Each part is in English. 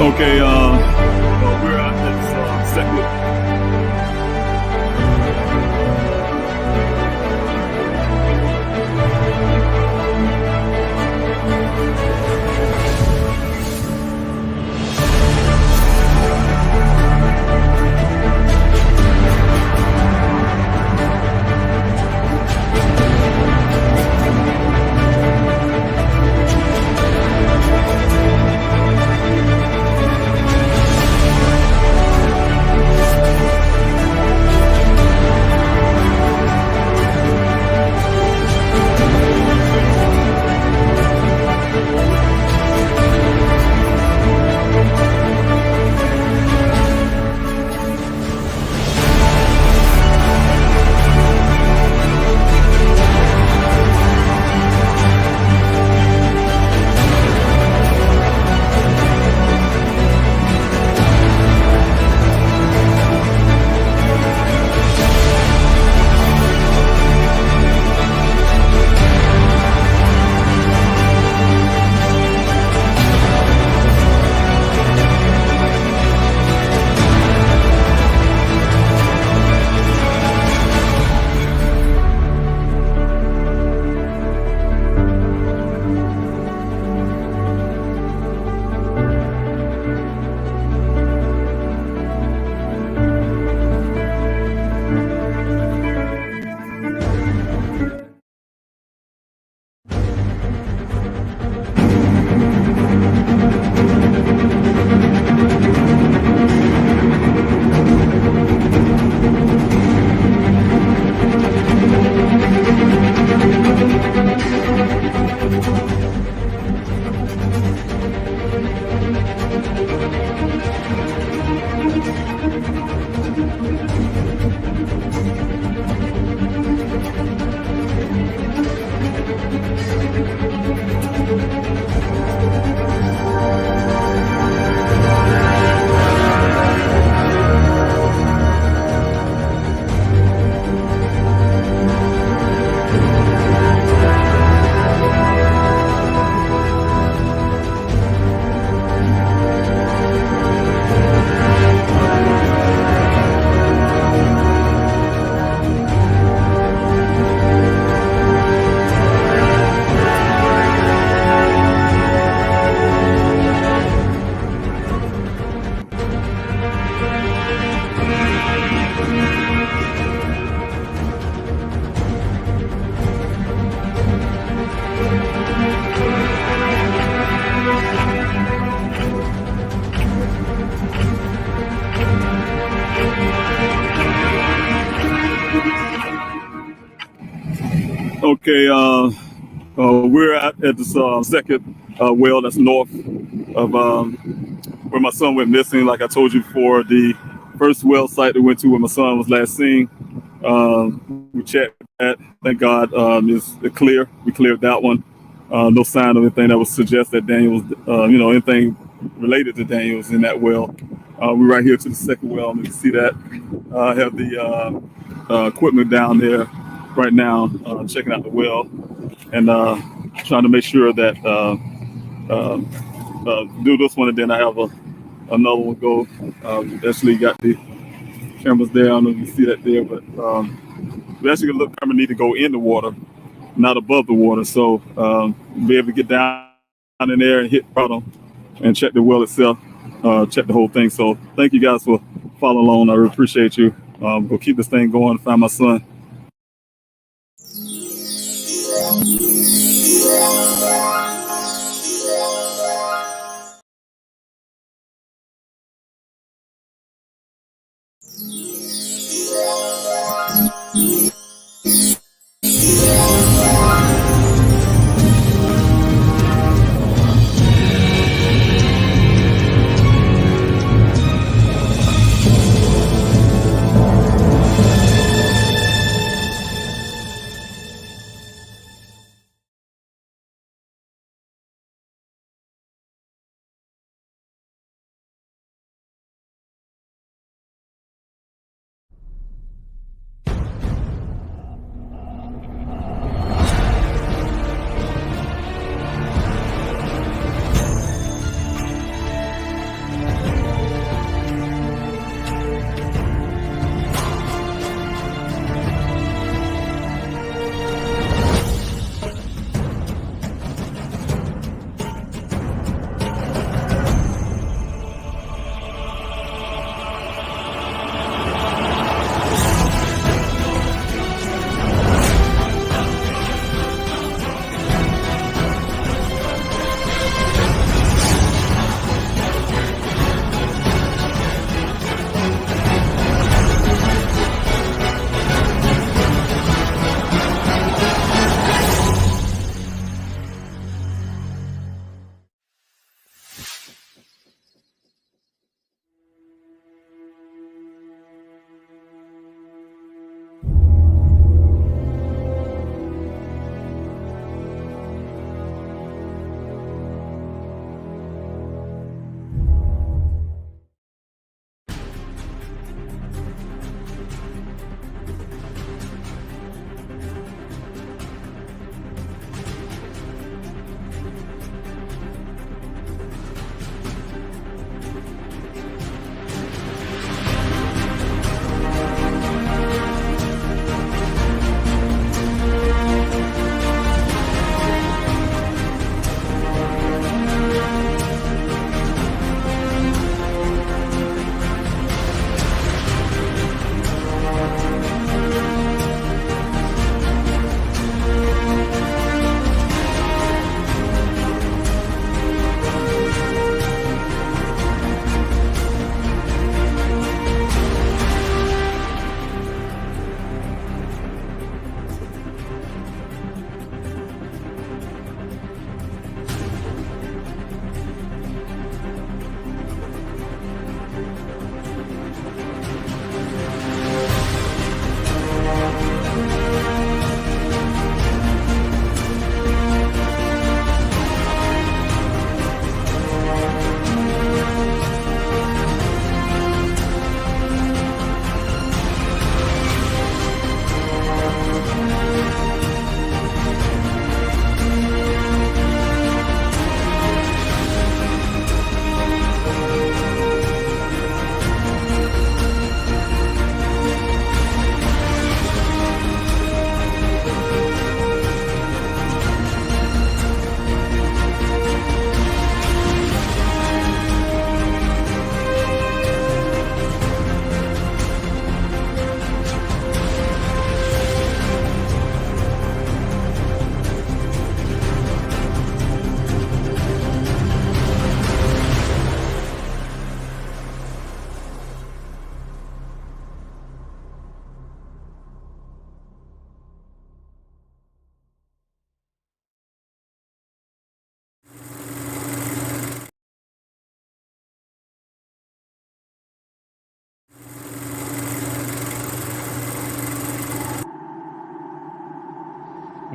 Okay, we're at this second. Okay, we're at this second well that's north of where my son went missing. Like I told you before, the first well site we went to where my son was last seen, we checked that. Thank God, it's clear. We cleared that one. No sign of anything that would suggest that Daniel was, anything related to Daniel was in that well. We're right here to the second well. You can see that. I have the equipment down there right now, checking out the well and trying to make sure that do this one, and then I have another one go. Actually got the cameras there. I don't know if you see that there, but we actually look camera need to go in the water, not above the water, so be able to get down in there and hit bottom and check the well itself, check the whole thing. So thank you guys for following along. I really appreciate you. We'll keep this thing going, find my son.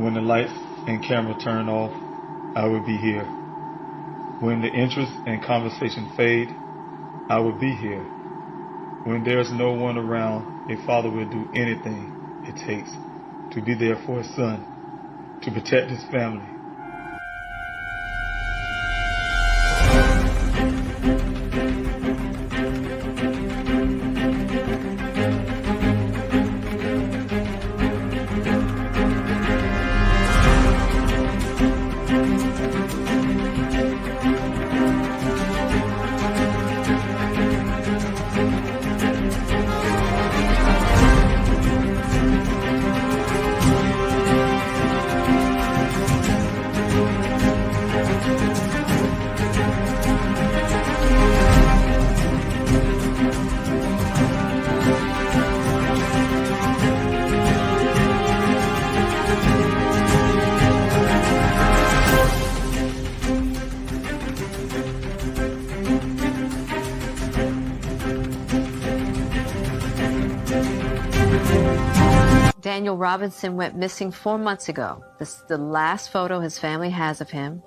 When the lights and camera turn off, I will be here. When the interest and conversation fade, I will be here. When there's no one around, a father will do anything it takes to be there for his son, to protect his family. Daniel Robinson went missing 4 months ago. This is the last photo his family has of him.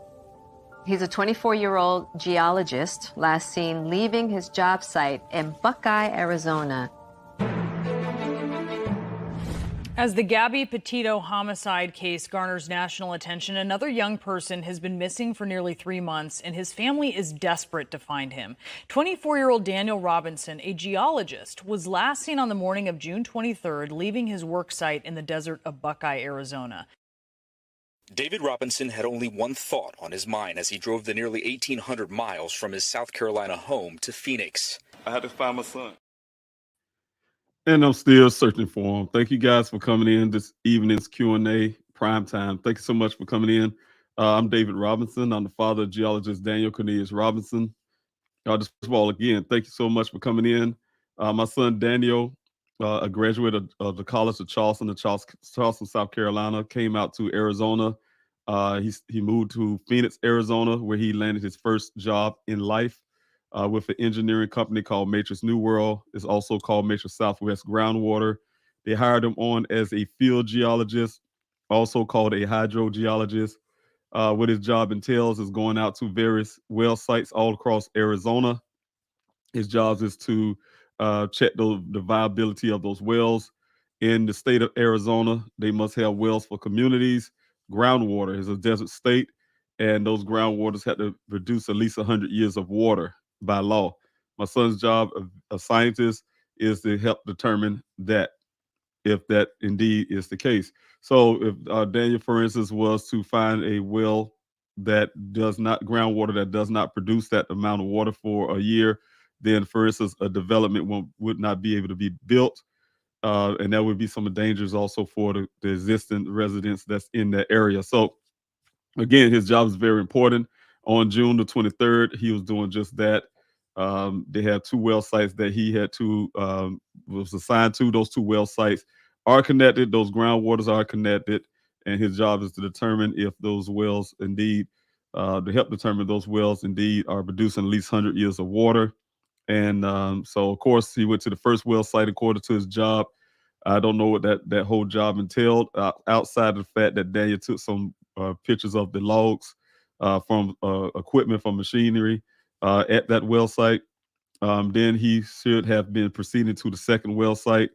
He's a 24-year-old geologist, last seen leaving his job site in Buckeye, Arizona. As the Gabby Petito homicide case garners national attention, another young person has been missing for nearly 3 months, and his family is desperate to find him. 24-year-old Daniel Robinson, a geologist, was last seen on the morning of June 23rd, leaving his work site in the desert of Buckeye, Arizona. David Robinson had only one thought on his mind as he drove the nearly 1,800 miles from his South Carolina home to Phoenix. I had to find my son. And I'm still searching for him. Thank you guys for coming in this evening's Q&A Primetime. Thank you so much for coming in. I'm David Robinson. I'm the father of geologist Daniel Cornelius Robinson. Just first of all, again, thank you so much for coming in. My son Daniel, a graduate of the College of Charleston, Charleston, South Carolina, came out to Arizona. He moved to Phoenix, Arizona, where he landed his first job in life. With an engineering company called Matrix New World. It's also called Matrix Southwest Groundwater. They hired him on as a field geologist, also called a hydrogeologist. What his job entails is going out to various well sites all across Arizona. His job is to check the viability of those wells. In the state of Arizona, they must have wells for communities. Groundwater is a desert state, and those groundwaters have to produce at least 100 years of water by law. My son's job, a scientist, is to help determine that, if that indeed is the case. So if Daniel, for instance, was to find a well that does not, groundwater that does not produce that amount of water for a year, then, for instance, a development would not be able to be built. And that would be some dangers also for the existing residents that's in that area. So again, his job is very important. On June the 23rd, he was doing just that. They had 2 well sites that he had to was assigned to. Those 2 well sites are connected. Those groundwaters are connected, and his job is to determine if those wells indeed, to help determine those wells indeed are producing at least 100 years of water. And so, of course, he went to the first well site according to his job. I don't know what that whole job entailed, outside of the fact that Daniel took some pictures of the logs from equipment, from machinery at that well site. Then he should have been proceeding to the second well site.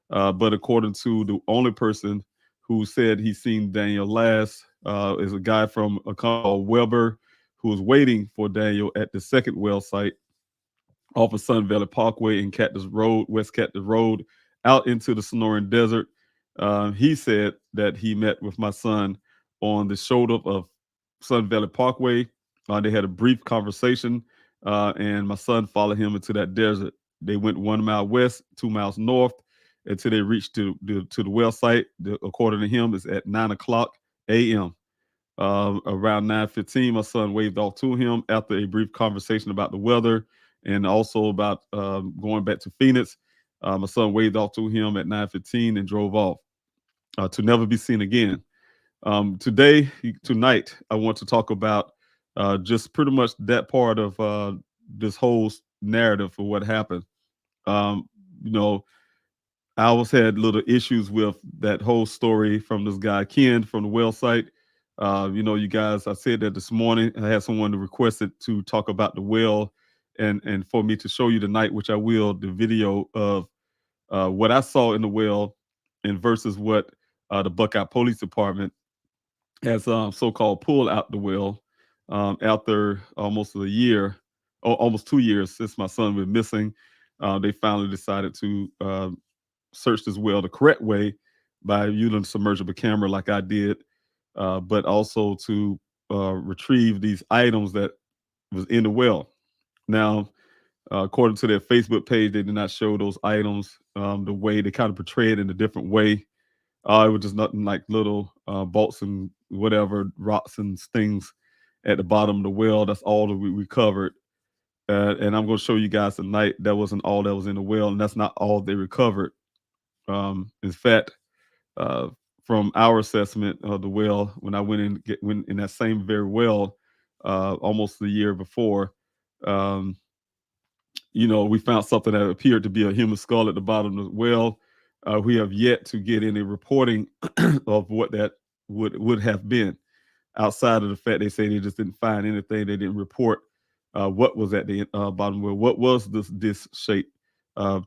But according to the only person who said he's seen Daniel last, is a guy from a company called Weber, who was waiting for Daniel at the second well site off of Sun Valley Parkway and Cactus Road, West Cactus Road, out into the Sonoran Desert. He said that he met with my son on the shoulder of Sun Valley Parkway. They had a brief conversation, and my son followed him into that desert. They went 1 mile west, 2 miles north, until they reached to the well site. According to him, it's at 9:00 a.m. Around 9:15, my son waved off to him after a brief conversation about the weather and also about going back to Phoenix. My son waved off to him at 9:15 and drove off to never be seen again. Tonight, I want to talk about just pretty much that part of this whole narrative for what happened. You know, I always had little issues with that whole story from this guy Ken from the well site. You guys, I said that this morning. I had someone who requested to talk about the well, and for me to show you tonight, which I will, the video of what I saw in the well, and versus what the Buckeye Police Department has so-called pulled out the well after almost a year, or almost 2 years since my son was missing. They finally decided to search this well the correct way by using a submersible camera like I did, but also to retrieve these items that was in the well. Now, according to their Facebook page, they did not show those items the way they kind of portrayed in a different way. It was just nothing like little bolts and whatever, rocks and things at the bottom of the well. That's all that we recovered. And I'm going to show you guys tonight that wasn't all that was in the well, and that's not all they recovered. In fact, uh, from our assessment of the well, when I went in that same very well almost a year before, um, we found something that appeared to be a human skull at the bottom of the well. We have yet to get any reporting of what that would have been. Outside of the fact they say they just didn't find anything, they didn't report what was at the bottom well. What was this shape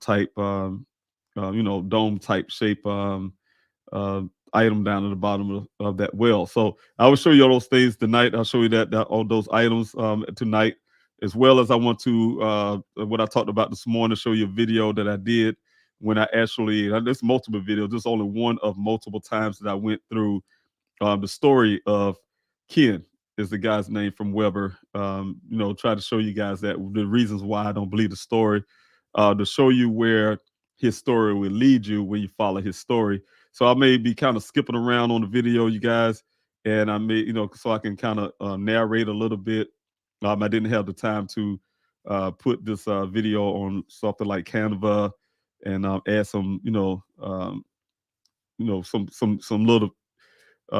type, dome type shape uh, item down at the bottom of that well. So I will show you all those things tonight. I'll show you that all those items tonight, as well as I want to what I talked about this morning. Show you a video that I did when I actually. There's multiple videos. There's only one of multiple times that I went through the story of Ken is the guy's name from Weber. Try to show you guys that the reasons why I don't believe the story, to show you where his story will lead you when you follow his story. So I may be kind of skipping around on the video, you guys, and I may, so I can kind of narrate a little bit. I didn't have the time to put this video on something like Canva and add some, some little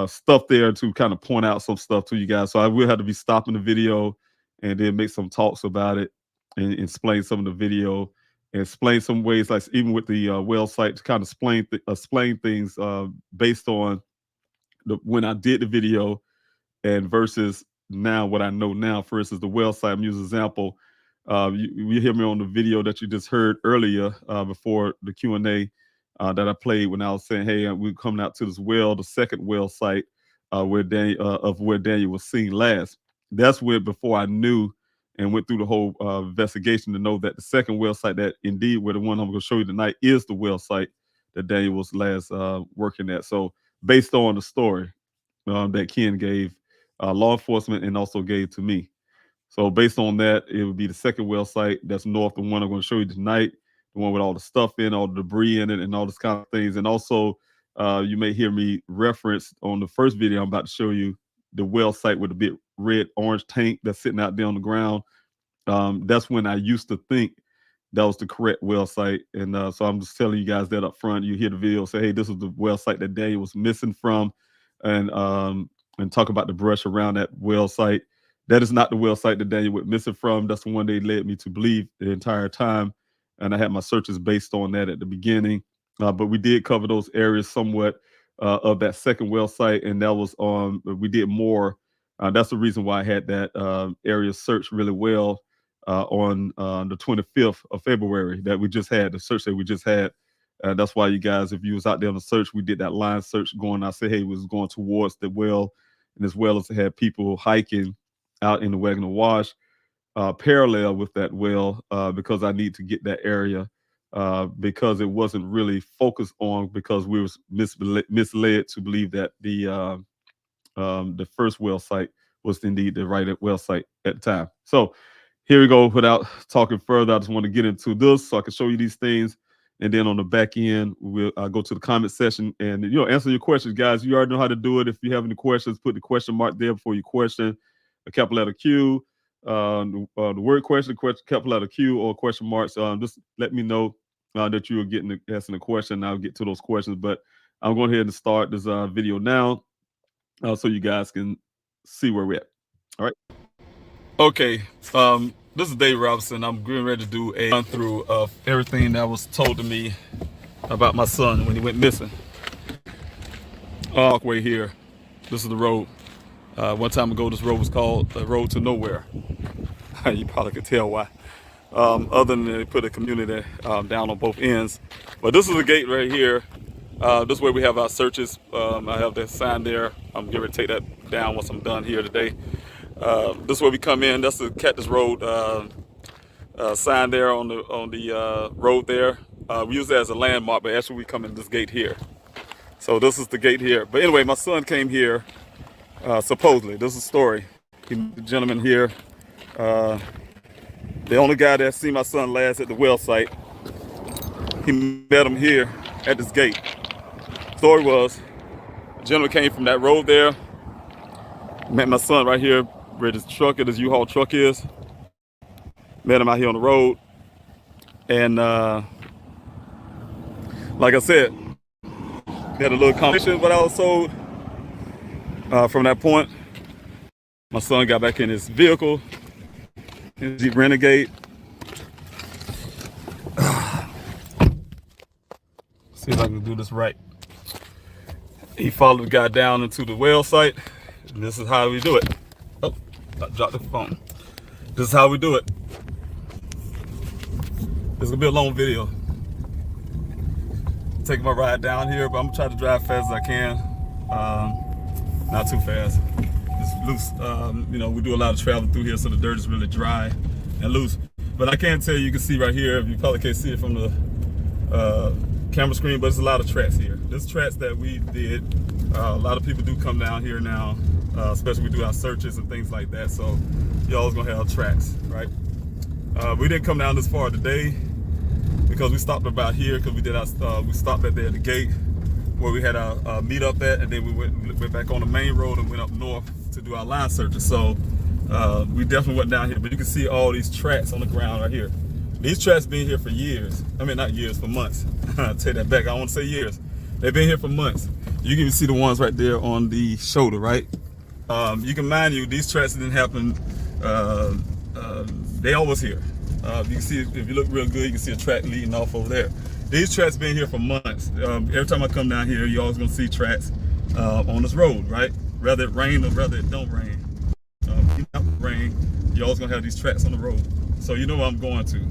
stuff there to kind of point out some stuff to you guys. So I will have to be stopping the video and then make some talks about it and explain some of the video and explain some ways, like even with the well site, to kind of explain things based on when I did the video and versus now what I know now. For instance, the well site, I'm using an example. You hear me on the video that you just heard earlier before the Q&A that I played when I was saying, hey, we're coming out to this well, the second well site where Daniel was seen last. That's where, before I knew and went through the whole investigation, to know that the second well site, that indeed where the one I'm going to show you tonight, is the well site that Daniel was last working at. So based on the story that Ken gave law enforcement and also gave to me. So based on that, it would be the second well site that's north, the one I'm going to show you tonight, the one with all the stuff in, all the debris in it, and all this kind of things. And also, you may hear me reference on the first video I'm about to show you, the well site with the big red orange tank that's sitting out there on the ground. That's when I used to think that was the correct well site. And so I'm just telling you guys that up front. You hear the video, say, hey, this is the well site that Daniel was missing from, and talk about the brush around that well site. That is not the well site that Daniel went missing from. That's the one they led me to believe the entire time. And I had my searches based on that at the beginning. But we did cover those areas somewhat of that second well site. And that was we did more. That's the reason why I had that area searched really well on the 25th of February that we just had, the search that we just had. That's why you guys, if you was out there on the search, we did that line search going. I said, hey, it was going towards the well, and as well as had people hiking out in the Wagner Wash, parallel with that well, because I need to get that area because it wasn't really focused on, because we was misled to believe that the first well site was indeed the right well site at the time. So here we go. Without talking further, I just want to get into this so I can show you these things. And then on the back end, we'll go to the comment section and answer your questions, guys. You already know how to do it. If you have any questions, put the question mark there before your question, a capital letter Q, the word question, capital letter Q, or question marks. Just let me know that you are asking a question. I'll get to those questions. But I'm going ahead and start this video now so you guys can see where we're at. All right. Okay, this is Dave Robinson. I'm getting ready to do a run through of everything that was told to me about my son when he went missing. Walkway here. This is the road. One time ago, this road was called the Road to Nowhere. You probably could tell why. Other than they put a community down on both ends. But this is the gate right here. This is where we have our searches. I have that sign there. I'm going to take that down once I'm done here today. This is where we come in. That's the Cactus Road sign there on the road there. We use that as a landmark, but actually we come in this gate here. So this is the gate here. But anyway, my son came here, supposedly. This is a story. The gentleman here, the only guy that seen my son last at the well site, he met him here at this gate. Story was, the gentleman came from that road there, met my son right here where this truck, this U-Haul truck is. Met him out here on the road. And like I said, we had a little conversation, but I was told from that point, my son got back in his vehicle, his Jeep Renegade. See if I can do this right. He followed the guy down into the well site, and this is how we do it. Oh, I dropped the phone. This is how we do it. It's gonna be a long video. Taking my ride down here, but I'm gonna try to drive fast as I can. Not too fast. It's loose. You know, we do a lot of travel through here, so the dirt is really dry and loose. But I can tell you, you can see right here, you probably can't see it from the camera screen, but there's a lot of tracks here. There's tracks that we did. A lot of people do come down here now, especially we do our searches and things like that. So y'all's gonna have tracks, right? We didn't come down this far today because we stopped about here because we did our we stopped at the gate where we had our meet up at, and then we went back on the main road and went up north to do our line searches. So we definitely went down here, but you can see all these tracks on the ground right here. These tracks been here for years. I mean, not years, for months. I'll take that back. I want to say years. They've been here for months. You can even see the ones right there on the shoulder, right? You can mind you, these tracks didn't happen. They always here. You can see, if you look real good, you can see a track leading off over there. These tracks been here for months. Every time I come down here, you're always gonna see tracks on this road, right? Whether it rain or whether it don't rain. You're always gonna have these tracks on the road. So you know where I'm going to.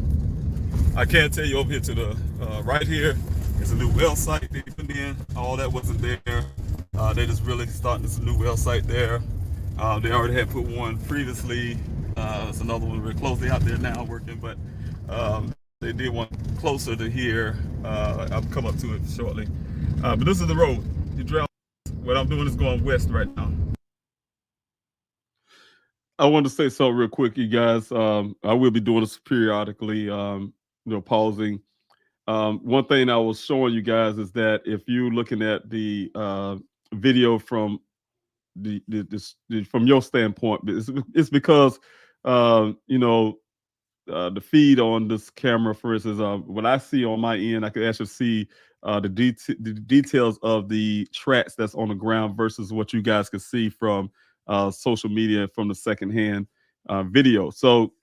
I can't tell you over here to the right here, it's a new well site they put in. All that wasn't there. They just really starting this new well site there. They already had put one previously. It's another one very closely out there now working, but they did one closer to here. I'll come up to it shortly. But this is the road. You drive. What I'm doing is going west right now. I wanted to say something real quick, you guys. I will be doing this periodically, you know, pausing. One thing I was showing you guys is that if you're looking at the video from from your standpoint, it's because you know, the feed on this camera, for instance, what I see on my end, I can actually see the details of the tracks that's on the ground versus what you guys can see from social media from the secondhand video. So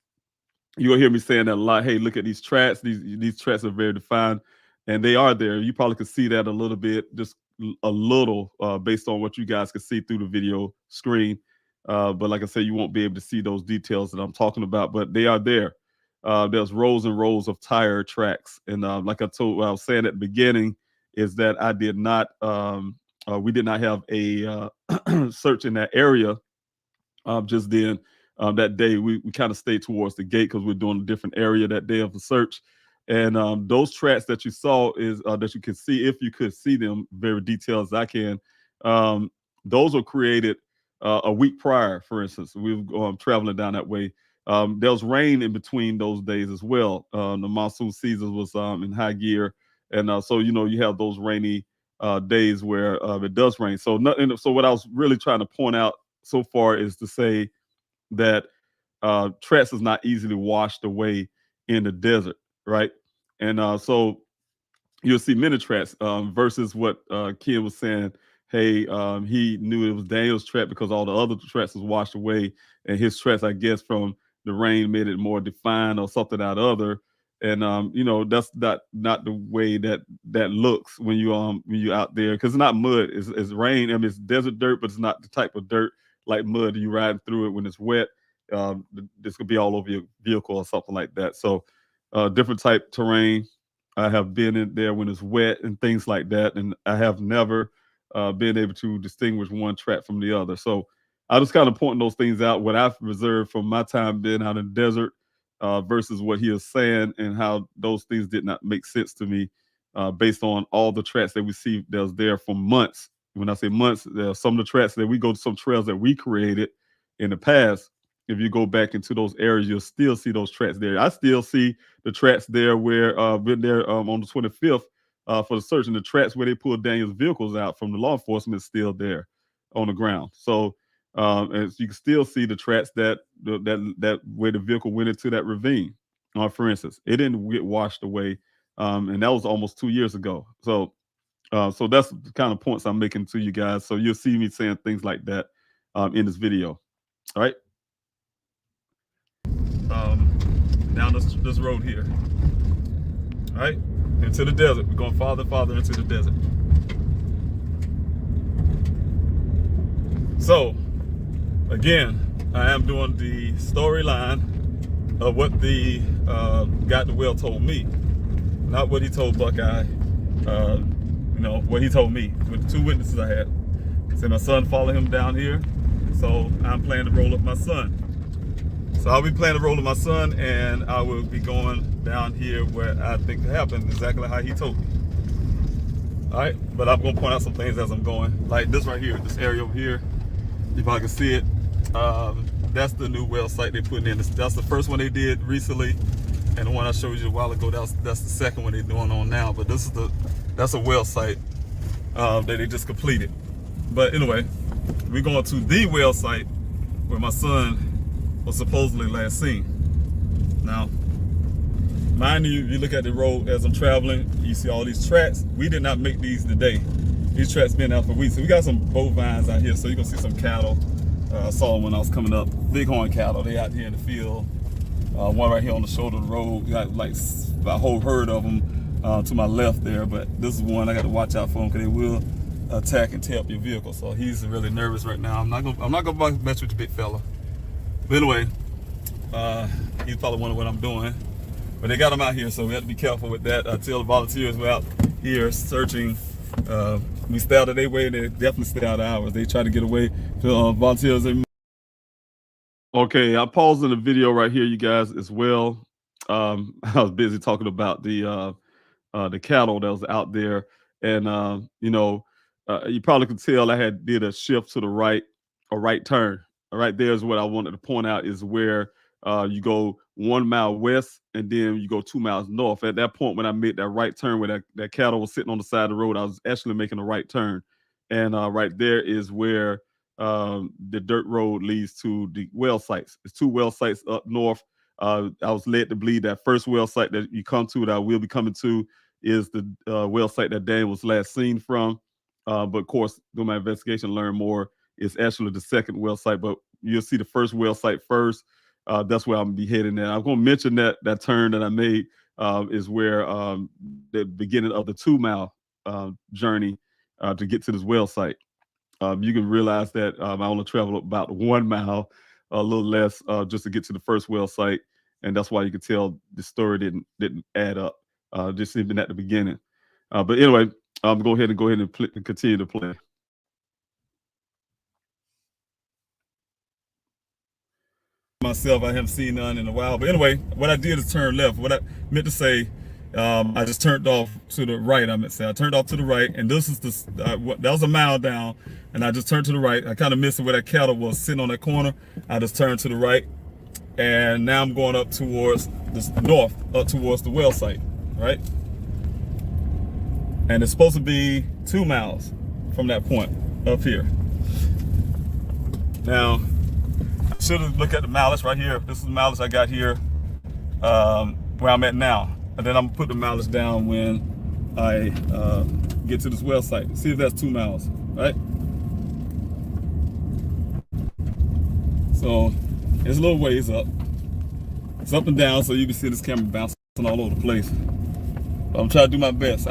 you'll hear me saying that a lot. Hey, look at these tracks. These tracks are very defined, and they are there. You probably could see that a little bit, just a little, based on what you guys can see through the video screen. But like I said, you won't be able to see those details that I'm talking about, but they are there. There's rows and rows of tire tracks, and like I was saying at the beginning, is that I did not, we did not have a search in that area just then. That day, we kind of stayed towards the gate because we're doing a different area that day of the search. And those tracks that you saw is that you can see, if you could see them very detailed as I can, those were created a week prior. For instance, we were traveling down that way. There was rain in between those days as well. The monsoon season was in high gear, and so you know, you have those rainy days where it does rain. So nothing. So what I was really trying to point out so far is to say that tracks is not easily washed away in the desert, right? And so you'll see many tracks versus what Ken was saying. Hey, he knew it was Daniel's track because all the other tracks was washed away, and his tracks, I guess, from the rain made it more defined or something out other. And you know, that's not the way that looks when you out there, because it's not mud, it's rain. I mean, it's desert dirt, but it's not the type of dirt like mud you riding through it when it's wet. This could be all over your vehicle or something like that. So different type terrain. I have been in there when it's wet and things like that, and I have never been able to distinguish one track from the other. So I just kind of pointing those things out, what I've observed from my time being out in the desert versus what he is saying, and how those things did not make sense to me based on all the tracks that we see that was there for months. When I say months, there are some of the tracks that we go to, some trails that we created in the past. If you go back into those areas, you'll still see those tracks there. I still see the tracks there where been there on the 25th for the search, and the tracks where they pulled Daniel's vehicles out from the law enforcement is still there on the ground. So and you can still see the tracks that where the vehicle went into that ravine. For instance, it didn't get washed away, and that was almost 2 years ago. So so that's the kind of points I'm making to you guys. So you'll see me saying things like that in this video. All right. Down this road here. All right, into the desert. We're going farther and farther into the desert. So, again, I am doing the storyline of what the guy at the well told me, not what he told Buckeye. You know, what he told me with the two witnesses I had. He said my son followed him down here, so I'm planning to roll up my son. So I'll be planning to roll with my son, and I will be going down here where I think it happened, exactly how he told me. All right, but I'm gonna point out some things as I'm going, like this right here, this area over here. If I can see it, that's the new well site they're putting in. That's the first one they did recently, and the one I showed you a while ago, that's the second one they're doing on now. But this is that's a well site that they just completed. But anyway, we're going to the well site where my son was supposedly last seen. Now, mind you, you look at the road as I'm traveling, you see all these tracks. We did not make these today. These tracks been out for weeks. So we got some bovines out here, so you're gonna see some cattle. I saw them when I was coming up, bighorn cattle. They out here in the field. One right here on the shoulder of the road. Got like a whole herd of them to my left there, but this is one I got to watch out for them because they will attack and tear up your vehicle. So he's really nervous right now. I'm not gonna mess with the big fella. But anyway, he's probably wondering what I'm doing. But they got him out here, so we have to be careful with that. I tell the volunteers we're out here searching. We stay out of their way, they definitely stay out of ours. They try to get away to volunteers. Okay, I paused in the video right here, you guys, as well. I was busy talking about the cattle that was out there. And, you know, you probably could tell I did a shift to the right, a right turn. Right there is what I wanted to point out, is where you go 1 mile west and then you go 2 miles north. At that point, when I made that right turn where that cattle was sitting on the side of the road, I was actually making a right turn. And right there is where the dirt road leads to the well sites. There's 2 well sites up north. I was led to believe that first well site that you come to, that I will be coming to, is the well site that Dan was last seen from. But of course, doing my investigation, learn more. It's actually the second well site, but you'll see the first well site first. That's where I'm gonna be heading there. I'm gonna mention that turn that I made is where the beginning of the 2 mile journey to get to this well site. You can realize that I only traveled about 1 mile, a little less, just to get to the first well site, and that's why you can tell the story didn't add up, just even at the beginning. But anyway, go ahead and continue to play. Myself, I haven't seen none in a while. But anyway, what I did is turn left. What I meant to say, I just turned off to the right. I turned off to the right, and this is that was a mile down, and I just turned to the right. I kind of missed where that cattle was sitting on that corner. I just turned to the right, and now I'm going up towards this north, up towards the well site, right? And it's supposed to be 2 miles from that point up here. Now, should have looked at the mileage right here. This is the mileage I got here, where I'm at now. And then I'm gonna put the mileage down when I get to this well site. See if that's 2 miles, right? So it's a little ways up. It's up and down, so you can see this camera bounce. all over the place. I'm trying to do my best.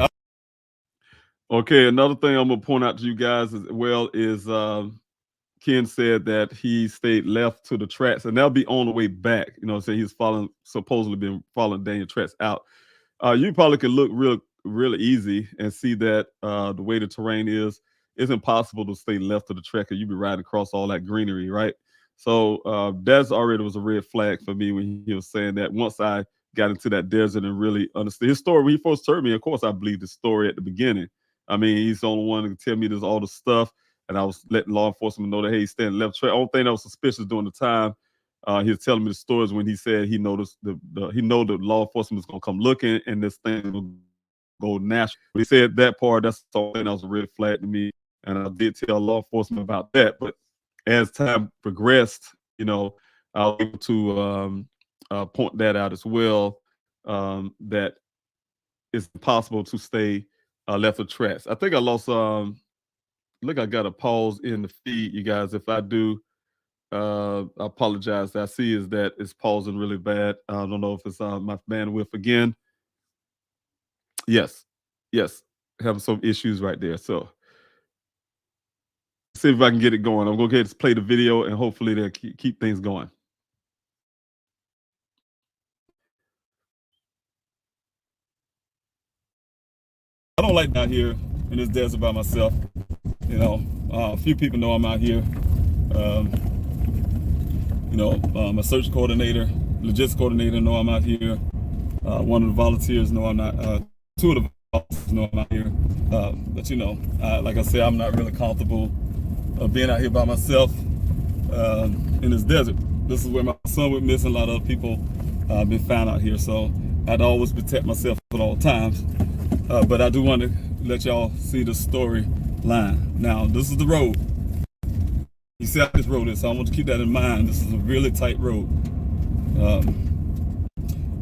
Okay, another thing I'm gonna point out to you guys as well is Ken said that he stayed left to the tracks, and that'll be on the way back. You know what I'm saying? He's supposedly been following Daniel tracks out. You probably could look real easy and see that the way the terrain is, it's impossible to stay left of the track, or you'd be riding across all that greenery, right? So that's already was a red flag for me when he was saying that. Once I got into that desert and really understood his story, when he first told me, of course, I believed the story at the beginning. I mean, he's the only one to tell me this all the stuff, and I was letting law enforcement know that, hey, he's staying left track. Only thing that was suspicious during the time he was telling me the stories when he said he noticed he know the law enforcement was gonna come looking and this thing will go national. But he said that part, that's the only thing that was a red flag to me, and I did tell law enforcement about that. But as time progressed, you know, I was able to point that out as well, that it's impossible to stay left of tracks. I think I lost. Look, I got a pause in the feed, you guys. If I do, I apologize. I see is that it's pausing really bad. I don't know if it's my bandwidth again. Yes, having some issues right there. So see if I can get it going. I'm gonna go ahead and play the video, and hopefully they'll keep things going. I don't like out here in this desert by myself. You know, a few people know I'm out here. You know, my search coordinator, logistics coordinator know I'm out here. One of the volunteers know I'm not. Two of the volunteers know I'm out here. But you know, like I said, I'm not really comfortable being out here by myself in this desert. This is where my son went missing. A lot of other people been found out here, so I had to always protect myself at all times. But I do want to let y'all see the story line. Now, this is the road. You see how this road is, so I want to keep that in mind. This is a really tight road.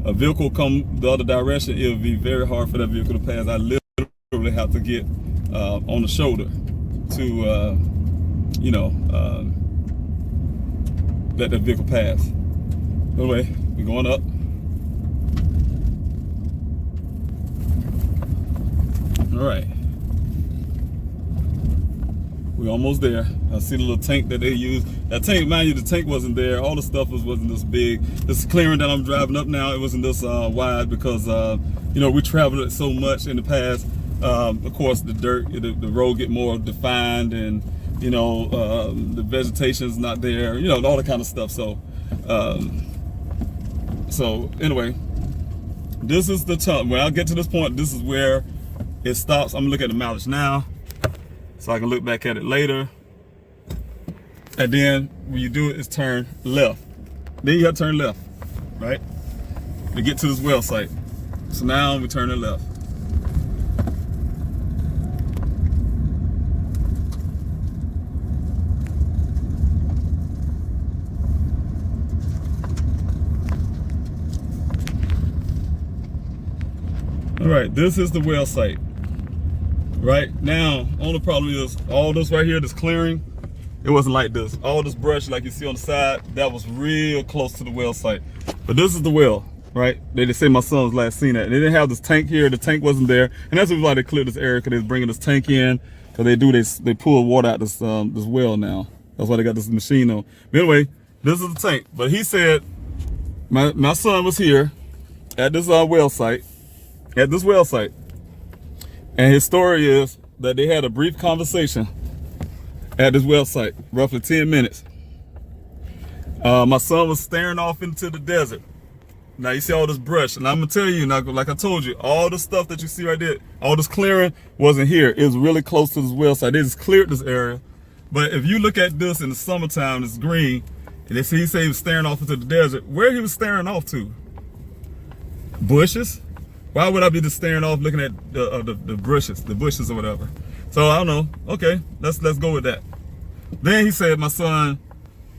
A vehicle come the other direction, it would be very hard for that vehicle to pass. I literally have to get on the shoulder to, you know, let that vehicle pass. Anyway, we're going up. All right. We're almost there. I see the little tank that they use. That tank, mind you, the tank wasn't there. All the stuff wasn't this big. This clearing that I'm driving up now, it wasn't this wide because, you know, we traveled it so much in the past. Of course, the dirt, the road get more defined, and, you know, the vegetation's not there, you know, all that kind of stuff. So, so anyway, this is the tunnel. When I get to this point, this is where it stops. I'm gonna look at the mileage now, so I can look back at it later. And then when you do it, it's turn left. Then you have to turn left, right? To get to this well site. So now we turn it left. All right, this is the well site. Right now, only problem is all this right here, this clearing, it wasn't like this. All this brush like you see on the side, that was real close to the well site. But this is the well, right? They just say my son was last seen that. They didn't have this tank here, the tank wasn't there. And that's why they cleared this area, because they was bringing this tank in, because they pull water out this well now. That's why they got this machine on. But anyway, this is the tank. But he said my son was here at this well site, and his story is that they had a brief conversation at this well site, roughly 10 minutes. My son was staring off into the desert. Now you see all this brush, and I'm gonna tell you, now, like I told you, all the stuff that you see right there, all this clearing wasn't here. It was really close to this well site. They just cleared this area. But if you look at this in the summertime, it's green, and he said he was staring off into the desert. Where he was staring off to? Bushes? Why would I be just staring off looking at the bushes or whatever? So I don't know. Okay, let's go with that. Then he said my son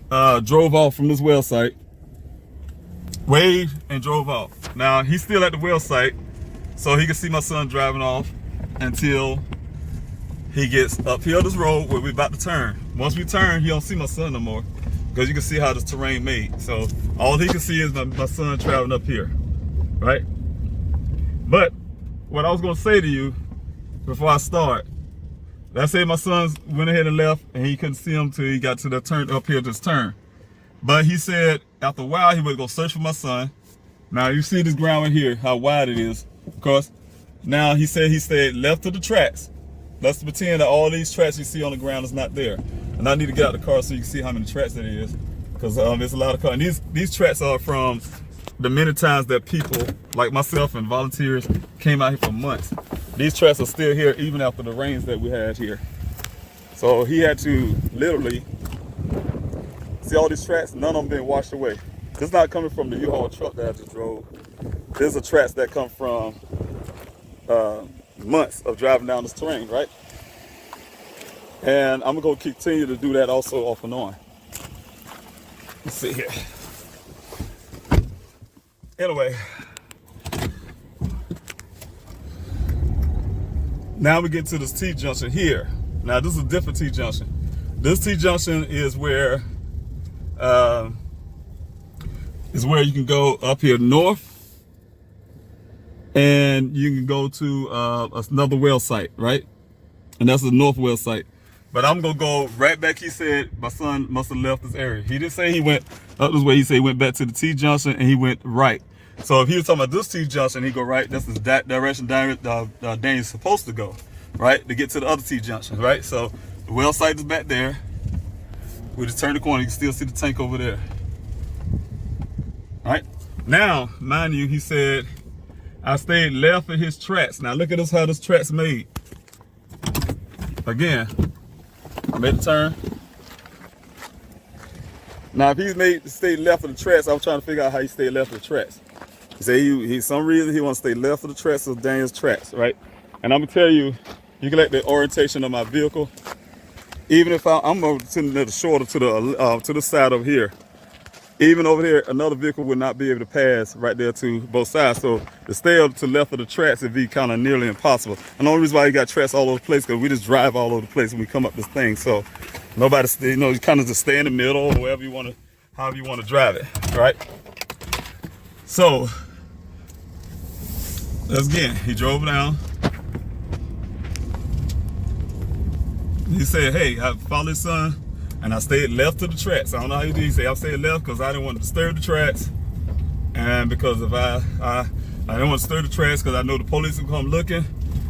drove off from this well site, waved and drove off. Now he's still at the well site, so he can see my son driving off until he gets uphill this road where we're about to turn. Once we turn, he don't see my son no more, because you can see how this terrain made. So all he can see is my son traveling up here, right? But what I was gonna say to you before I start, let's say my son went ahead and left and he couldn't see him till he got to the turn up here to this turn. But he said after a while he would go search for my son. Now you see this ground right here, how wide it is. Of course, now he said he stayed left of the tracks. Let's pretend that all these tracks you see on the ground is not there. And I need to get out the car so you can see how many tracks that is. Because there's a lot of cars. And these tracks are from the many times that people like myself and volunteers came out here for months. These tracks are still here even after the rains that we had here. So he had to literally, see all these tracks, none of them been washed away. This is not coming from the U-Haul truck that I just drove. These are tracks that come from months of driving down this terrain, right? And I'm gonna continue to do that also off and on. Let's see here. Anyway, now we get to this T-junction here. Now this is a different T-junction. This T-junction is where you can go up here north, and you can go to another well site, right? And that's the north well site. But I'm gonna go right back. He said my son must have left this area. He didn't say he went up this way. He said he went back to the T-junction and he went right. So if he was talking about this T-junction, he go right. This is that direction Daniel's supposed to go, right? To get to the other T-junction, right? So the well site is back there. We just turn the corner. You can still see the tank over there. All right. Now, mind you, he said I stayed left of his tracks. Now look at this, how this track's made. Again, I made a turn. Now if he's stayed left of the tracks, I was trying to figure out how he stayed left of the tracks. He said he some reason he wants to stay left of the tracks of Daniel's tracks, right? And I'm gonna tell you, you can let the orientation of my vehicle, even if I'm over to the shoulder to the side over here. Even over here, another vehicle would not be able to pass right there to both sides. So to stay up to the left of the tracks would be kind of nearly impossible. And the only reason why you got tracks all over the place, because we just drive all over the place when we come up this thing. So nobody, you kind of just stay in the middle or wherever you want to, however you want to drive it, right? So, again, he drove down. He said, hey, I followed his son. And I stayed left of the tracks. I don't know how he did. He said I stayed left because I didn't want to disturb the tracks, and because if I didn't want to disturb the tracks because I know the police will come looking,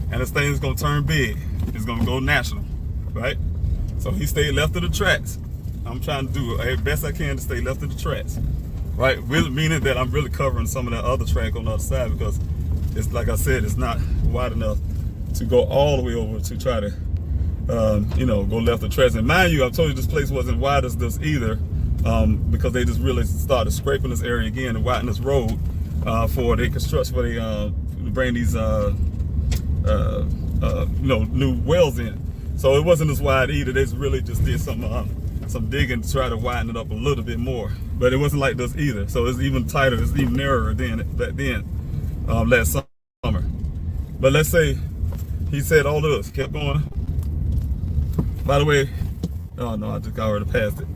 and this thing is gonna turn big. It's gonna go national, right? So he stayed left of the tracks. I'm trying to do the best I can to stay left of the tracks, right? Really meaning that I'm really covering some of that other track on the other side because it's like I said, it's not wide enough to go all the way over to try to. Go left of tracks. And mind you, I told you this place wasn't wide as this either, because they just really started scraping this area again and widening this road for their construction, for they bring these new wells in. So it wasn't as wide either. They really just did some digging to try to widen it up a little bit more. But it wasn't like this either. So it's even tighter, it's even narrower back then, last summer. But let's say he said all of this, kept going. By the way, oh no, I already passed it.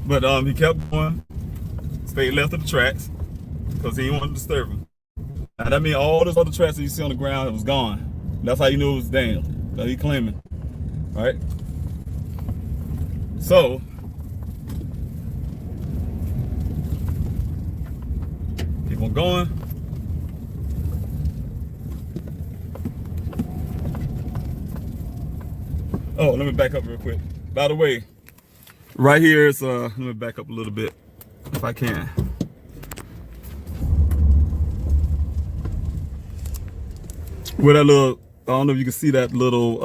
But he kept going, stayed left of the tracks because he didn't want to disturb him. Now that means all those other tracks that you see on the ground, it was gone. That's how you knew it was Daniel. So he claiming, all right? So, keep on going. Oh, let me back up real quick. By the way, right here is, let me back up a little bit, if I can. Where that little, I don't know if you can see that little,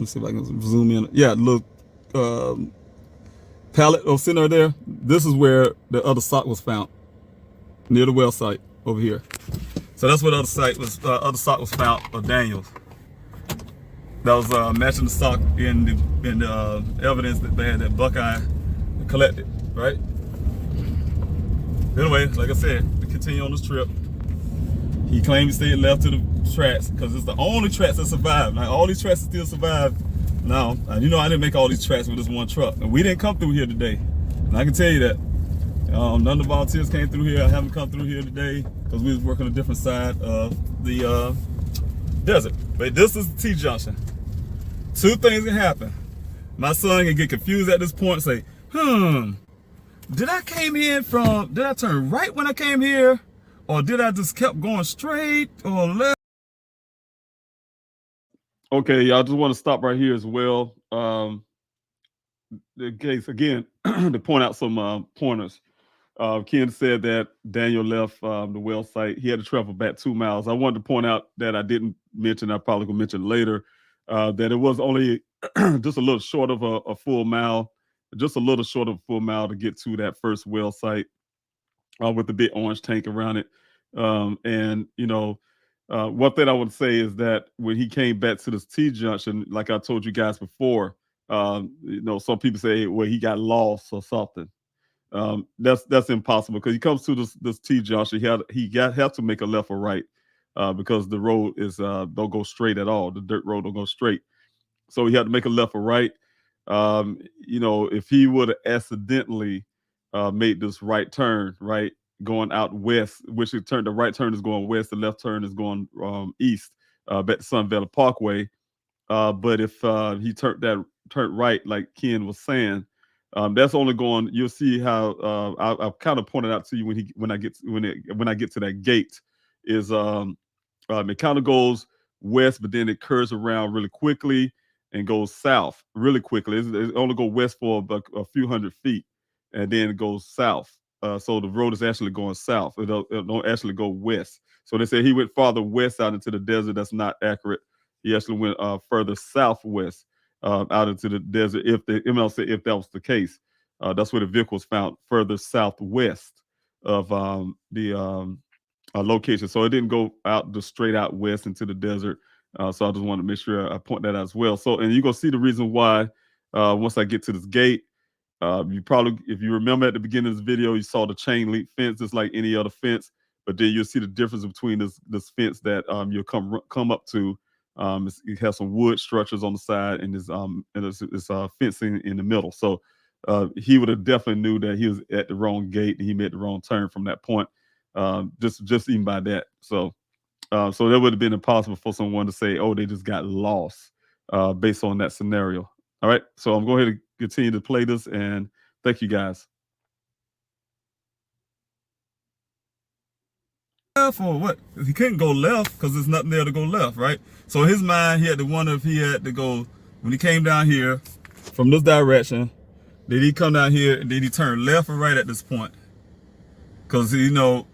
let's see if I can zoom in. Yeah, little pallet sitting right there. This is where the other sock was found, near the well site over here. So that's where the other sock was found of Daniel's. That was matching the stock in the evidence that they had that Buckeye collected, right? Anyway, like I said, to continue on this trip, he claimed he stayed left to the tracks because it's the only tracks that survived. Now all these tracks still survive now. You know I didn't make all these tracks with this one truck, and we didn't come through here today. And I can tell you that none of the volunteers came through here. I haven't come through here today. because we was working a different side of the desert. But this is the T-junction. Two things can happen. My son can get confused at this point and say, did I turn right when I came here? Or did I just kept going straight or left? Okay, y'all, just want to stop right here as well. In case, again, to point out some pointers. Ken said that Daniel left the well site. He had to travel back 2 miles. I wanted to point out that I didn't mention, I probably will mention later, that it was only just a little short of a full mile, just a little short of a full mile to get to that first well site with the big orange tank around it. And, you know, one thing I would say is that when he came back to this T-junction, like I told you guys before, you know, some people say, well, he got lost or something. That's impossible because he comes to this T-junction. He have to make a left or right because the road is don't go straight at all. The dirt road don't go straight. So he had to make a left or right. You know, if he would have accidentally made this right turn, right, going out west, which the right turn is going west, the left turn is going east, back to Sun Valley Parkway. But if he turned right, like Ken was saying, that's only going. You'll see how I've kind of pointed out to you when I get to that gate is it kind of goes west, but then it curves around really quickly and goes south really quickly. It only go west for a few hundred feet, and then it goes south. So the road is actually going south. It don't actually go west. So they say he went farther west out into the desert. That's not accurate. He actually went further southwest out into the desert. If that was the case, that's where the vehicle was found, further southwest of the location. So it didn't go out straight out west into the desert. So I just wanted to make sure I point that out as well. So, and you're gonna see the reason why once I get to this gate. You probably, if you remember at the beginning of this video, you saw the chain link fence just like any other fence, but then you'll see the difference between this fence that you'll come up to. It has some wood structures on the side and it's fencing in the middle. So he would have definitely knew that he was at the wrong gate and he made the wrong turn from that point. Just even by that. So that would have been impossible for someone to say, oh, they just got lost based on that scenario. All right, so I'm going to continue to play this, and thank you guys. Left or what? He couldn't go left because there's nothing there to go left, right? So in his mind, he had to wonder if he had to go, when he came down here from this direction, did he come down here and did he turn left or right at this point? Because, you know,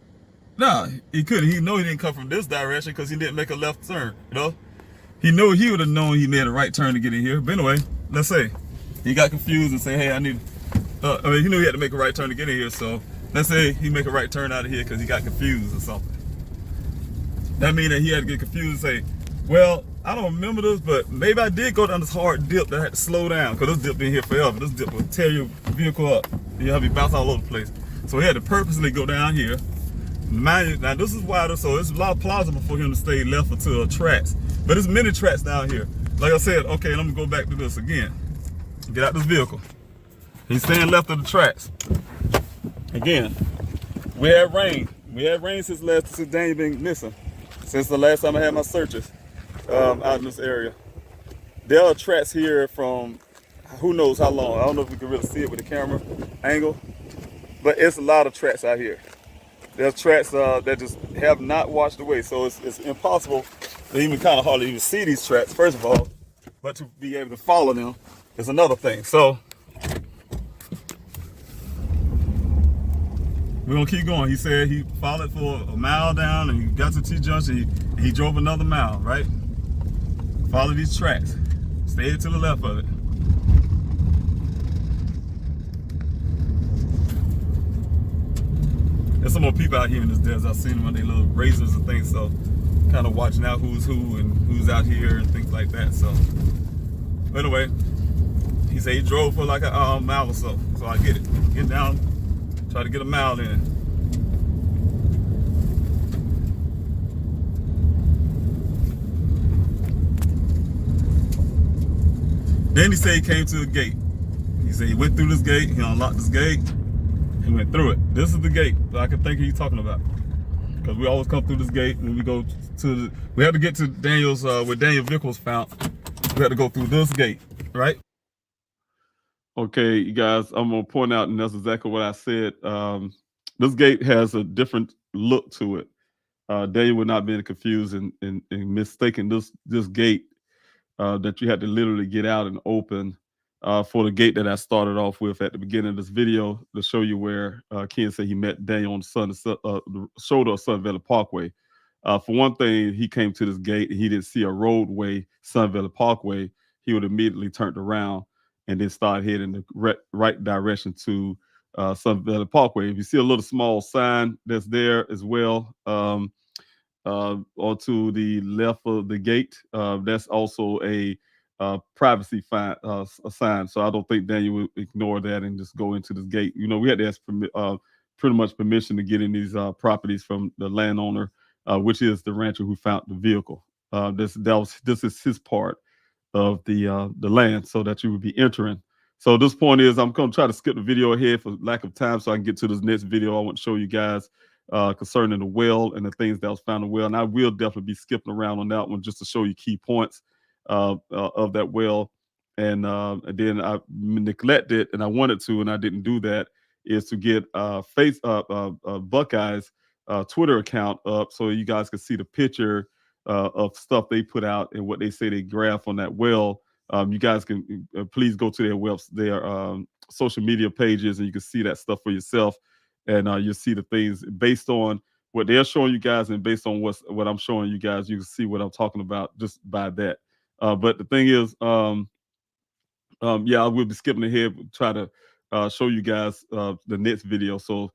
nah, he couldn't. He didn't come from this direction because he didn't make a left turn, you know? He would have known he made a right turn to get in here. But anyway, let's say he got confused and say, hey, he knew he had to make a right turn to get in here. So let's say he make a right turn out of here because he got confused or something. That means that he had to get confused and say, well, I don't remember this, but maybe I did go down this hard dip that I had to slow down because this dip been here forever. This dip will tear your vehicle up. You'll have you bounce all over the place. So he had to purposely go down here. Mind you, now this is wider, so it's a lot plausible for him to stay left until tracks. But there's many tracks down here. Like I said, okay, let me go back to this again. Get out this vehicle. He's staying left of the tracks. Again, we had rain. We had rain since Daniel been missing. Since the last time I had my searches out in this area. There are tracks here from who knows how long. I don't know if we can really see it with the camera angle, but it's a lot of tracks out here. There's tracks that just have not washed away, so it's impossible to even kind of hardly even see these tracks, first of all, but to be able to follow them is another thing. So we're gonna keep going. He said he followed for a mile down and he got to T-junction. He drove another mile, right? Follow these tracks. Stayed to the left of it. There's some more people out here in this desert. I've seen them on their little razors and things, so kind of watching out who's who and who's out here and things like that. So anyway, he said he drove for like a mile or so. So I get it. Get down, try to get a mile in. Then he said he came to the gate. He said he went through this gate, he unlocked this gate, he went through it. This is the gate that I can think of you talking about. because we always come through this gate and we go to we had to get to Daniel's where Daniel's vehicle was found. We had to go through this gate, right? Okay, you guys, I'm gonna point out, and that's exactly what I said. This gate has a different look to it. Daniel would not be confused and mistaking this gate that you had to literally get out and open for the gate that I started off with at the beginning of this video to show you where Ken said he met Daniel on the shoulder of Sun Valley Parkway. For one thing, he came to this gate and he didn't see a roadway, Sun Valley Parkway. He would immediately turned around and then start heading the right direction to Sun Valley Parkway. If you see a little small sign that's there as well, or to the left of the gate, that's also a privacy sign. So I don't think Daniel would ignore that and just go into this gate. You know, we had to ask pretty much permission to get in these properties from the landowner, which is the rancher who found the vehicle. This is his part of the land, so that you would be entering. So this point is, I'm going to try to skip the video ahead for lack of time, so I can get to this next video. I want to show you guys concerning the well and the things that was found in the well, and I will definitely be skipping around on that one just to show you key points of that well. And then I neglected, and I wanted to, and I didn't do that, is to get Buckeye's Twitter account up so you guys can see the picture of stuff they put out and what they say they graph on that well. You guys can please go to their social media pages, and you can see that stuff for yourself. And you'll see the things based on what they're showing you guys, and based on what I'm showing you guys, you can see what I'm talking about just by that. But the thing is, yeah, I will be skipping ahead, try to show you guys the next video. So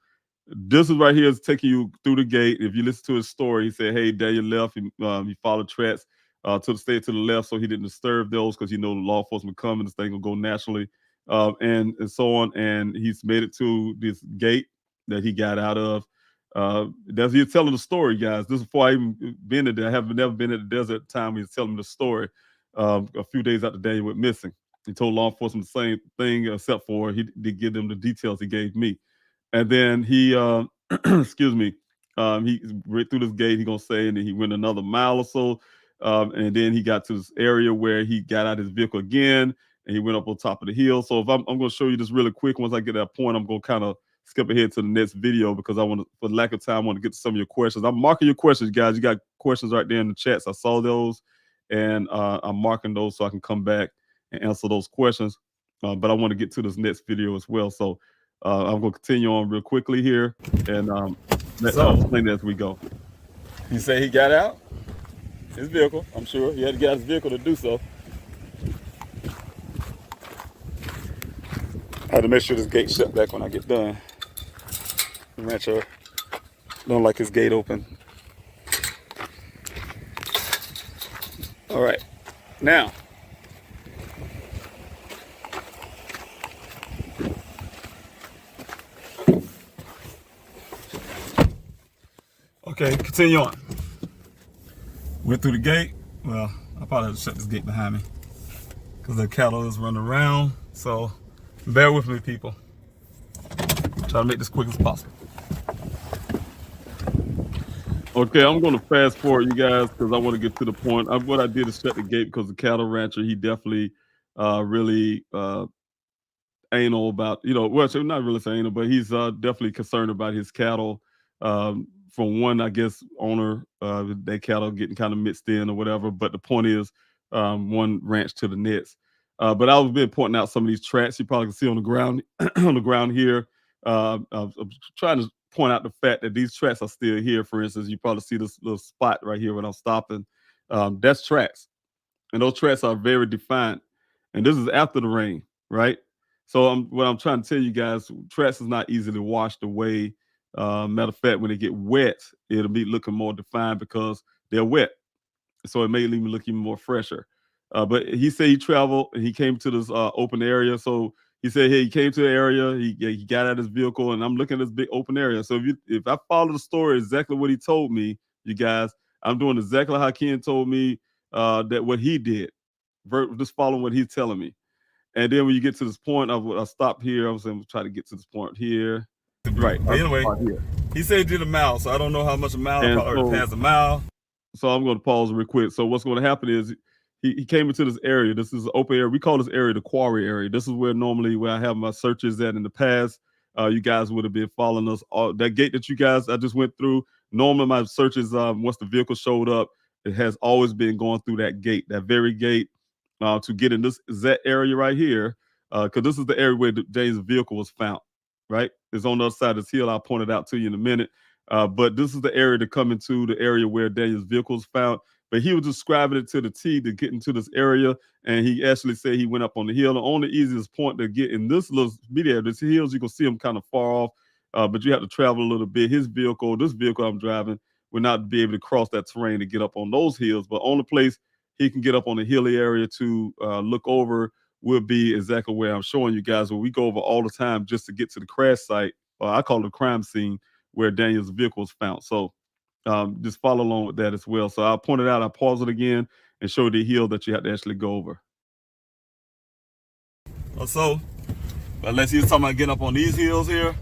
this is right here is taking you through the gate. If you listen to his story, he said, hey, Daniel left. He followed tracks to stay to the left so he didn't disturb those, because you know the law enforcement coming, this thing will go naturally, and so on. And he's made it to this gate that he got out of. He's telling the story, guys. This is before I even been there. I have never been at the desert time. He's telling the story a few days after Daniel went missing. He told law enforcement the same thing, except for he did give them the details he gave me. And then he, excuse me, he went through this gate, he gonna say, and then he went another mile or so. And then he got to this area where he got out his vehicle again, and he went up on top of the hill. So if I'm going to show you this really quick. Once I get that point, I'm going to kind of skip ahead to the next video, because I want to, for lack of time, I want to get to some of your questions. I'm marking your questions, guys. You got questions right there in the chats. I saw those, and I'm marking those so I can come back and answer those questions. But I want to get to this next video as well. So I'm going to continue on real quickly here, and I'll explain as we go. He said he got out his vehicle. I'm sure he had to get out his vehicle to do so. I had to make sure this gate shut back when I get done. The rancher don't like his gate open. All right, now. Okay, continue on. Went through the gate. Well, I probably have to shut this gate behind me because the cattle is running around. So bear with me, people. Try to make this quick as possible. Okay, I'm going to fast forward, you guys, because I want to get to the point. What I did is shut the gate because the cattle rancher, he definitely really anal about, well, so not really saying anal, but he's definitely concerned about his cattle. From one, I guess, owner, their cattle getting kind of mixed in or whatever. But the point is, one ranch to the next. But I've been pointing out some of these tracks you probably can see on the ground, on the ground here. I'm trying to point out the fact that these tracks are still here. For instance, you probably see this little spot right here when I'm stopping. That's tracks, and those tracks are very defined. And this is after the rain, right? So what I'm trying to tell you guys, tracks is not easily washed away. Matter of fact, when they get wet, it'll be looking more defined because they're wet. So it may even look even more fresher. But he said he traveled and he came to this open area. So he said, hey, he came to the area, he got out of his vehicle, and I'm looking at this big open area. So if I follow the story exactly what he told me, you guys, I'm doing exactly how Ken told me that what he did, just following what he's telling me. And then when you get to this point, I'll stop here. I'm saying we'll try to get to this point here. Right. Anyway, He said he did a mile, so I don't know how much a mile. And Probably so- past a mile. So I'm going to pause real quick. So what's going to happen is he came into this area. This is an open area. We call this area the quarry area. This is where normally where I have my searches at in the past. You guys would have been following us. That gate that you guys I just went through. Normally my searches, once the vehicle showed up, it has always been going through that gate, that very gate, to get in this that area right here, because this is the area where James' vehicle was found. Right, it's on the other side of this hill. I'll point it out to you in a minute. But this is the area to come into, the area where Daniel's vehicle was found. But he was describing it to the T to get into this area. And he actually said he went up on the hill. The only easiest point to get in this little media, this hills, you can see them kind of far off, but you have to travel a little bit. This vehicle I'm driving, will not be able to cross that terrain to get up on those hills. But only place he can get up on the hilly area to look over will be exactly where I'm showing you guys, where we go over all the time just to get to the crash site. I call it the crime scene, where Daniel's vehicle was found. So just follow along with that as well. So I'll point it out, I'll pause it again and show the hill that you have to actually go over. So, unless he was talking about getting up on these hills here,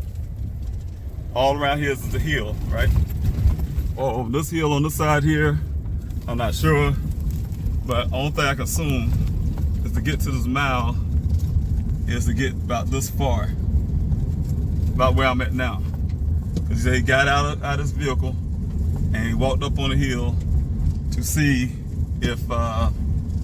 all around here is the hill, right? Oh, this hill on this side here, I'm not sure, but only thing I can assume is to get to this mile is to get about this far, about where I'm at now. Because he said he got out of his vehicle and he walked up on the hill to see if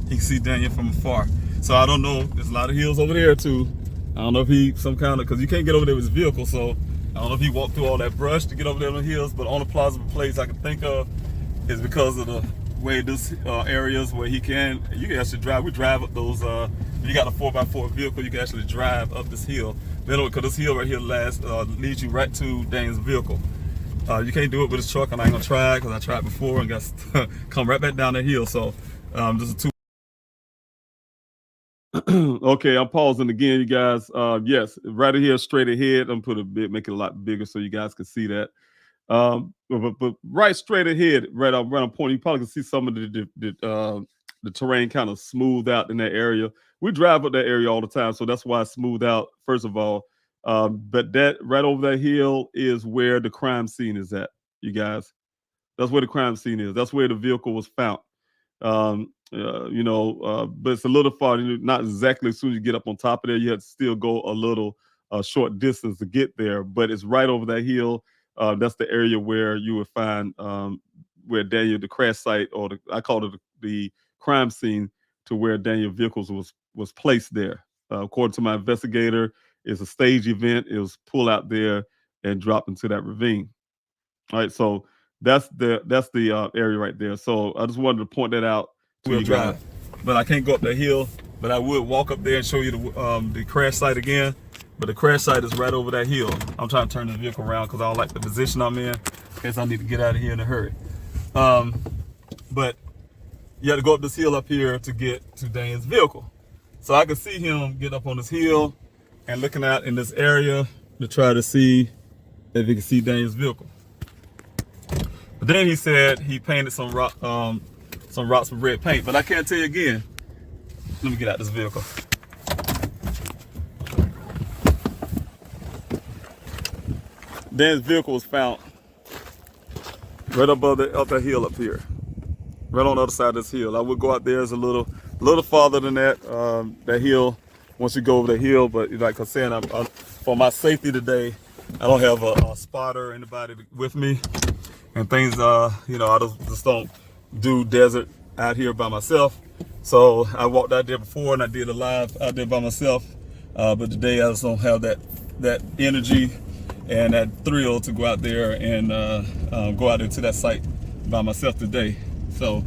he could see Daniel from afar. So I don't know. There's a lot of hills over there too. I don't know if he because you can't get over there with his vehicle. So I don't know if he walked through all that brush to get over there on the hills. But the only plausible place I can think of is because of the way this areas where you can actually drive. We drive up those. If you got a 4x4 vehicle, you can actually drive up this hill. Because this hill right here leads you right to Daniel's vehicle. You can't do it with his truck, and I ain't gonna try it because I tried before and got come right back down that hill. So this is two. Okay, I'm pausing again, you guys. Yes, right here, straight ahead. I'm put make it a lot bigger so you guys can see that. But right straight ahead, right on point, you probably can see some of the terrain kind of smooth out in that area. We drive up that area all the time, so that's why it's smooth out, first of all. But that right over that hill is where the crime scene is at, you guys. That's where the crime scene is. That's where the vehicle was found. But it's a little far, not exactly as soon as you get up on top of there, you have to still go a little short distance to get there, but it's right over that hill. That's the area where you would find where Daniel, the crash site, or I call it the crime scene, to where Daniel vehicles was placed there. According to my investigator, it's a stage event. It was pulled out there and dropped into that ravine. All right, so that's the area right there. So I just wanted to point that out to you guys. But I can't go up that hill. But I would walk up there and show you the crash site again. But the crash site is right over that hill. I'm trying to turn the vehicle around because I don't like the position I'm in case I need to get out of here in a hurry. But you have to go up this hill up here to get to Dane's vehicle. So I could see him get up on this hill and looking out in this area to try to see if he can see Dane's vehicle. But then he said he painted some rocks with red paint. But I can't tell you again. Let me get out this vehicle. Dan's vehicle was found right above up that hill up here, right on the other side of this hill. I would go out there as a little farther than that hill once you go over the hill. But like I'm saying, for my safety today, I don't have a spotter or anybody with me, and things. I just don't do desert out here by myself. So I walked out there before and I did a live out there by myself. But today I just don't have that energy and that thrill to go out there and go out into that site by myself today. So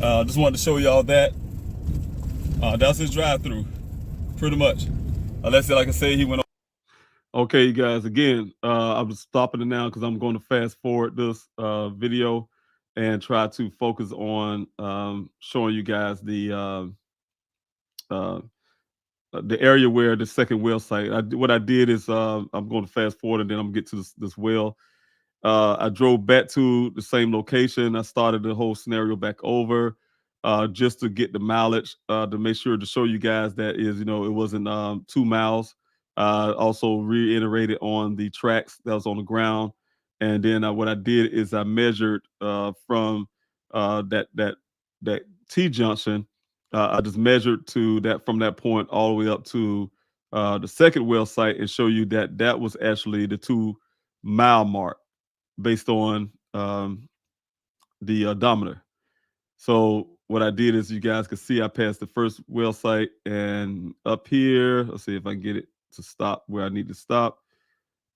just wanted to show y'all that. That's his drive-through, pretty much. Unless, like I say, he went on. Okay, you guys, again, I'm stopping it now because I'm going to fast forward this video and try to focus on showing you guys the area where the second well site. What I did is I'm going to fast forward and then I'm going to get to this well. I drove back to the same location. I started the whole scenario back over just to get the mileage, to make sure to show you guys that it wasn't 2 miles. Also reiterated on the tracks that was on the ground And then what I did is I measured from that T junction. I just measured to that from that point all the way up to the second well site and show you that that was actually the 2-mile mark based on the odometer. So what I did is, you guys can see I passed the first well site, and up here, let's see if I can get it to stop where I need to stop.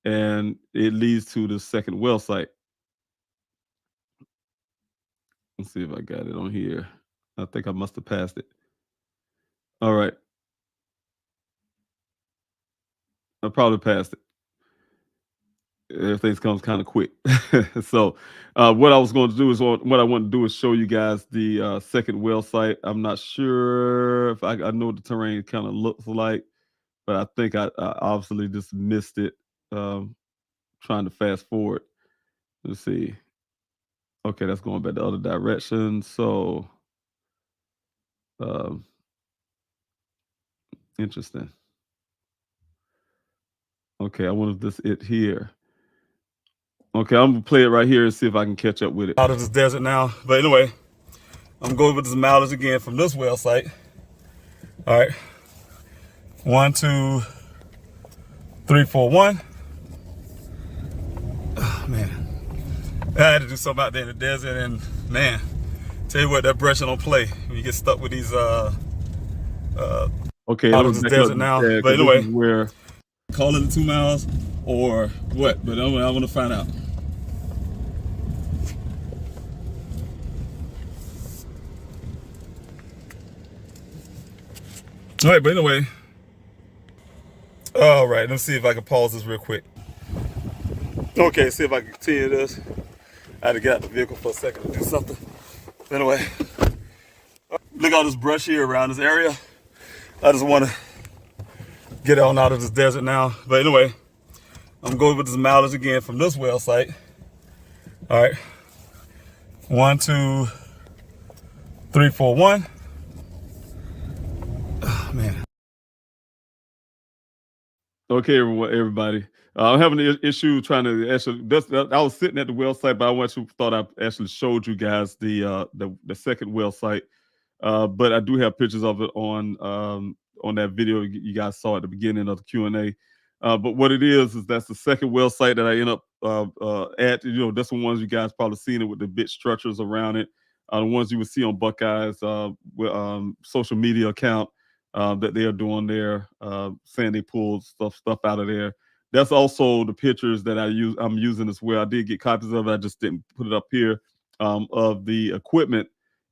And it leads to the second well site. Let's see if I got it on here. I think I must have passed it. All right. I probably passed it. Everything comes kind of quick. So what I was going to do is, what I want to do is show you guys the second well site. I'm not sure if I know what the terrain kind of looks like, but I think I obviously just missed it trying to fast forward. Let's see. Okay, that's going back the other direction. So interesting. Okay, I wonder if this it here. Okay, I'm gonna play it right here and see if I can catch up with it. Out of this desert now, but anyway, I'm going with this mileage again from this well site. All right, 1, 2, 3, 4, 1. Oh man, I had to do something out there in the desert, and man, tell you what, that brushing don't play when you get stuck with these okay, out of this desert now. But anyway, we're calling it 2 miles or what? But I want to find out. All right, but anyway, all right, let's see if I can pause this real quick. Okay, see if I can continue this. I had to get out the vehicle for a second to do something. Anyway, look at all this brush here around this area. I just want to get on out of this desert now. But anyway, I'm going with this mileage again from this well site. All right, 1, 2, 3, 4, 1. Oh, man. Okay, everybody. I'm having an issue trying to actually. I was sitting at the well site, but I thought I actually showed you guys the second well site. But I do have pictures of it on that video you guys saw at the beginning of the Q&A. But what it is that's the second well site that I end up at. You know, that's the ones you guys probably seen it with the bit structures around it. The ones you would see on Buckeye's social media account that they are doing there, saying they pulled stuff out of there. That's also the pictures that I'm using as well. I did get copies of it. I just didn't put it up here of the equipment.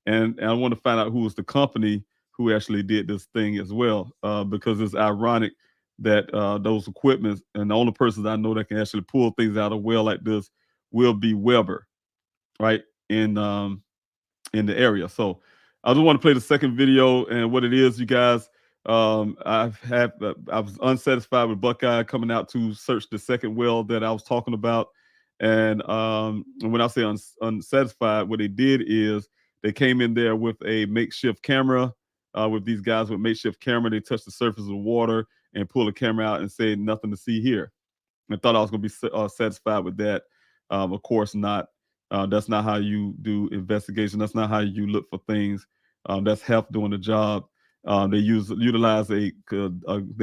And I want to find out who was the company who actually did this thing as well, because it's ironic that those equipments, and the only persons I know that can actually pull things out of a well like this will be Weber, right, in the area. So I just want to play the second video, and what it is, you guys. I was unsatisfied with Buckeye coming out to search the second well that I was talking about, and when I say unsatisfied, what they did is they came in there with a makeshift camera. With these guys with makeshift camera, they touched the surface of the water and pulled the camera out and said nothing to see here. I thought I was going to be satisfied with that. Of course not. That's not how you do investigation. That's not how you look for things. That's health doing the job. They utilize they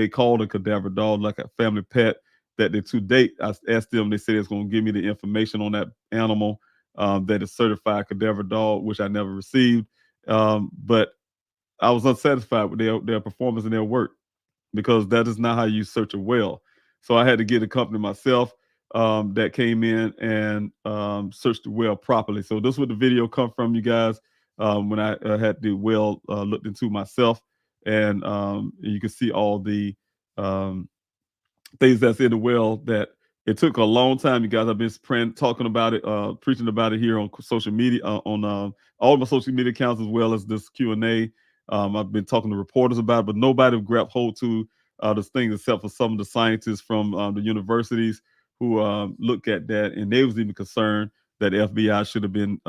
called a cadaver dog like a family pet that they, to date, I asked them, they said it's going to give me the information on that animal that is certified cadaver dog, which I never received. But I was unsatisfied with their performance and their work, because that is not how you search a well. So I had to get a company myself that came in and searched the well properly. So this is what the video come from, you guys, when I had the well looked into myself. And you can see all the things that's in the well that it took a long time, you guys. I've been talking about it, preaching about it here on social media, on all my social media accounts, as well as this Q&A. I've been talking to reporters about it, but nobody grabbed hold to this thing except for some of the scientists from the universities who look at that, and they was even concerned that the FBI should have been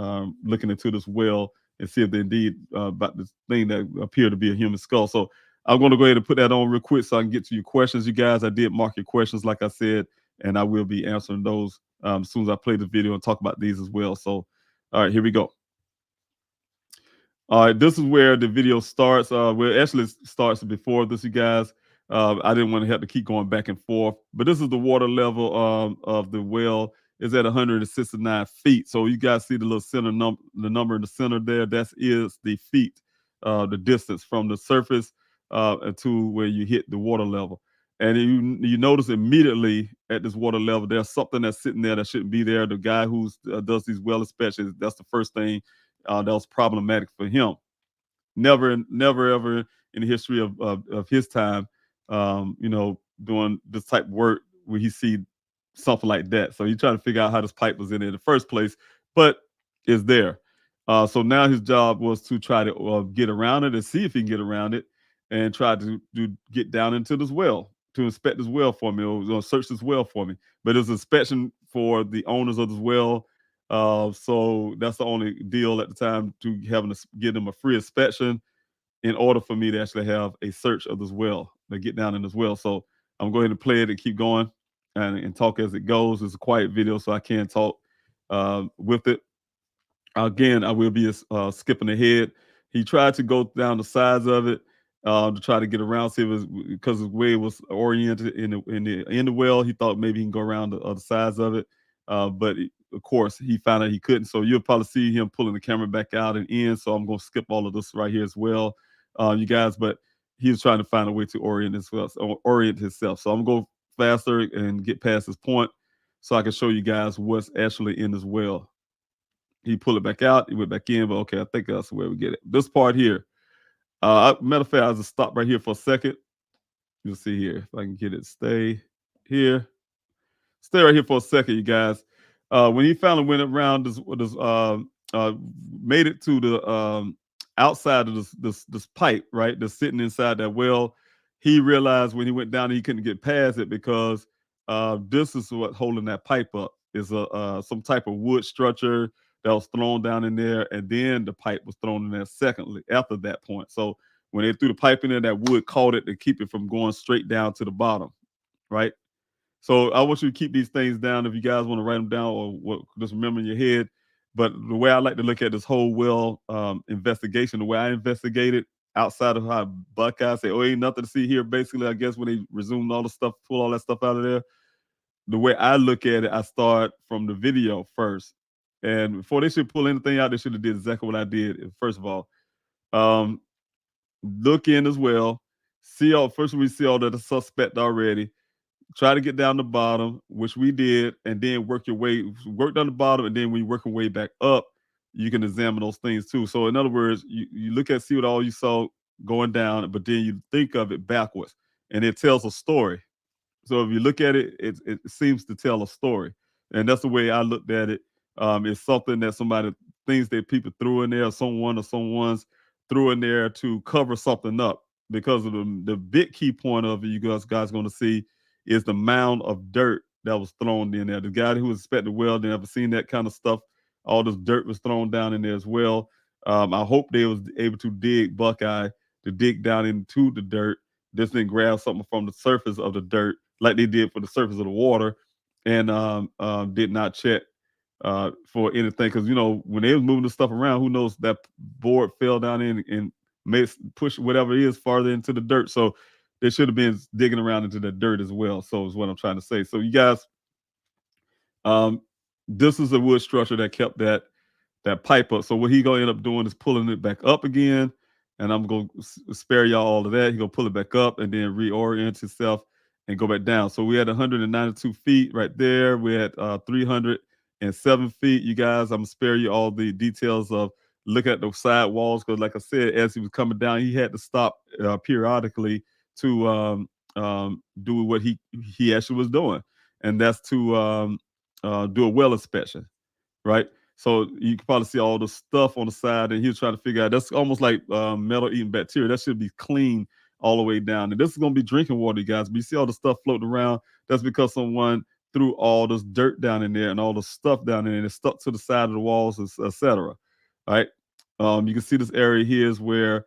looking into this well and see if they indeed about this thing that appeared to be a human skull. So I'm going to go ahead and put that on real quick so I can get to your questions, you guys. I did mark your questions, like I said, and I will be answering those as soon as I play the video and talk about these as well. So, all right, here we go. All right, this is where the video starts. Well, it actually starts before this, you guys. I didn't want to have to keep going back and forth, but this is the water level of the well is at 169 feet. So you guys see the little center number, the number in the center there. That is the feet, the distance from the surface to where you hit the water level. And you notice immediately at this water level, there's something that's sitting there that shouldn't be there. The guy who does these well inspections, that's the first thing that was problematic for him. Never ever in the history of his time, doing this type of work where he see something like that. So he's trying to figure out how this pipe was in there in the first place, but it's there. So now his job was to try to get around it and see if he can get around it and try to get down into this well, to inspect this well for me, or search this well for me. But it's inspection for the owners of this well. So that's the only deal at the time, to having to give them a free inspection in order for me to actually have a search of this well, to get down in this well. So I'm going to play it and keep going and talk as it goes. It's a quiet video, so I can talk with it. Again, I will be skipping ahead. He tried to go down the sides of it to try to get around. See, it was because the way it was oriented in the well. He thought maybe he can go around the other sides of it, but of course he found out he couldn't. So you'll probably see him pulling the camera back out and in. So I'm going to skip all of this right here as well, you guys. But he was trying to find a way to orient himself. So I'm going to go faster and get past this point so I can show you guys what's actually in this well. He pulled it back out. He went back in, but okay, I think that's where we get it. This part here. Matter of fact, I'll just stop right here for a second. You'll see here if I can get it. Stay here. Stay right here for a second, you guys. When he finally went around made it to the outside of this pipe, right, that's sitting inside that well, he realized when he went down he couldn't get past it because this is what holding that pipe up is some type of wood structure that was thrown down in there, and then the pipe was thrown in there secondly after that point. So when they threw the pipe in there, that wood caught it to keep it from going straight down to the bottom, right? So I want you to keep these things down if you guys want to write them down or just remember in your head. But the way I like to look at this whole well investigation, the way I investigated outside of how Buckeye say, oh, ain't nothing to see here, basically, I guess when they resumed all the stuff, pull all that stuff out of there, the way I look at it, I start from the video first. And before they should pull anything out, they should have did exactly what I did. First of all, look in as well. First we see all the suspect already. Try to get down the bottom, which we did, and then work down the bottom, and then when you work your way back up, you can examine those things too. So in other words, you look at, see what all you saw going down, but then you think of it backwards, and it tells a story. So if you look at it, it seems to tell a story, and that's the way I looked at it. It's something that things that people threw in there, or someone's threw in there to cover something up, because of the big key point of it. You guys going to see is the mound of dirt that was thrown in there. The guy who inspected the well didn't ever seen that kind of stuff. All this dirt was thrown down in there as well. I hope they was able to dig down into the dirt. This thing grab something from the surface of the dirt like they did for the surface of the water, and did not check for anything. Because, when they was moving the stuff around, who knows, that board fell down in and push whatever it is farther into the dirt. So they should have been digging around into the dirt as well. So is what I'm trying to say. So you guys, this is a wood structure that kept that pipe up. So what he gonna end up doing is pulling it back up again, and I'm gonna spare y'all all of that. He gonna pull it back up and then reorient himself and go back down. So we had 192 feet right there. We had 307 feet. You guys, I'm gonna spare you all the details of look at the side walls, because like I said, as he was coming down, he had to stop periodically to do what he actually was doing, and that's to do a well inspection, right? So you can probably see all the stuff on the side, and he was trying to figure out, that's almost like metal eating bacteria. That should be clean all the way down. And this is going to be drinking water, you guys. But you see all the stuff floating around. That's because someone threw all this dirt down in there and all the stuff down in there, and it stuck to the side of the walls, etc. Right? You can see this area here is where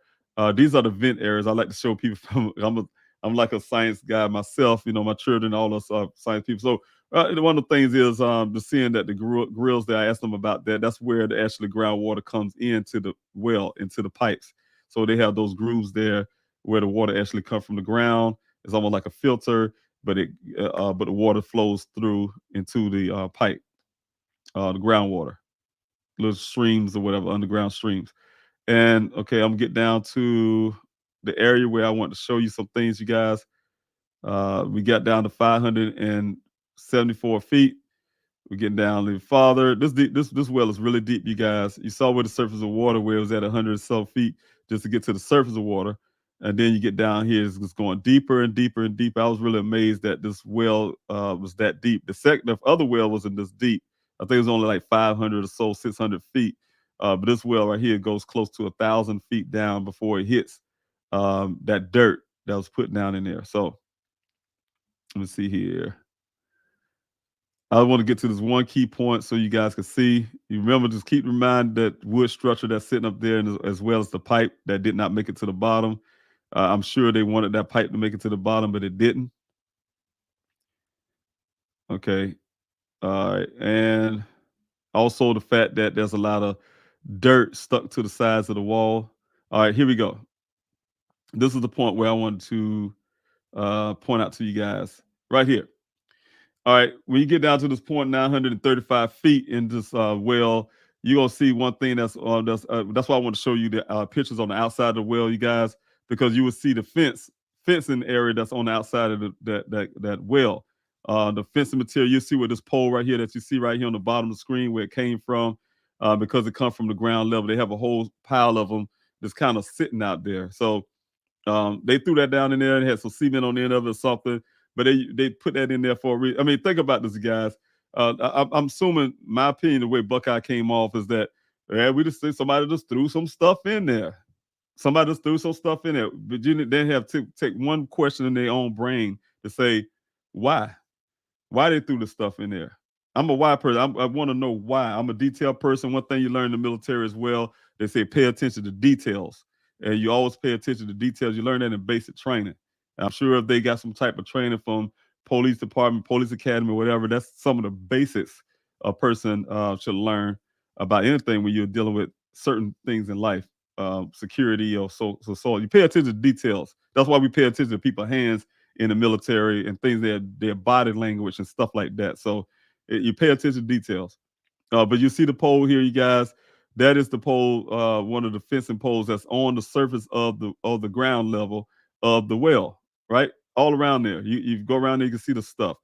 these are the vent areas. I like to show people from. I'm like a science guy myself. My children, all those science people. So One of the things is the seeing that the grills that I asked them about that. That's where the actually groundwater comes into the well, into the pipes. So they have those grooves there where the water actually comes from the ground. It's almost like a filter, but but the water flows through into the pipe, the groundwater, little streams or whatever, underground streams. And okay, I'm get down to the area where I want to show you some things, you guys. We got down to 574 feet. We're getting down a little farther. This well is really deep, you guys. You saw where the surface of water, where it was at 100 or so feet, just to get to the surface of water. And then you get down here, it's just going deeper and deeper and deeper. I was really amazed that this well was that deep. The other well wasn't this deep. I think it was only like 500 or so, 600 feet. But this well right here goes close to 1,000 feet down before it hits that dirt that was put down in there. So let me see here. I want to get to this one key point so you guys can see. You remember, just keep in mind that wood structure that's sitting up there, and as well as the pipe that did not make it to the bottom. I'm sure they wanted that pipe to make it to the bottom, but it didn't. Okay. All right. And also the fact that there's a lot of dirt stuck to the sides of the wall. All right, here we go. This is the point where I wanted to point out to you guys right here. All right, when you get down to this point, 935 feet in this well, you're gonna see one thing that's why I want to show you the pictures on the outside of the well, you guys, because you will see the fencing area that's on the outside of that well. The fencing material, you see with this pole right here that you see right here on the bottom of the screen where it came from, because it comes from the ground level. They have a whole pile of them that's kind of sitting out there. So they threw that down in there and had some cement on the end of it or something, but they put that in there for a reason. I mean, think about this, guys. I'm assuming, my opinion, the way Buckeye came off is that we just think somebody just threw some stuff in there. Somebody just threw some stuff in there, but they have to take one question in their own brain to say why they threw the stuff in there. I'm a why person. I want to know why. I'm a detail person. One thing you learn in the military as well, they say pay attention to details. And you always pay attention to details. You learn that in basic training. And I'm sure if they got some type of training from police department, police academy, whatever, that's some of the basics a person should learn about anything when you're dealing with certain things in life, security or so. You pay attention to details. That's why we pay attention to people's hands in the military and things, their body language and stuff like that. So you pay attention to details. But you see the pole here, you guys. That is the pole, one of the fencing poles that's on the surface of the ground level of the well, right? All around there. You go around there, you can see the stuff.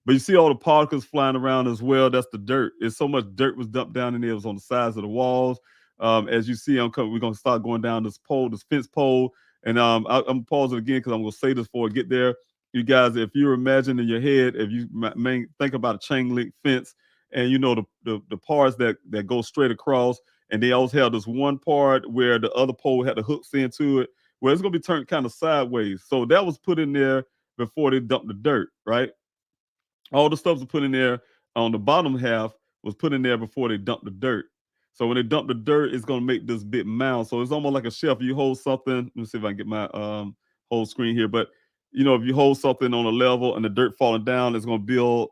But you see all the particles flying around as well. That's the dirt. It's so much dirt was dumped down in there. It was on the sides of the walls. As you see, we're going to start going down this pole, this fence pole. And I'm pausing again because I'm going to say this before I get there. You guys, if you imagine in your head, if you think about a chain link fence, and you know the parts that go straight across, and they always have this one part where the other pole had the hooks into it, where it's going to be turned kind of sideways. So that was put in there before they dumped the dirt, right? All the stuff was put in there on the bottom half was put in there before they dumped the dirt. So when they dump the dirt, it's going to make this big mound. So it's almost like a shelf. You hold something. Let me see if I can get my whole screen here. But if you hold something on a level and the dirt falling down, it's going to build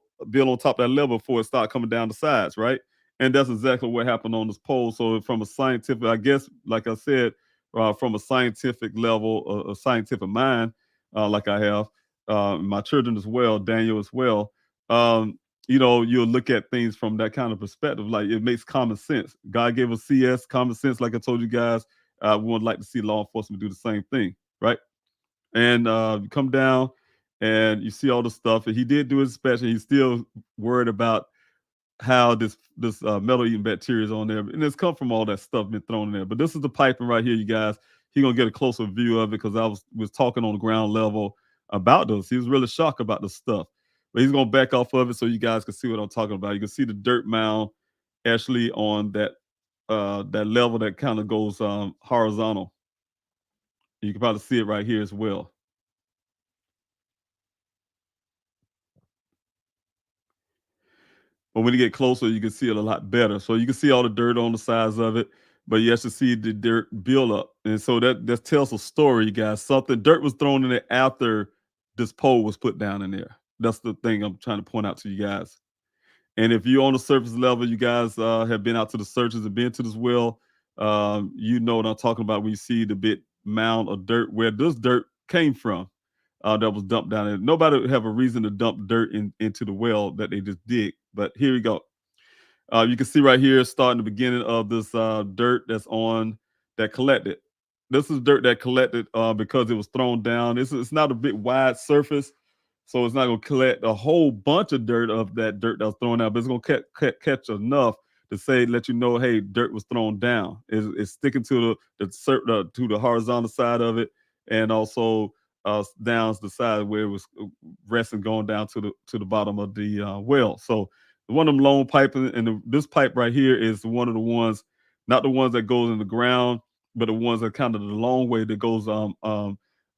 on top of that level before it start coming down the sides, right? And that's exactly what happened on this pole. So from a scientific, I guess, like I said, from a scientific level, a scientific mind, like I have, my children as well, Daniel as well, you'll look at things from that kind of perspective. Like, it makes common sense. God gave us CS, common sense, like I told you guys. We would like to see law enforcement do the same thing, right? And you come down and you see all the stuff. And he did do his inspection. He's still worried about how this metal eating bacteria is on there, and it's come from all that stuff been thrown in there. But this is the piping right here, you guys. He's gonna get a closer view of it because I was talking on the ground level about this. He was really shocked about the stuff, but he's gonna back off of it so you guys can see what I'm talking about. You can see the dirt mound actually on that level that kind of goes horizontal. You can probably see it right here as well. But when you get closer, you can see it a lot better. So you can see all the dirt on the sides of it, but you actually see the dirt build up. And so that tells a story, you guys. Dirt was thrown in there after this pole was put down in there. That's the thing I'm trying to point out to you guys. And if you're on the surface level, you guys have been out to the searches and been to this well, you know what I'm talking about when you see the big mound of dirt where this dirt came from that was dumped down there. Nobody would have a reason to dump dirt into the well that they just dig. But here we go. You can see right here, starting the beginning of this dirt that's on that collected. This is dirt that collected because it was thrown down. It's not a big wide surface, so it's not going to collect a whole bunch of dirt of that dirt that was thrown out, but it's going to catch enough to say, let you know, hey, dirt was thrown down. It's sticking to the horizontal side of it, and also down the side where it was resting, going down to the bottom of the well. So one of them long pipe, and this pipe right here is one of the ones, not the ones that goes in the ground, but the ones that kind of the long way that goes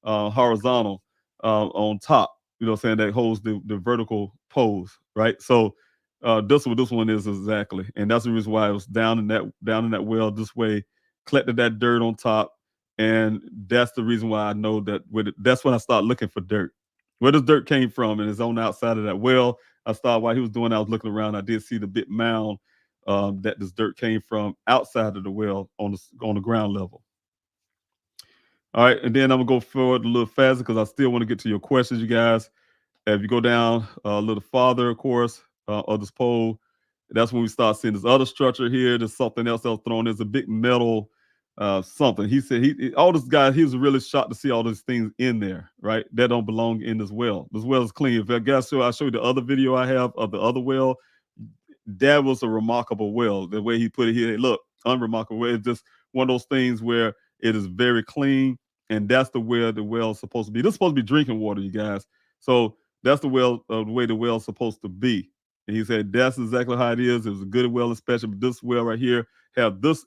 horizontal on top. You know what I'm saying? That holds the vertical pose, right? So that's what this one is exactly, and that's the reason why it was down in that well this way, collected that dirt on top, and that's the reason why I know that that's when I start looking for dirt. Where this dirt came from, and it's on the outside of that well. I started while he was doing. I was looking around. I did see the big mound that this dirt came from outside of the well on the ground level. All right, and then I'm gonna go forward a little faster because I still want to get to your questions, you guys. If you go down a little farther, of course, of this pole, that's when we start seeing this other structure here. There's something else that was thrown. There's a big metal something. He said all this guy, he was really shocked to see all these things in there, right? That don't belong in this well. This well is clean. If I guess so, I'll show you the other video I have of the other well. That was a remarkable well. The way he put it here, look, unremarkable. It's just one of those things where it is very clean, and that's the way the well is supposed to be. This is supposed to be drinking water, you guys. So that's the way the well is supposed to be. And he said that's exactly how it is. It was a good well inspection, but this well right here have this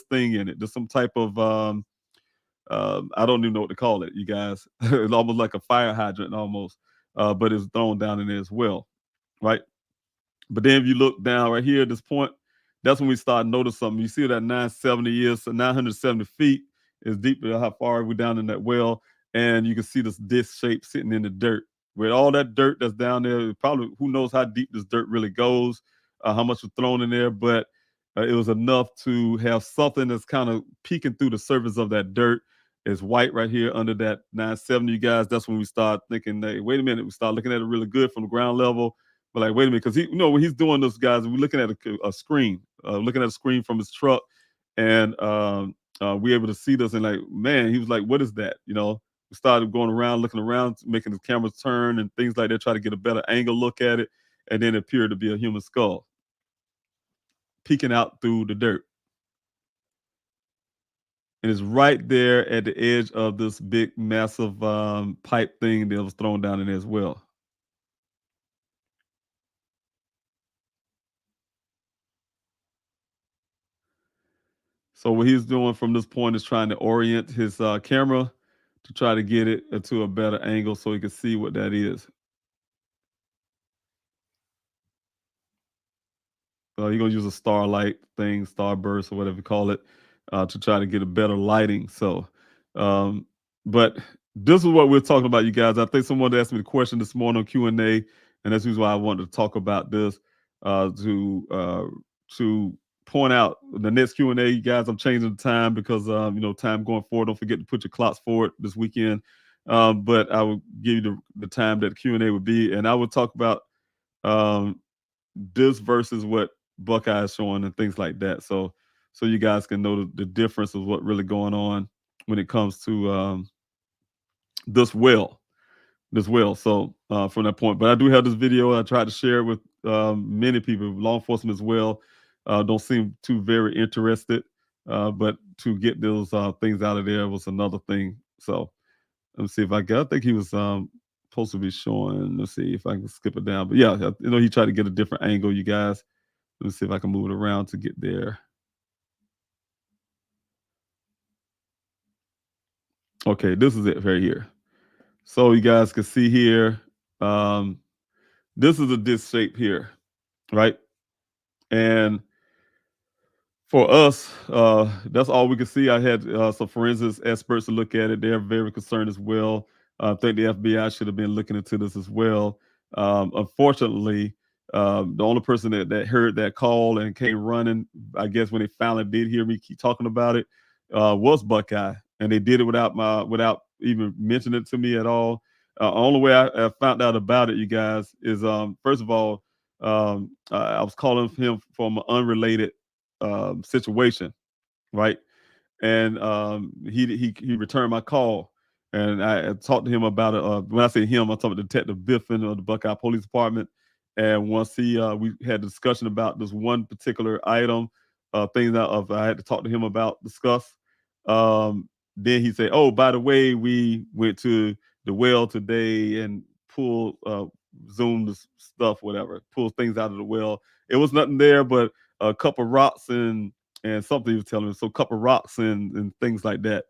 thing in it. There's some type of I don't even know what to call it, you guys. It's almost like a fire hydrant almost, but it's thrown down in there as well, right? But then if you look down right here at this point, that's when we start noticing something. You see that 970 feet is deep. How far we're down in that well, and you can see this disc shape sitting in the dirt. With all that dirt that's down there, probably who knows how deep this dirt really goes, how much was thrown in there, but it was enough to have something that's kind of peeking through the surface of that dirt. It's white right here under that 970, you guys. That's when we start thinking, hey, wait a minute. We start looking at it really good from the ground level. But like, wait a minute, because when he's doing this, guys, we're looking at a screen, looking at a screen from his truck, and we're able to see this. And like, man, he was like, what is that? We started going around, looking around, making the cameras turn and things like that, try to get a better angle look at it. And then it appeared to be a human skull peeking out through the dirt. And it's right there at the edge of this big, massive pipe thing that was thrown down in there as well. So what he's doing from this point is trying to orient his camera to try to get it to a better angle so he can see what that is. You're going to use a starlight thing, starburst or whatever you call it, to try to get a better lighting. So, but this is what we're talking about, you guys. I think someone asked me the question this morning on Q&A, and that's the reason why I wanted to talk about this, to point out the next Q&A, you guys. I'm changing the time because time going forward. Don't forget to put your clocks forward this weekend. But I will give you the time that Q&A would be, and I would talk about this versus what Buckeye is showing and things like that. So you guys can know the difference of what really going on when it comes to this well. So from that point, but I do have this video. I tried to share it with many people, law enforcement as well. Don't seem too very interested, but to get those things out of there was another thing. So let me see if I think he was supposed to be showing. Let's see if I can skip it down. But yeah, he tried to get a different angle, you guys. Let me see if I can move it around to get there. Okay, this is it right here. So you guys can see here, this is a disc shape here, right? And for us, that's all we could see. I had some forensics experts to look at it. They're very concerned as well. I think the FBI should have been looking into this as well. Unfortunately, the only person that heard that call and came running, I guess when they finally did hear me keep talking about it, was Buckeye, and they did it without even mentioning it to me at all. Only way I found out about it, you guys, is first of all, I was calling him from an unrelated situation, right? And he returned my call, and I talked to him about it. When I say him, I'm talking about Detective Biffin of the Buckeye Police Department. And once we had a discussion about this one particular item, things that I had to talk to him about, discuss. Then he said, "Oh, by the way, we went to the well today and pulled Zoom the stuff, whatever, pulled things out of the well. It was nothing there, but a couple rocks and something he was telling me. So a couple rocks and things like that,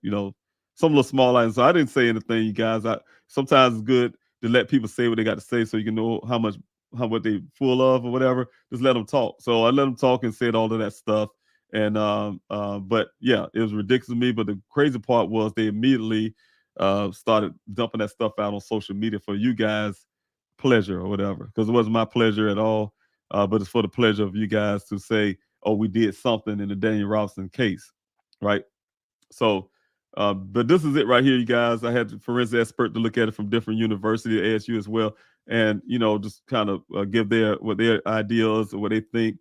some little small items. So I didn't say anything, you guys. Sometimes it's good to let people say what they got to say so you can know how what they full of or whatever. Just let them talk. So I let them talk and said all of that stuff. And but yeah, it was ridiculous to me. But the crazy part was they immediately started dumping that stuff out on social media for you guys' pleasure or whatever. Because it wasn't my pleasure at all. But it's for the pleasure of you guys to say, oh, we did something in the Daniel Robinson case, right? So, but this is it right here, you guys. I had a forensic expert to look at it from different universities, ASU as well, and just kind of give their ideas or what they think.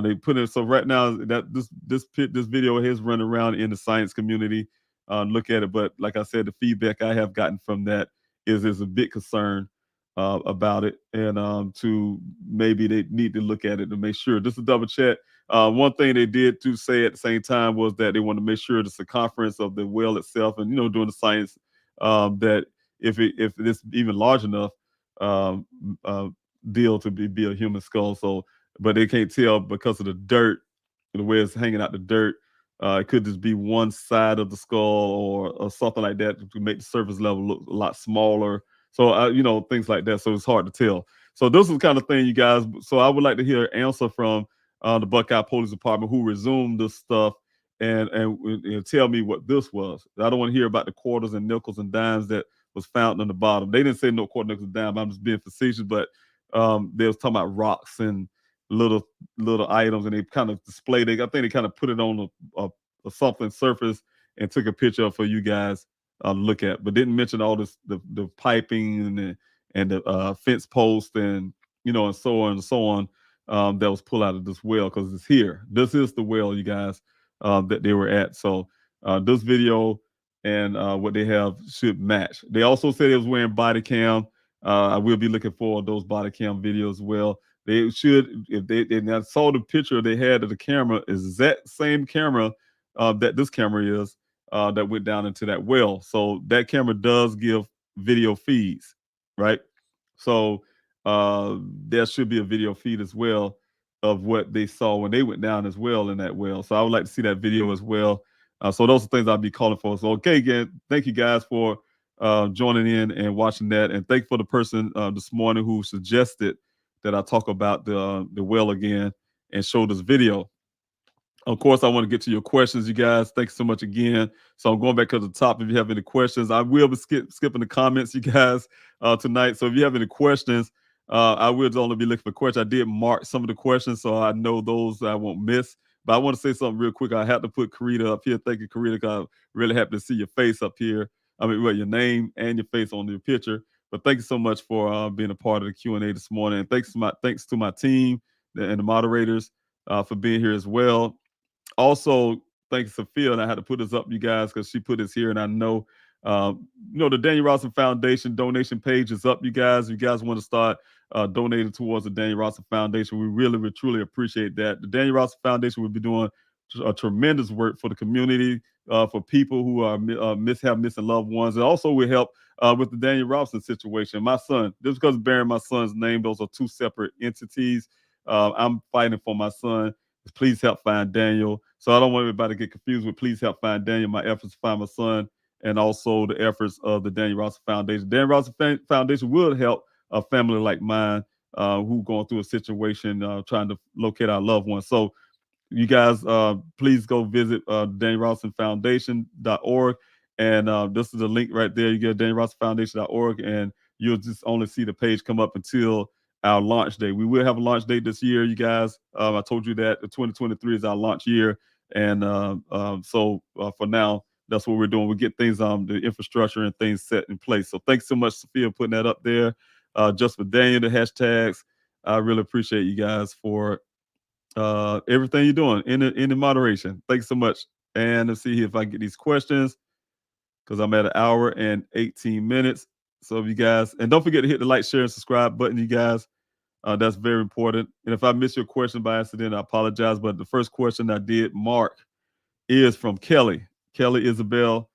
They put it so right now that this video is running around in the science community. Look at it, but like I said, the feedback I have gotten from that is a big concern about it, and to maybe they need to look at it to make sure. Just to double check. One thing they did to say at the same time was that they wanted to make sure the circumference of the well itself, and doing the science, that if it's even large enough, um, uh, deal to be a human skull. So, but they can't tell because of the dirt, the way it's hanging out the dirt. It could just be one side of the skull or something like that to make the surface level look a lot smaller. So, things like that. So it's hard to tell. So this is the kind of thing, you guys. So I would like to hear an answer from the Buckeye Police Department who resumed this stuff and tell me what this was. I don't want to hear about the quarters and nickels and dimes that was found on the bottom. They didn't say no quarter, nickels, and dimes. I'm just being facetious, but they was talking about rocks and little items, and they kind of displayed it. I think they kind of put it on a something surface and took a picture for you guys to look at, but didn't mention all this the piping and the fence post and and so on and so on. That was pulled out of this well because it's here. This is the well, you guys, that they were at. So this video and what they have should match. They also said it was wearing body cam. I will be looking for those body cam videos as well. They should, if they and I saw the picture they had of the camera, is that same camera that this camera is that went down into that well. So that camera does give video feeds, right? So there should be a video feed as well of what they saw when they went down as well in that well. So I would like to see that video as well. So those are things I'll be calling for. So okay, again, thank you guys for joining in and watching that, and thank you for the person this morning who suggested that I talk about the well again and show this video. Of course, I want to get to your questions, you guys. Thanks so much again. So I'm going back to the top. If you have any questions, I will be skipping the comments, you guys, tonight. So if you have any questions, I will only be looking for questions. I did mark some of the questions, so I know those I won't miss. But I want to say something real quick. I have to put Karita up here. Thank you, Karita, because I'm really happy to see your face up here. I mean, well, your name and your face on your picture. But thank you so much for being a part of the Q&A this morning. And thanks to my team and the moderators for being here as well. Also, thanks Sophia, and I had to put this up, you guys, because she put this here, and I know, the Daniel Robinson Foundation donation page is up, you guys. If you guys want to start donating towards the Daniel Robinson Foundation, we really would truly appreciate that. The Daniel Robinson Foundation will be doing a tremendous work for the community, for people who are have missing loved ones, and also will help with the Daniel Robinson situation. My son, just because bearing my son's name, those are two separate entities. I'm fighting for my son. Please help find Daniel. So I don't want everybody to get confused with please help find Daniel. My efforts to find my son, and also the efforts of the Daniel Robinson Foundation. Daniel Robinson Foundation will help a family like mine who going through a situation trying to locate our loved ones. So you guys, please go visit DanielRobinsonFoundation.org. And this is the link right there. You get DanielRobinsonFoundation.org, and you'll just only see the page come up until our launch date. We will have a launch date this year, you guys. I told you that 2023 is our launch year. And so for now, that's what we're doing. We get things the infrastructure and things set in place. So thanks so much, Sophia, putting that up there. Just for Daniel, the hashtags. I really appreciate you guys for everything you're doing in the moderation. Thanks so much. And let's see if I can get these questions because I'm at an hour and 18 minutes. So if you guys, and don't forget to hit the like, share, and subscribe button, you guys. That's very important. And if I miss your question by accident, I apologize. But the first question I did mark is from Kelly. Kelly Isabel.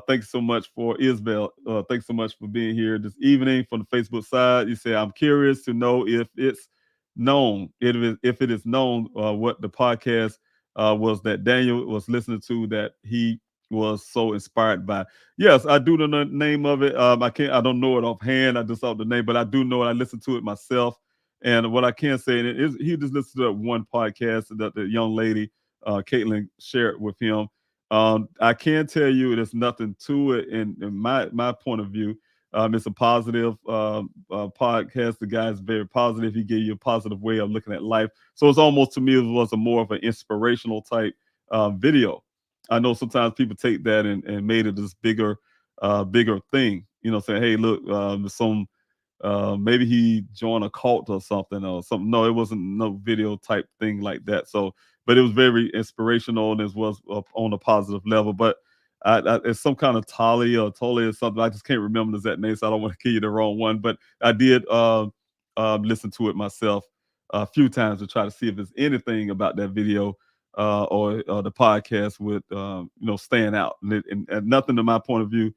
Thanks so much for Isabel. Thanks so much for being here this evening from the Facebook side. You say, I'm curious to know if it's known, if it is known what the podcast was that Daniel was listening to that he was so inspired by. Yes, I do know the name of it. I don't know it offhand. I just saw the name, but I do know it. I listened to it myself. And what I can say is he just listened to that one podcast that the young lady, Caitlin, shared with him. I can tell you there's nothing to it in my point of view. It's a positive podcast. The guy is very positive. He gave you a positive way of looking at life. So it's almost, to me, it was more of an inspirational type video. I know sometimes people take that and made it this bigger thing. Saying, hey, look, maybe he joined a cult or something. No, it wasn't no video type thing like that. So, but it was very inspirational and it was on a positive level. But it's some kind of Tolly or something. I just can't remember the exact name, so I don't want to give you the wrong one. But I did listen to it myself a few times to try to see if there's anything about that video or the podcast would stand out. And nothing, to my point of view,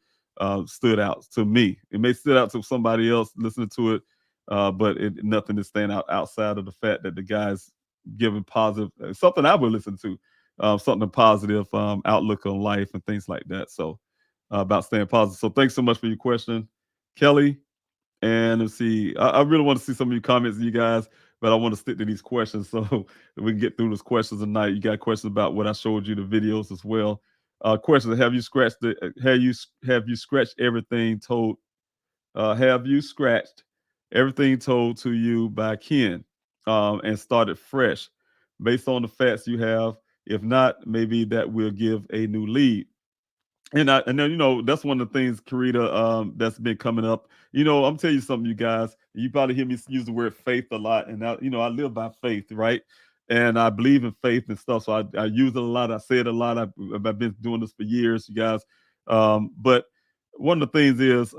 stood out to me. It may stood out to somebody else listening to it, but nothing to stand out outside of the fact that the guy's giving positive, something I would listen to, something positive, outlook on life and things like that. So about staying positive. So thanks so much for your question, Kelly. And let's see, I really want to see some of your comments, you guys, but I want to stick to these questions so we can get through those questions tonight. You got questions about what I showed you, the videos as well. Questions: Have you scratched have you scratched everything told? Have you scratched everything told to you by Ken and started fresh based on the facts you have? If not, maybe that will give a new lead. And then that's one of the things, Karita, that's been coming up. I'm telling you something, you guys. You probably hear me use the word faith a lot, and I live by faith, right? And I believe in faith and stuff, so I use it a lot. I say it a lot. I've been doing this for years, you guys. But one of the things is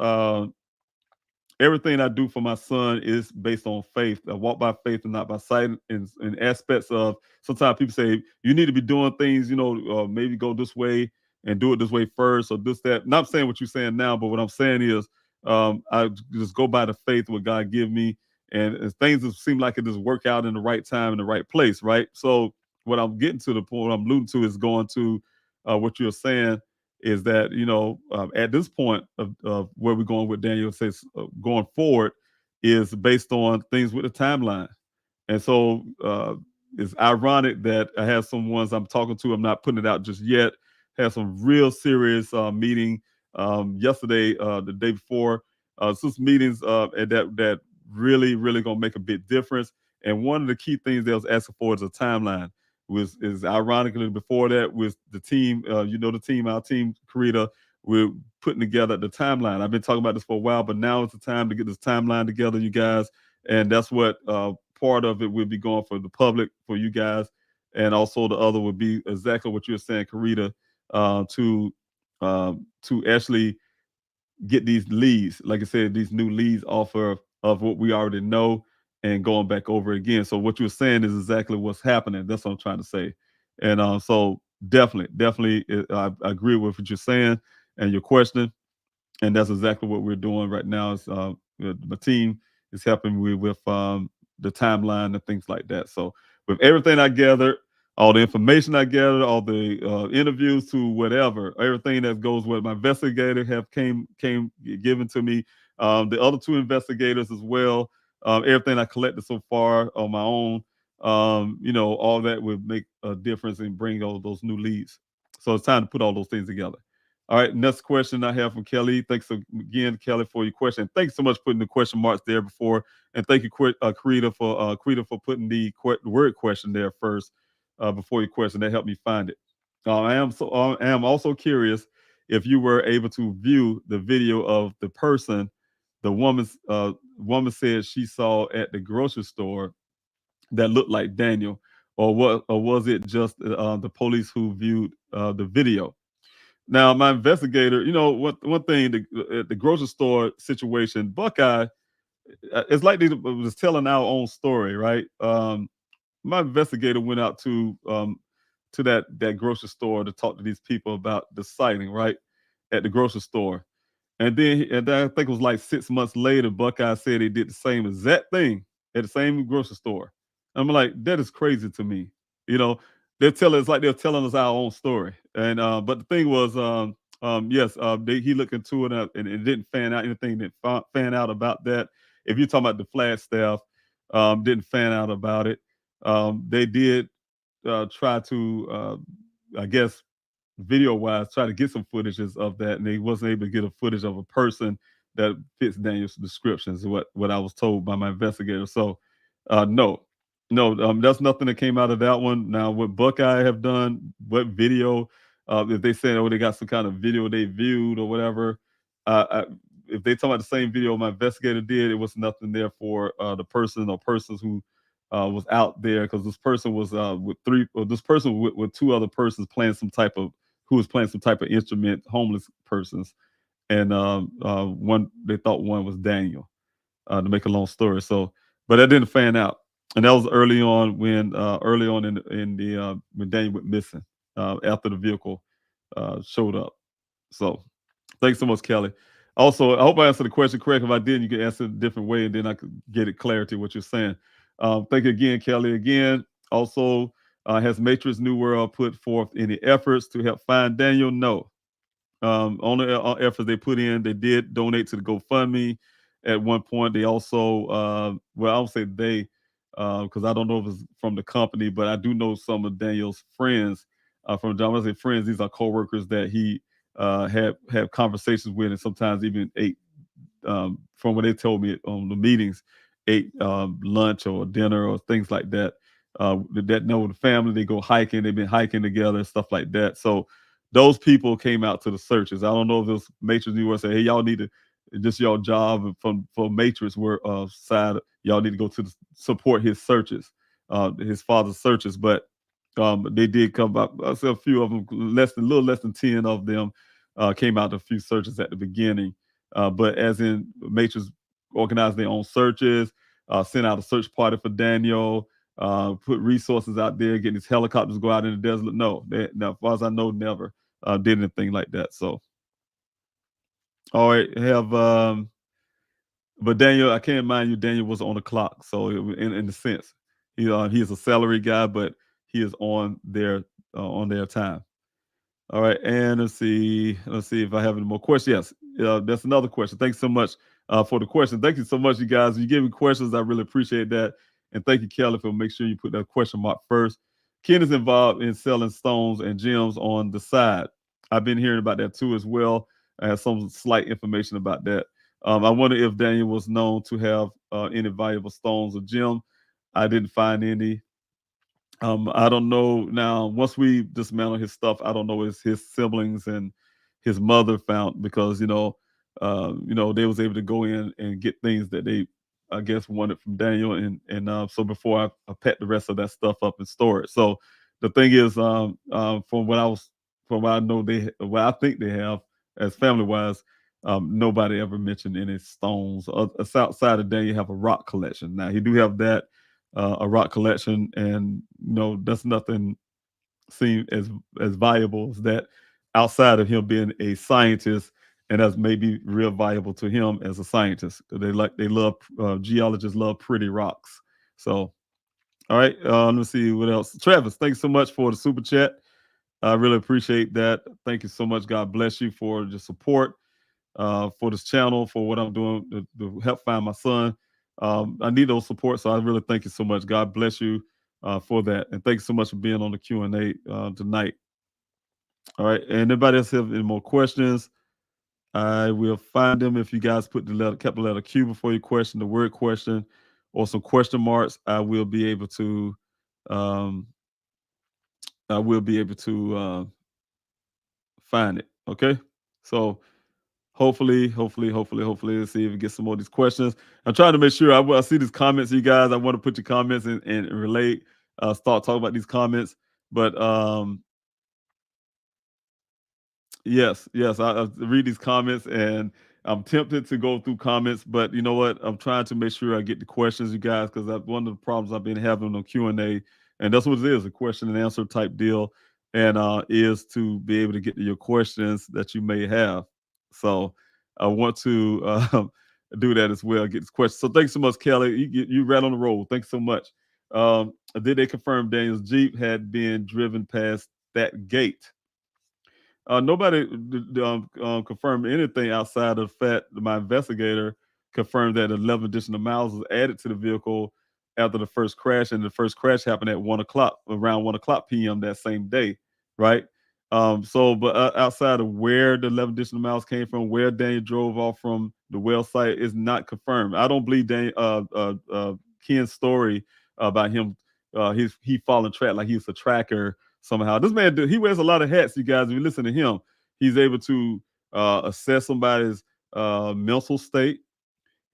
everything I do for my son is based on faith. I walk by faith and not by sight. In aspects of, sometimes people say you need to be doing things, maybe go this way and do it this way first, or this, that. Not saying what you're saying now, but what I'm saying is I just go by the faith what God give me, and things that seem like it just work out in the right time in the right place, right? So what I'm getting to, the point I'm alluding to, is going to what you're saying is that at this point of where we're going with Daniel says going forward is based on things with the timeline. And so it's ironic that I have some ones I'm talking to, I'm not putting it out just yet, had some real serious meeting yesterday, the day before, some meetings and that really gonna make a big difference. And one of the key things they was asking for is a timeline. Is ironically before that was the team, our team, Karita, we're putting together the timeline. I've been talking about this for a while, but now it's the time to get this timeline together, you guys. And that's what part of it will be going for the public, for you guys. And also the other would be exactly what you're saying, Karita, to actually get these leads, like I said, these new leads off of what we already know and going back over again. So what you're saying is exactly what's happening. That's what I'm trying to say. And so definitely, I agree with what you're saying and your question. And that's exactly what we're doing right now. Is my team is helping me with the timeline and things like that. So with everything I gathered, all the information I gathered, all the interviews to whatever, everything that goes with my investigator have came given to me. The other two investigators as well. Everything I collected so far on my own, all that would make a difference and bring all those new leads. So it's time to put all those things together. All right, next question I have from Kelly. Thanks again, Kelly, for your question. Thanks so much for putting the question marks there before, and thank you, Karita, for putting the word question there first before your question. That helped me find it. I am also curious if you were able to view the video of the person the woman said she saw at the grocery store that looked like Daniel, or was it just the police who viewed the video? Now, my investigator, one thing, the grocery store situation, Buckeye, it's like they was telling our own story, right? My investigator went out to that grocery store to talk to these people about the sighting, right, at the grocery store. And then I think it was like 6 months later, Buckeye said he did the same exact thing at the same grocery store. I'm like, that is crazy to me. You know, it's like they're telling us our own story. And but the thing was, yes, he looked into it and it didn't fan out anything that fan out about that. If you're talking about the Flagstaff, didn't fan out about it. They did try to, I guess, video wise, try to get some footages of that, and they wasn't able to get a footage of a person that fits Daniel's descriptions. What I was told by my investigator. So, no, that's nothing that came out of that one. Now, what Buckeye have done, what video, if they said, oh, they got some kind of video they viewed or whatever, if they talk about the same video my investigator did, it was nothing there for the person or persons who was out there, because this person was with two other persons playing some type of who was playing some type of instrument, homeless persons, and one they thought one was Daniel. To make a long story, so but that didn't fan out, and that was early on in the when Daniel went missing after the vehicle showed up. So thanks so much, Kelly. Also, I hope I answered the question correct. If I didn't, you can answer it a different way, and then I could get it clarity what you're saying. Thank you again, Kelly. Again, also, has Matrix New World put forth any efforts to help find Daniel? No. On the efforts they put in, they did donate to the GoFundMe at one point. They also, well, I would say they, because I don't know if it's from the company, but I do know some of Daniel's friends from John. When I say friends, these are coworkers that he had conversations with, and sometimes even ate, from what they told me on the meetings, ate lunch or dinner or things like that. That know the family, they go hiking, they've been hiking together and stuff like that. So those people came out to the searches. I don't know if those Matrix New York say, hey, y'all need to, just your job for Matrix side, y'all need to go to support his searches, his father's searches. But they did come up. I said a few of them, a little less than 10 of them came out to a few searches at the beginning. But as in Matrix organized their own searches, sent out a search party for Daniel, put resources out there, getting his helicopters go out in the desert. No, as far as I know, never did anything like that. So, all right, but Daniel, I can't mind you, Daniel was on the clock. So in the sense, he is a salary guy, but he is on their time. All right, and let's see if I have any more questions. Yes, that's another question. Thanks so much for the question. Thank you so much, you guys. You give me questions, I really appreciate that. And thank you, Kelly, for make sure you put that question mark first. Ken is involved in selling stones and gems on the side. I've been hearing about that too as well. I have some slight information about that. I wonder if Daniel was known to have any valuable stones or gems. I didn't find any. I don't know now. Once we dismantle his stuff, I don't know if his siblings and his mother found, because they was able to go in and get things that they, I guess, wanted from Daniel, and so before I packed the rest of that stuff up and store it. So the thing is, from what I know, what I think they have as family wise, nobody ever mentioned any stones. Outside of Daniel, have a rock collection. Now he do have that. A rock collection, and that's nothing seen as valuable as that outside of him being a scientist, and that's maybe real valuable to him as a scientist. They love geologists love pretty rocks. So all right, let me see what else. Travis, thanks so much for the super chat. I really appreciate that. Thank you so much. God bless you for the support for this channel, for what I'm doing to help find my son. I need those support, so I really thank you so much. God bless you for that, and thanks so much for being on the Q&A tonight. All right. And anybody else have any more questions? I will find them if you guys put the letter, kept the letter Q before your question, the word question, or some question marks. I will be able to find it. Okay. So hopefully, let's see if we get some more of these questions. I'm trying to make sure I see these comments, you guys. I want to put your comments and relate, start talking about these comments. But yes, I read these comments and I'm tempted to go through comments, but you know what? I'm trying to make sure I get the questions, you guys, because one of the problems I've been having on Q&A, and that's what it is, a question and answer type deal, and is to be able to get to your questions that you may have. So I want to do that as well, get this question. So thanks so much, Kelly. You right on the roll. Thanks so much. Did they confirm Daniel's Jeep had been driven past that gate? Nobody confirmed anything outside of the fact that my investigator confirmed that 11 additional miles was added to the vehicle after the first crash, and the first crash happened at around 1 o'clock p.m. that same day, right? But outside of where the 11 additional miles came from, where Daniel drove off from the well site is not confirmed. I don't believe Ken's story about him. He falling track like he's a tracker somehow. This man, he wears a lot of hats, you guys. If you listen to him, he's able to assess somebody's mental state.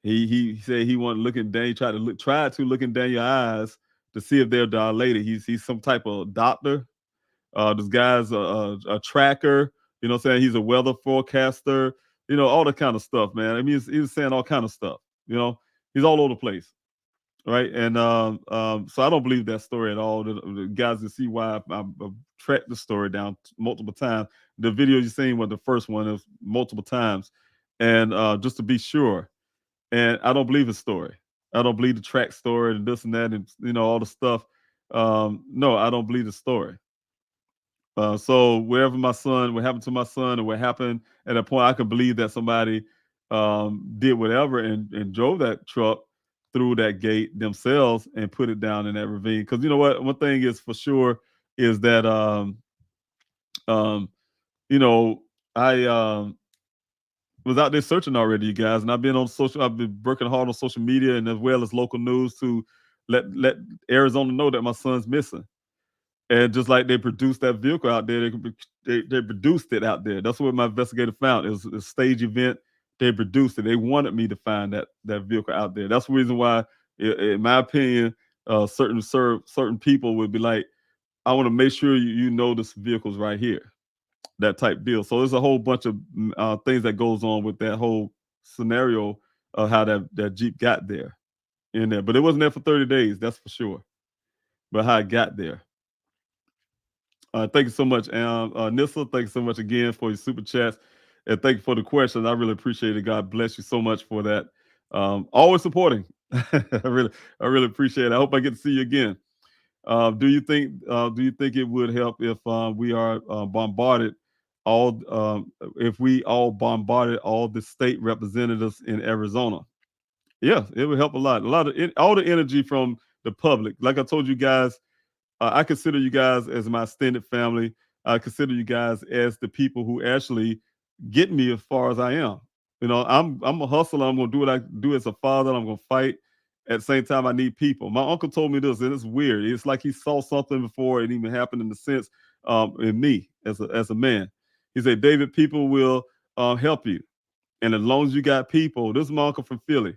He said he wanted to look in Daniel, tried to look in Daniel's eyes to see if they're dilated. He's some type of doctor. This guy's a tracker. You know what I'm saying? He's a weather forecaster. You know, all that kind of stuff, man. I mean, he's saying all kind of stuff. You know, he's all over the place. Right. And so I don't believe that story at all. The guys can see why I've tracked the story down multiple times. The video you're seeing was the first one, is multiple times. And just to be sure. And I don't believe his story. I don't believe the track story and this and that and, you know, all the stuff. No, I don't believe the story. So what happened to my son, and what happened at that point, I could believe that somebody did whatever and drove that truck through that gate themselves and put it down in that ravine. Because you know what, one thing is for sure is that you know, I was out there searching already, you guys, and I've been working hard on social media and as well as local news to let Arizona know that my son's missing. And just like they produced that vehicle out there, they produced it out there. That's what my investigator found. It was a stage event. They produced it. They wanted me to find that vehicle out there. That's the reason why, in my opinion, certain people would be like, I want to make sure you know this vehicle's right here, that type deal. So there's a whole bunch of things that goes on with that whole scenario of how that Jeep got there in there. But it wasn't there for 30 days, that's for sure. But how it got there. Thank you so much, Nissa. Thank you so much again for your super chats, and thank you for the questions. I really appreciate it. God bless you so much for that. Always supporting. I really appreciate it. I hope I get to see you again. Do you think it would help if we are bombarded if we all bombarded all the state representatives in Arizona? Yeah, it would help a lot. All the energy from the public. Like I told you guys, I consider you guys as my extended family. I consider you guys as the people who actually get me as far as I am. You know, I'm a hustler. I'm gonna do what I do as a father. I'm gonna fight. At the same time, I need people. My uncle told me this, and it's weird. It's like he saw something before it even happened in the sense in me as a man. He said, David, people will help you, and as long as you got people, this is my uncle from Philly.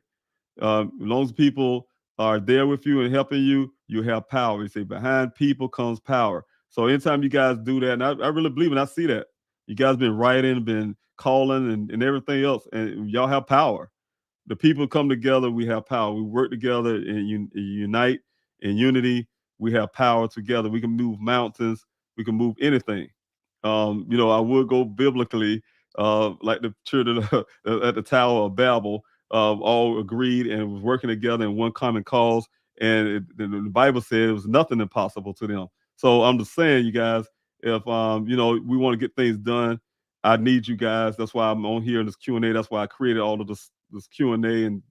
As long as people are there with you and helping you, you have power. You say behind people comes power. So anytime you guys do that, and I really believe, and I see that you guys been writing, been calling, and everything else, and y'all have power. The people come together, we have power. We work together and unite in unity. We have power together. We can move mountains. We can move anything. You know, I would go biblically, like the children at the Tower of Babel, all agreed and was working together in one common cause. And the Bible said it was nothing impossible to them. So I'm just saying, you guys, if you know, we want to get things done, I need you guys. That's why I'm on here in this Q&A. That's why I created all of this Q&A and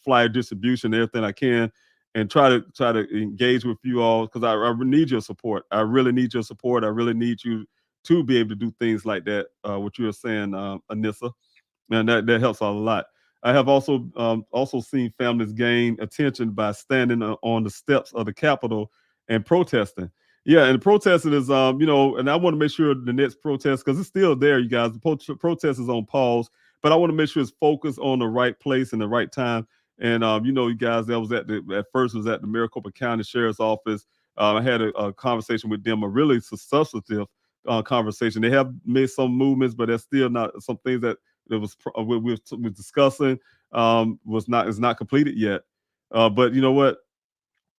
flyer distribution, everything I can, and try to engage with you all, because I need your support. I really need your support. I really need you to be able to do things like that. What you were saying, Anissa, and that helps out a lot. I have also seen families gain attention by standing on the steps of the Capitol and protesting. Yeah, and protesting is and I want to make sure the next protest, because it's still there, you guys. The protest is on pause, but I want to make sure it's focused on the right place and the right time. And you guys, that was at first was at the Maricopa County Sheriff's Office. I had a conversation with them, a really substantive conversation. They have made some movements, but there's still not some things that we were discussing is not completed yet. But you know what?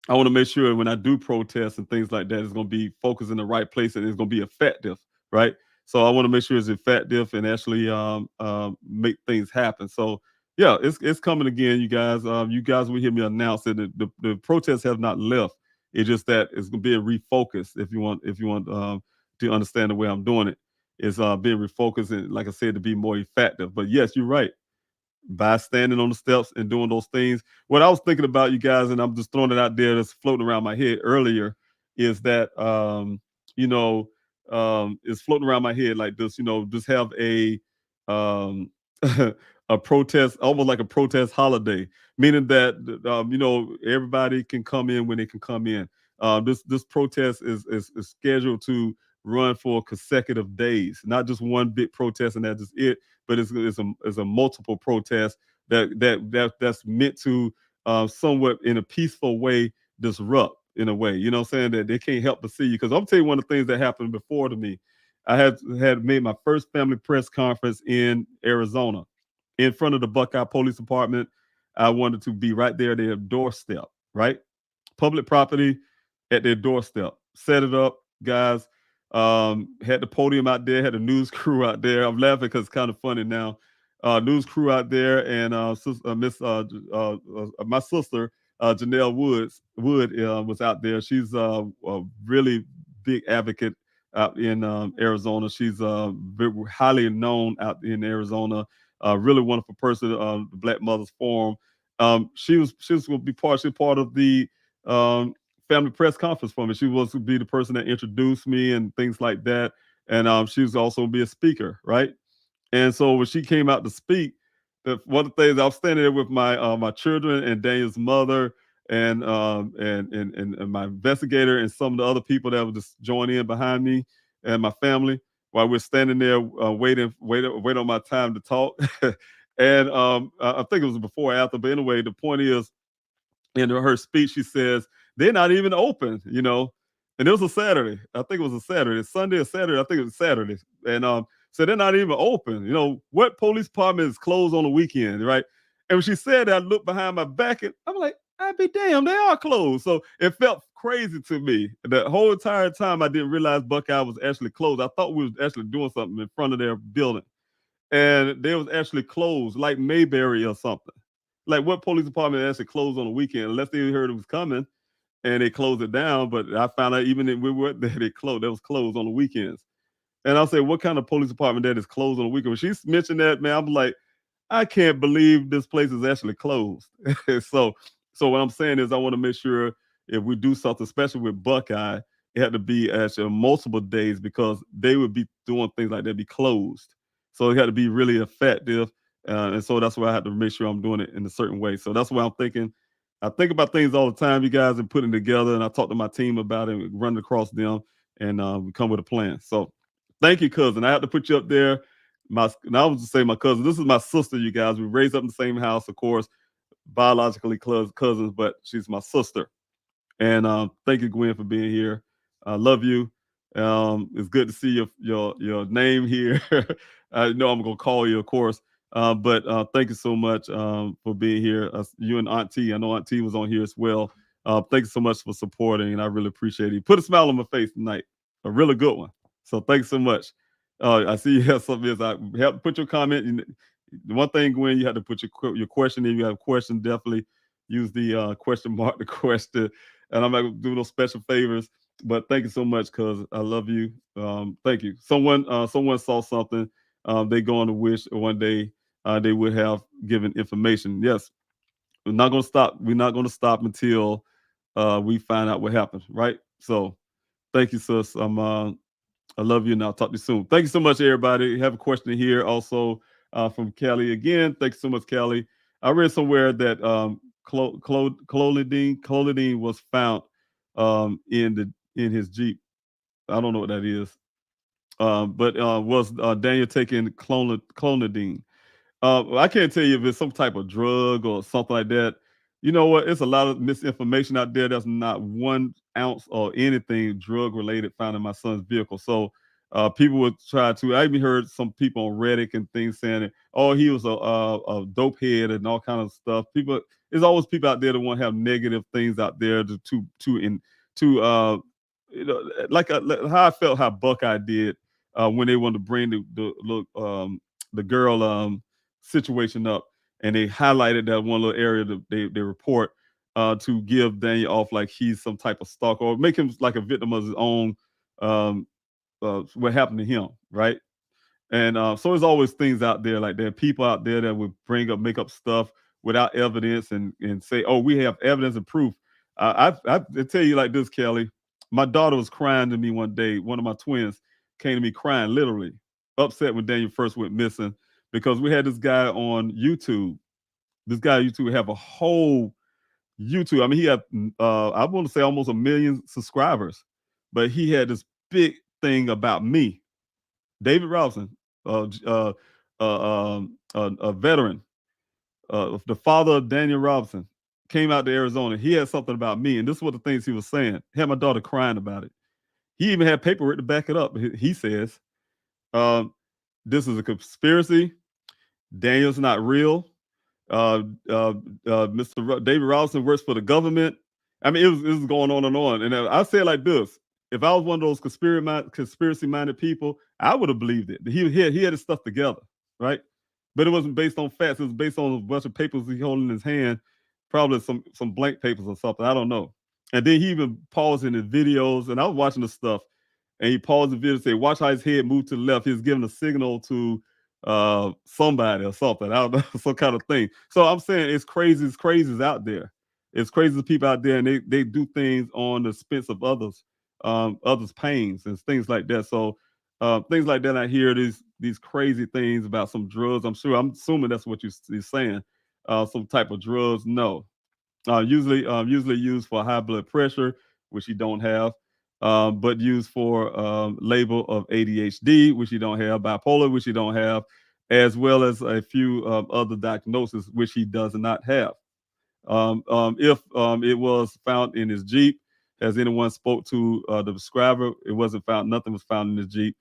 I want to make sure when I do protests and things like that, it's going to be focused in the right place and it's going to be effective, right? So I want to make sure it's effective and actually make things happen. So yeah, it's coming again, you guys. You guys will hear me announce it. The protests have not left. It's just that it's being refocused. If you want to understand the way I'm doing it, it's being refocused and, like I said, to be more effective. But yes, you're right, by standing on the steps and doing those things. What I was thinking about, you guys, and I'm just throwing it out there that's floating around my head earlier, is that it's floating around my head like this, just have a a protest, almost like a protest holiday, meaning that everybody can come in when they can come in. This protest is scheduled to run for consecutive days, not just one big protest and that's just it, but it's a multiple protest that's meant to somewhat in a peaceful way disrupt in a way. You know what I'm saying? That they can't help but see you. Because I'm telling you one of the things that happened before to me. I had made my first family press conference in Arizona in front of the Buckeye Police Department. I wanted to be right there at their doorstep, right? Public property at their doorstep. Set it up, guys. Had the podium out there, had the news crew out there. I'm laughing because it's kind of funny now. News crew out there, and my sister Janelle Wood was out there. She's a really big advocate out in Arizona. She's very highly known out in Arizona. Really wonderful person. The Black Mothers Forum. She was going to be part of the family press conference for me. She was to be the person that introduced me and things like that. And she was also be a speaker, right? And so when she came out to speak, one of the things, I was standing there with my children and Daniel's mother and my investigator and some of the other people that would just join in behind me and my family while we're standing there waiting on my time to talk. And I think it was before or after, but anyway, the point is, in her speech, she says, they're not even open, And it was a Saturday. I think it was a Saturday. Sunday or Saturday. I think it was Saturday. And so they're not even open. What police department is closed on the weekend, right? And when she said that, I looked behind my back and I'm like, I'd be damned, they are closed. So it felt crazy to me. The whole entire time I didn't realize Buckeye was actually closed. I thought we was actually doing something in front of their building. And they was actually closed, like Mayberry or something. Like, what police department actually closed on the weekend, unless they heard it was coming and they closed it down. But I found out even if we weren't there, they was closed on the weekends. And I'll say, what kind of police department that is closed on the weekend? When she mentioned that, man, I'm like, I can't believe this place is actually closed. So what I'm saying is I want to make sure if we do something, especially with Buckeye, it had to be actually multiple days, because they would be doing things like that, be closed. So it had to be really effective. And so that's why I had to make sure I'm doing it in a certain way. So that's why I'm thinking. I think about things all the time, you guys, and putting together. And I talk to my team about it, and run across them, and we come with a plan. So thank you, cousin. I have to put you up there. I was just saying my cousin. This is my sister, you guys. We raised up in the same house, of course, biologically cousins, but she's my sister. And thank you, Gwen, for being here. I love you. It's good to see your name here. I know I'm gonna call you, of course. But thank you so much for being here. You and Auntie. I know Auntie was on here as well. Thank you so much for supporting, and I really appreciate it. Put a smile on my face tonight. A really good one. So thanks so much. I see you have something else. I have to put your comment. The one thing, Gwen, you have to put your question in. If you have a question, definitely use the question mark, the question. And I'm not going to do no special favors. But thank you so much, cuz I love you. Thank you. Someone saw something. They going to wish one day they would have given information. Yes, we're not going to stop. We're not going to stop until we find out what happened. Right. So thank you, sis. I love you, and I'll talk to you soon. Thank you so much, everybody. Have a question here also from Kelly again. Thanks so much, Kelly. I read somewhere that clonidine was found in his Jeep. I don't know what that is, but was Daniel taking clonidine? I can't tell you if it's some type of drug or something like that. You know what? It's a lot of misinformation out there. There's not 1 ounce or anything drug related found in my son's vehicle. So people would try to. I even heard some people on Reddit and things saying, that, "Oh, he was a dope head and all kind of stuff." People, there's always people out there that want to have negative things out there to you know, like how I felt how Buckeye did when they wanted to bring the girl situation up, and they highlighted that one little area that they report to give Daniel off like he's some type of stalker or make him like a victim of his own um, what happened to him, right? And so there's always things out there like there are people out there that would make up stuff without evidence and say, oh, we have evidence and proof. I tell you like this, Kelly. My daughter was crying to me one day. One of my twins came to me crying, literally upset when Daniel first went missing because we had this guy on YouTube. This guy on YouTube have a whole YouTube. I mean, he had I want to say almost 1 million subscribers, but he had this big thing about me, David Robinson, a veteran, the father of Daniel Robinson, came out to Arizona. He had something about me, and this is what the things he was saying. He had my daughter crying about it. He even had paperwork to back it up. He says, um, "This is a conspiracy. Daniel's not real. David Robinson works for the government." I mean, it was going on and on. And I say it like this: if I was one of those conspiracy-minded people, I would have believed it. He had his stuff together, right? But it wasn't based on facts. It was based on a bunch of papers he holding in his hand, probably some blank papers or something. I don't know. And then he even paused in his videos, and I was watching the stuff, and he paused the video and said, "Watch how his head moved to the left." He was giving a signal to somebody or something. I don't know, some kind of thing. So I'm saying it's crazy. It's crazy out there. It's crazy people out there, and they do things on the expense of others' pains and things like that. So things like that. I hear these crazy things about some drugs. I'm assuming that's what you're saying. Some type of drugs. No, usually used for high blood pressure, which you don't have, but used for label of ADHD, which you don't have, bipolar, which you don't have, as well as a few other diagnoses, which he does not have. If it was found in his Jeep, has anyone spoke to the prescriber? It wasn't found. Nothing was found in his Jeep.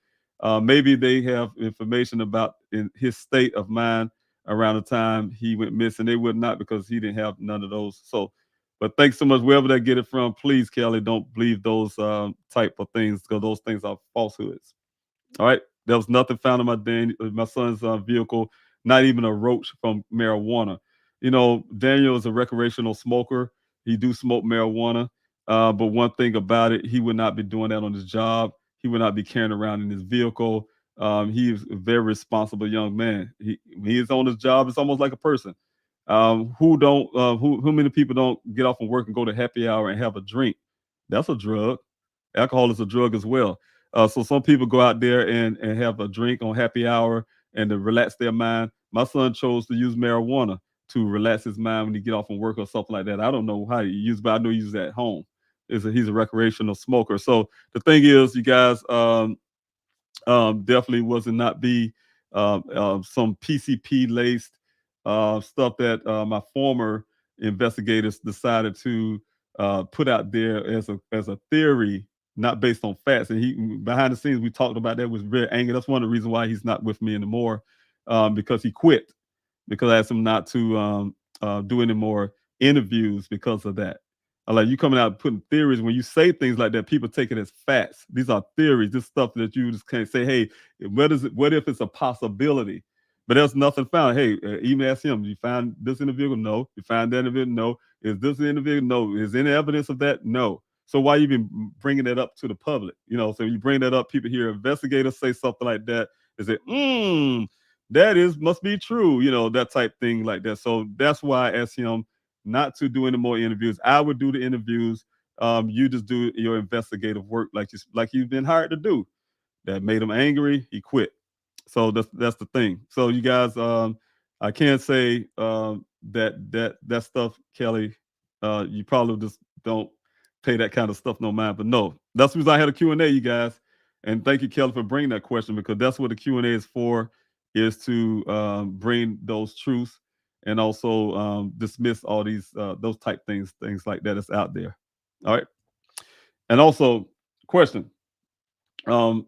Maybe they have information about in his state of mind around the time he went missing. They would not because he didn't have none of those. So, but thanks so much. Wherever they get it from, please, Kelly, don't believe those type of things because those things are falsehoods. All right. There was nothing found in my son's vehicle, not even a roach from marijuana. You know, Daniel is a recreational smoker. He do smoke marijuana. But one thing about it, he would not be doing that on his job. He would not be carrying around in his vehicle. He is a very responsible young man. When he is on his job, it's almost like a person. Who many people don't get off from work and go to happy hour and have a drink? That's a drug. Alcohol is a drug as well. So some people go out there and have a drink on happy hour and to relax their mind. My son chose to use marijuana to relax his mind when he get off from work or something like that. I don't know how he uses, but I know he uses it at home. He's a recreational smoker. So the thing is, you guys, definitely was not be some PCP laced stuff that my former investigators decided to put out there as a theory, not based on facts. And he behind the scenes we talked about that was very angry. That's one of the reasons why he's not with me anymore, because he quit because I asked him not to do any more interviews because of that. Like you coming out putting theories when you say things like that, people take it as facts. These are theories. This stuff that you just can't say. Hey, what is it? What if it's a possibility? But there's nothing found. Hey, even ask him. You find this individual? No. You find that individual? No. Is this individual? No. Is any evidence of that? No. So why you even bringing that up to the public? You know, so you bring that up, people hear investigators say something like that. Is it? That is must be true. You know, that type thing like that. So that's why I asked him not to do any more interviews. I would do the interviews. You just do your investigative work like you've been hired to do. that made him angry, he quit. So that's the thing. So you guys, I can't say that stuff, Kelly. You probably just don't pay that kind of stuff no mind. But no, that's the reason I had a Q&A, you guys. And thank you, Kelly, for bringing that question, because that's what the Q&A is for, is to bring those truths and also dismiss all these those type things like that that's out there. All right. And also, question to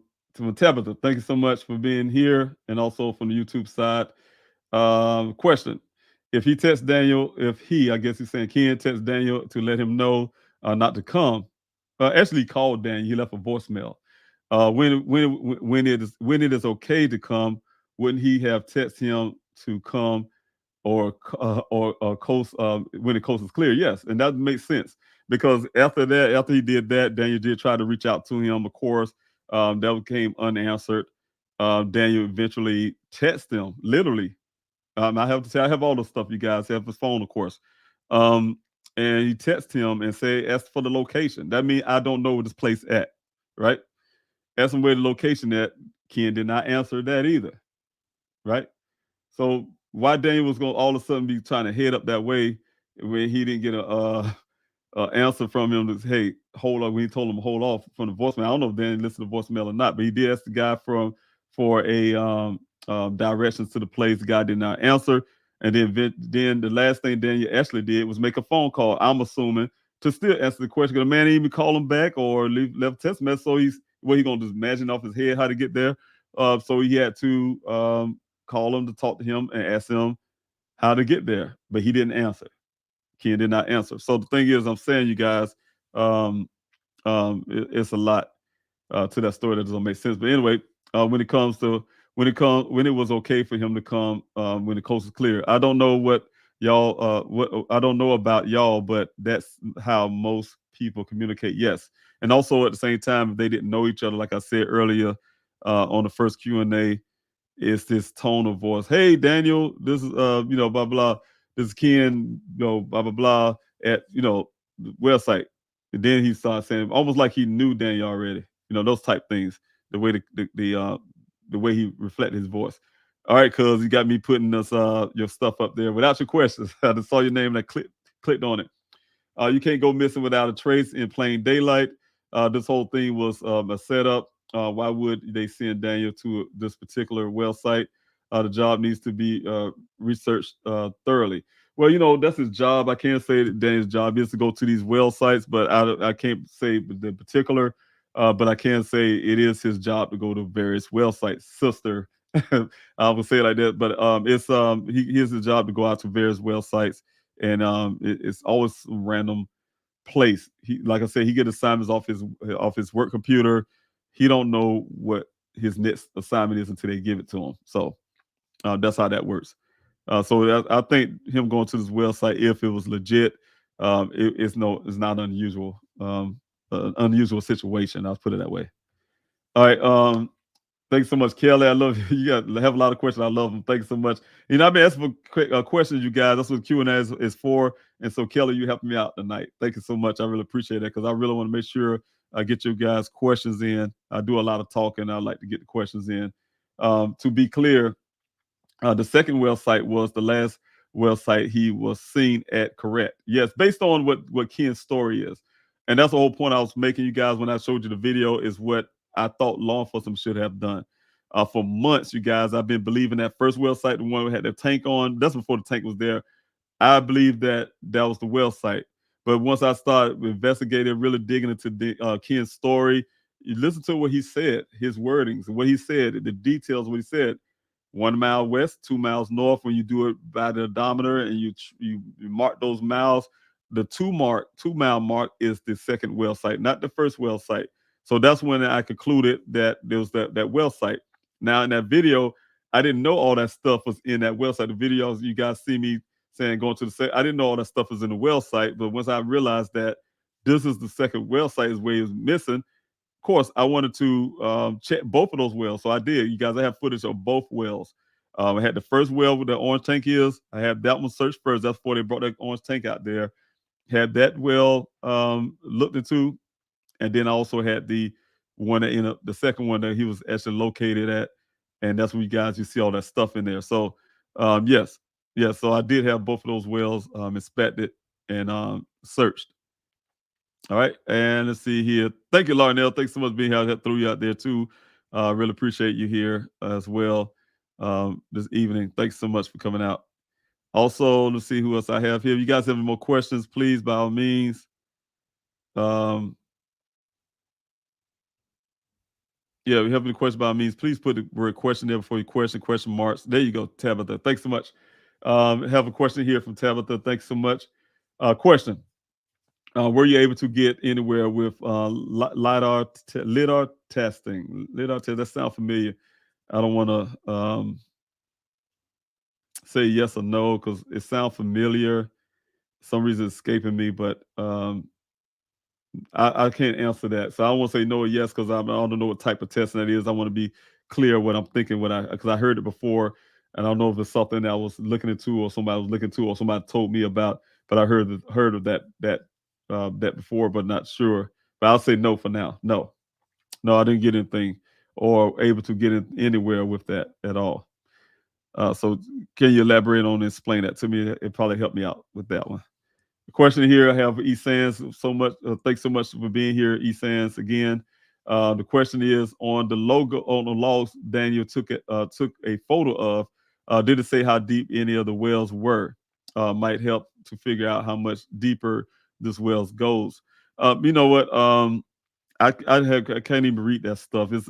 Tabitha, thank you so much for being here, and also from the YouTube side. Question: if he texts Daniel, I guess he's saying Ken texts Daniel to let him know not to come. Actually, he called Daniel. He left a voicemail. When it is okay to come, wouldn't he have texted him to come, or coast when the coast is clear? Yes, and that makes sense, because after he did that, Daniel did try to reach out to him. Of course, that became unanswered. Daniel eventually texted him, literally. I have to say, I have all the stuff, you guys. I have his phone, of course. And he texted him and asked for the location. That means I don't know where this place at, right? Asked him where the location at. Ken did not answer that either, right? So why Daniel was going to all of a sudden be trying to head up that way when he didn't get a answer from him to, hey, hold on, when he told him to hold off from the voicemail. I don't know if Daniel listened to the voicemail or not, but he did ask the guy for a directions to the place. The guy did not answer. And then the last thing Daniel actually did was make a phone call, I'm assuming, to still answer the question. The man didn't even call him back or left a text message. So he going to just imagine off his head how to get there. So he had to call him to talk to him and ask him how to get there. But he didn't answer. Ken did not answer. So the thing is, I'm saying, you guys, it's a lot to that story that doesn't make sense. But anyway, when it was okay for him to come when the coast is clear, I don't know what y'all I don't know about y'all, but that's how most people communicate. Yes, and also at the same time, if they didn't know each other, like I said earlier on the first Q&A, it's this tone of voice. Hey, Daniel, this is blah blah. This is Ken, blah blah blah at the website. And then he started saying, almost like he knew Daniel already. Those type things. The way the way he reflected his voice. All right, cuz you got me putting this your stuff up there without your questions. I just saw your name and I clicked on it. You can't go missing without a trace in plain daylight. This whole thing was a setup. Why would they send Daniel to this particular well site? The job needs to be researched thoroughly. Well, that's his job. I can't say that Daniel's job is to go to these well sites, but I can't say the particular. But I can say it is his job to go to various well sites. Sister, I would say it like that. But it's he is his job to go out to various well sites, and it's always some random place. He, like I said, he get assignments off his work computer. He don't know what his next assignment is until they give it to him. So that's how that works. So I think him going to this website, if it was legit, it's not unusual. An unusual situation. I'll put it that way. All right. Thanks so much, Kelly. I love you. You have a lot of questions. I love them. Thanks so much. I've been asking for questions, you guys. That's what Q&A is for. And so, Kelly, you helped me out tonight. Thank you so much. I really appreciate that, because I really want to make sure I get you guys questions in. I do a lot of talking. I like to get the questions in. To be clear, the second well site was the last well site he was seen at, correct? Yes, based on what Ken's story is. And that's the whole point I was making, you guys, when I showed you the video, is what I thought law enforcement should have done. For months, you guys, I've been believing that first well site, the one we had the tank on, that's before the tank was there. I believe that was the well site. But once I started investigating, really digging into Ken's story, you listen to what he said, his wordings, what he said, the details of what he said. 1 mile west, 2 miles north. When you do it by the odometer and you mark those miles, the 2 mile mark is the second well site, not the first well site. So that's when I concluded that there was that well site. Now in that video, I didn't know all that stuff was in that well site. The videos you guys see me saying going to the site, I didn't know all that stuff was in the well site. But once I realized that this is the second well site is where he was missing, of course, I wanted to check both of those wells. So I did. You guys, I have footage of both wells. I had the first well where the orange tank is. I had that one searched first. That's before they brought that orange tank out there. Had that well looked into. And then I also had the one that ended up, the second one that he was actually located at, and that's where you see all that stuff in there. So yes, so I did have both of those wells inspected and searched. All right, and let's see here. Thank you, Larnell. Thanks so much for being here. I threw you out there too. Really appreciate you here as well this evening. Thanks so much for coming out. Also, let's see who else I have here. If you guys have any more questions, please, by all means. Yeah, if you have any questions, by all means, please put the word question there before your question marks. There you go, Tabitha. Thanks so much. Have a question here from Tabitha. Thanks so much. Question. Were you able to get anywhere with lidar testing? Lidar test, that sounds familiar. I don't want to say yes or no because it sounds familiar. For some reason it's escaping me, but I can't answer that. So I don't want to say no or yes because I don't know what type of testing that is. I want to be clear what I'm thinking, because I heard it before, and I don't know if it's something that I was looking into or somebody was looking into or somebody told me about, but I heard of that before, but not sure. But I'll say no for now. No, I didn't get anything or able to get anywhere with that at all. So can you elaborate on and explain that to me? It probably helped me out with that one. The question here I have for Esans so much. Thanks so much for being here, Esans, again. The question is on the logo on the logs Daniel took a photo of. Did it say how deep any of the wells were? Might help to figure out how much deeper this wells goes. You know what? I can't even read that stuff. It's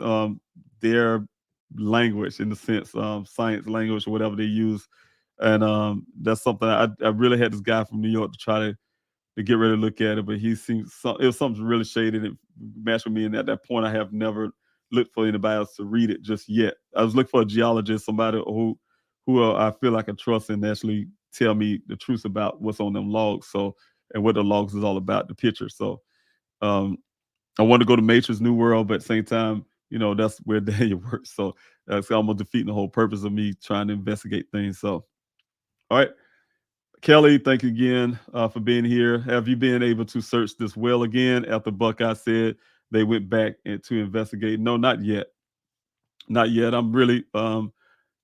their language, in the sense science language or whatever they use, and that's something I really had this guy from New York to try to get ready to look at it, but he seems it was something really shady that matched with me, and at that point I have never looked for anybody else to read it just yet. I was looking for a geologist, somebody who I feel I can trust and actually tell me the truth about what's on them logs, so, and what the logs is all about, the picture. So I want to go to Matrix New World, but at the same time, that's where Daniel works. So that's almost defeating the whole purpose of me trying to investigate things. So, all right. Kelly, thank you again for being here. Have you been able to search this well again after Buckeye said they went back to investigate? No, not yet. Not yet. I'm really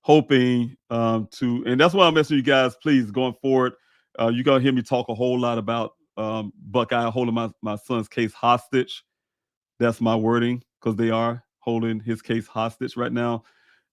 hoping to, and that's why I'm asking you guys, please, going forward, you're going to hear me talk a whole lot about Buckeye holding my son's case hostage. That's my wording, because they are holding his case hostage right now.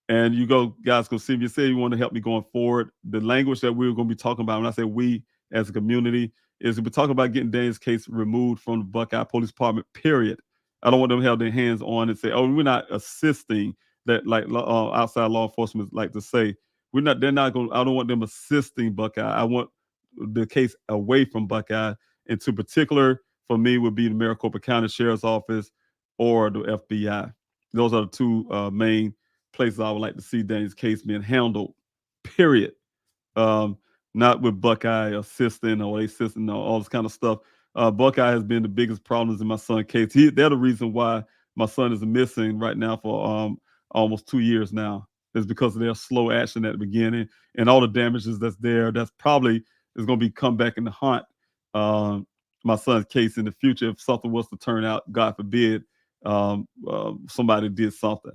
And you guys go see if you say you want to help me going forward. The language that we're going to be talking about, when I say we as a community, is we're talking about getting Daniel's case removed from the Buckeye Police Department, period. I don't want them to have their hands on and say, oh, we're not assisting, that like outside law enforcement like to say. They're not going, I don't want them assisting Buckeye. I want the case away from Buckeye. And to particular, for me, would be the Maricopa County Sheriff's Office or the FBI. Those are the two main places I would like to see Daniel's case being handled, period. Not with Buckeye assisting or assisting or all this kind of stuff. Buckeye has been the biggest problems in my son's case. They're the reason why my son is missing right now for almost 2 years now. Is because of their slow action at the beginning and all the damages that's there. That's probably is going to be come back in the haunt my son's case in the future if something was to turn out, God forbid, somebody did something,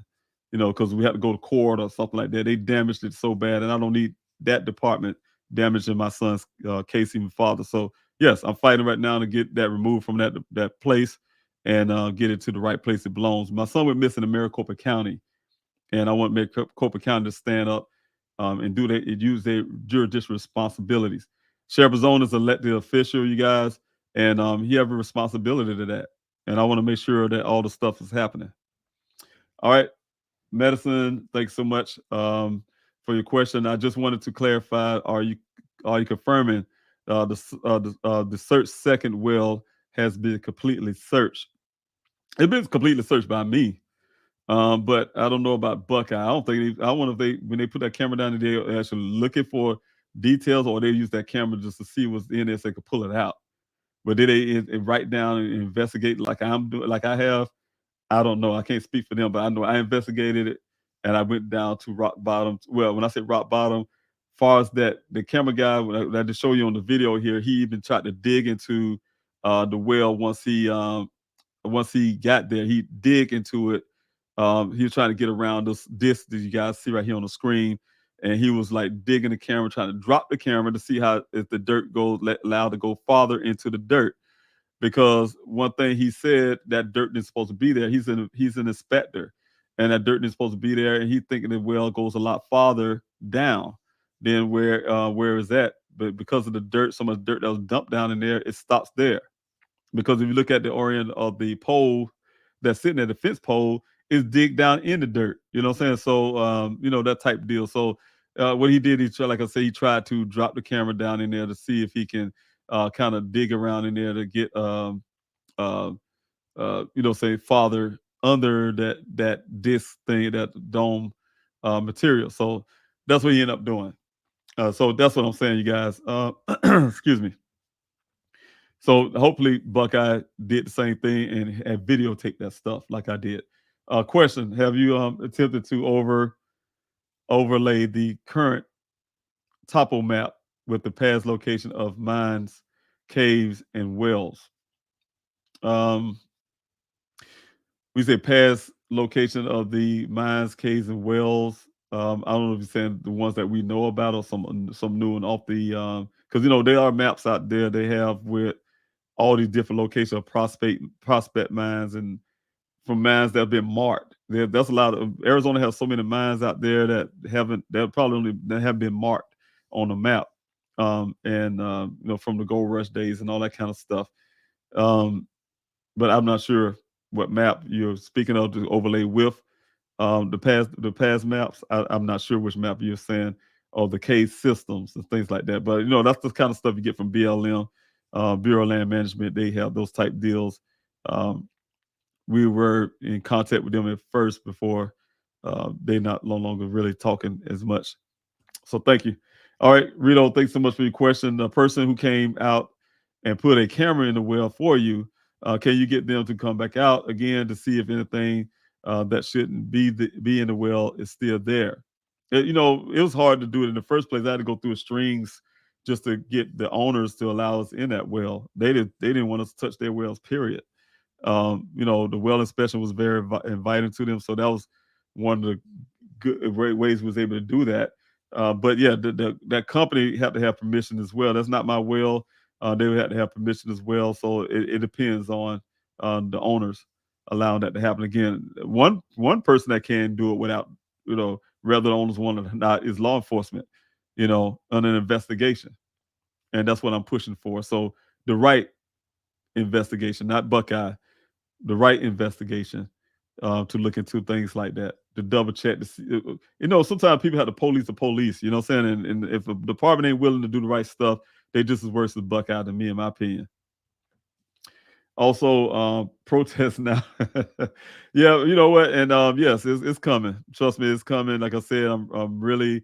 because we had to go to court or something like that. They damaged it so bad, and I don't need that department damaging my son's case even farther. So yes, I'm fighting right now to get that removed from that place and get it to the right place it belongs. My son went missing in Maricopa County, and I want Maricopa County to stand up and use their jurisdictional responsibilities. Sheriff Zone is an elected official, you guys, and he have a responsibility to that. And I want to make sure that all the stuff is happening. All right, Medicine, thanks so much for your question. I just wanted to clarify: Are you confirming the search second well has been completely searched? It's been completely searched by me, but I don't know about Buckeye. I wonder if when they put that camera down, they're actually looking for details, or they use that camera just to see what's in there so they could pull it out. But did they write down and investigate like I'm doing, like I have? I don't know. I can't speak for them, but I know I investigated it and I went down to rock bottom. Well, when I say rock bottom, far as that, the camera guy that I just show you on the video here, he even tried to dig into the well once once he got there, he dig into it. He was trying to get around this disc that you guys see right here on the screen, and he was like digging the camera, trying to drop the camera to see how if the dirt goes allowed to go farther into the dirt. Because one thing he said, that dirt is supposed to be there. He's an inspector, and that dirt is supposed to be there, and he's thinking the well goes a lot farther down than where is that. But because of the dirt, so much dirt that was dumped down in there, it stops there. Because if you look at the orient of the pole that's sitting at the fence pole, is dig down in the dirt. You know what I'm saying? So that type of deal. So what he did, like I said, he tried to drop the camera down in there to see if he can kind of dig around in there to get say farther under that disc thing, that dome material. So that's what he ended up doing. So that's what I'm saying, you guys. Excuse me. So hopefully Buckeye did the same thing and videotaped that stuff like I did. Question: have you attempted to overlay the current topo map with the past location of mines, caves, and wells? We say past location of the mines, caves, and wells. I don't know if you're saying the ones that we know about or some new and off the because there are maps out there they have with all these different locations of prospect mines and from mines that have been marked. That's a lot of Arizona has so many mines out there that have been marked on the map. From the gold rush days and all that kind of stuff. But I'm not sure what map you're speaking of to overlay with the past maps. I'm not sure which map you're saying, or the cave systems and things like that. But that's the kind of stuff you get from BLM, Bureau of Land Management. They have those type deals. We were in contact with them at first before they're no longer really talking as much. So thank you. All right, Rito, thanks so much for your question. The person who came out and put a camera in the well for you, can you get them to come back out again to see if anything that shouldn't be in the well is still there? It was hard to do it in the first place. I had to go through strings just to get the owners to allow us in that well. They didn't want us to touch their wells, period. The well inspection was very inviting to them, so that was one of the great ways we was able to do that. But yeah, that company had to have permission as well. That's not my well. They would have to have permission as well. So it depends on the owners allowing that to happen. Again, one person that can do it without, whether the owners want it or not, is law enforcement, on an investigation. And that's what I'm pushing for. So the right investigation, not Buckeye, the right investigation to look into things like that, to double check to see. Sometimes people have to police the police, you know what I'm saying? And if the department ain't willing to do the right stuff, they just as worse as Buckeye to me, in my opinion. Also, protests now. Yeah, you know what? And yes, it's coming. Trust me, it's coming. Like I said, I'm really,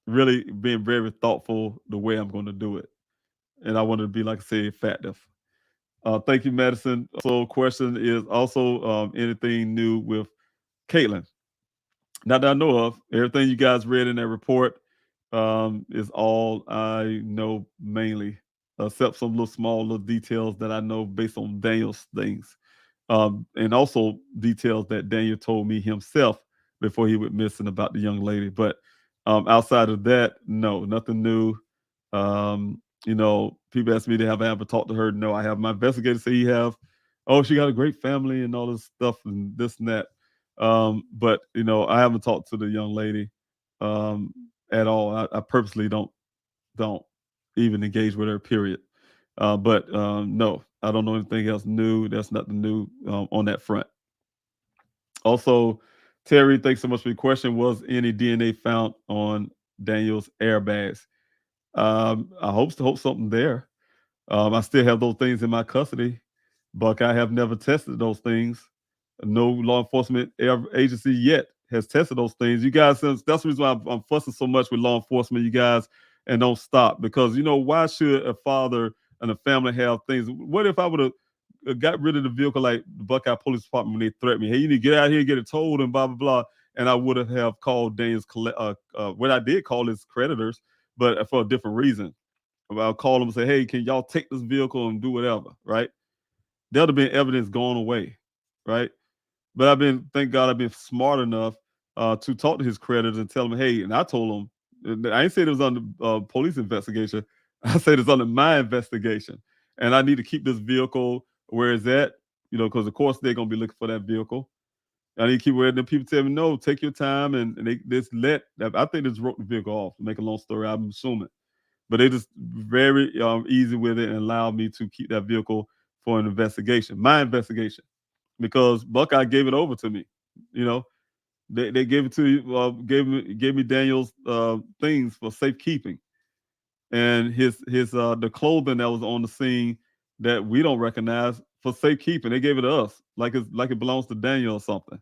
really being very thoughtful the way I'm going to do it. And I want to be, like I say, effective. Thank you, Madison. So, question is also anything new with Caitlin? Not that I know of. Everything you guys read in that report is all I know mainly, except some little details that I know based on Daniel's things, and also details that Daniel told me himself before he went missing about the young lady. But outside of that, no, nothing new. People ask me to have I ever talked to her. No, I have. My investigators say you have. Oh, she got a great family and all this stuff and this and that. But I haven't talked to the young lady at all. I purposely don't even engage with her. Period. But no, I don't know anything else new. That's nothing new on that front. Also, Terry, thanks so much for your question. Was any DNA found on Daniel's airbags? I hope something there. I still have those things in my custody. Buckeye have never tested those things. No law enforcement agency yet has tested those things. You guys, that's the reason why I'm fussing so much with law enforcement, you guys, and don't stop. Because, why should a father and a family have things? What if I would have got rid of the vehicle like the Buckeye Police Department when they threatened me? Hey, you need to get out here, get it towed, and blah, blah, blah. And I would have called Daniel's, what I did call his creditors, but for a different reason. I'll call them and say, hey, can y'all take this vehicle and do whatever, right? There'd have been evidence gone away, right? But thank God, I've been smart enough to talk to his creditors and tell them, hey, and I told them, I ain't say it was under police investigation. I said it's under my investigation, and I need to keep this vehicle where it's at, because of course they're gonna be looking for that vehicle. I need to keep where the people tell me, no, take your time, and they just I think they just wrote the vehicle off. To make a long story, I'm assuming, but they just very easy with it and allowed me to keep that vehicle for an investigation, my investigation, because Buckeye gave it over to me. They gave it to you, gave me Daniel's things for safekeeping, and his the clothing that was on the scene that we don't recognize for safekeeping. They gave it to us like it belongs to Daniel or something.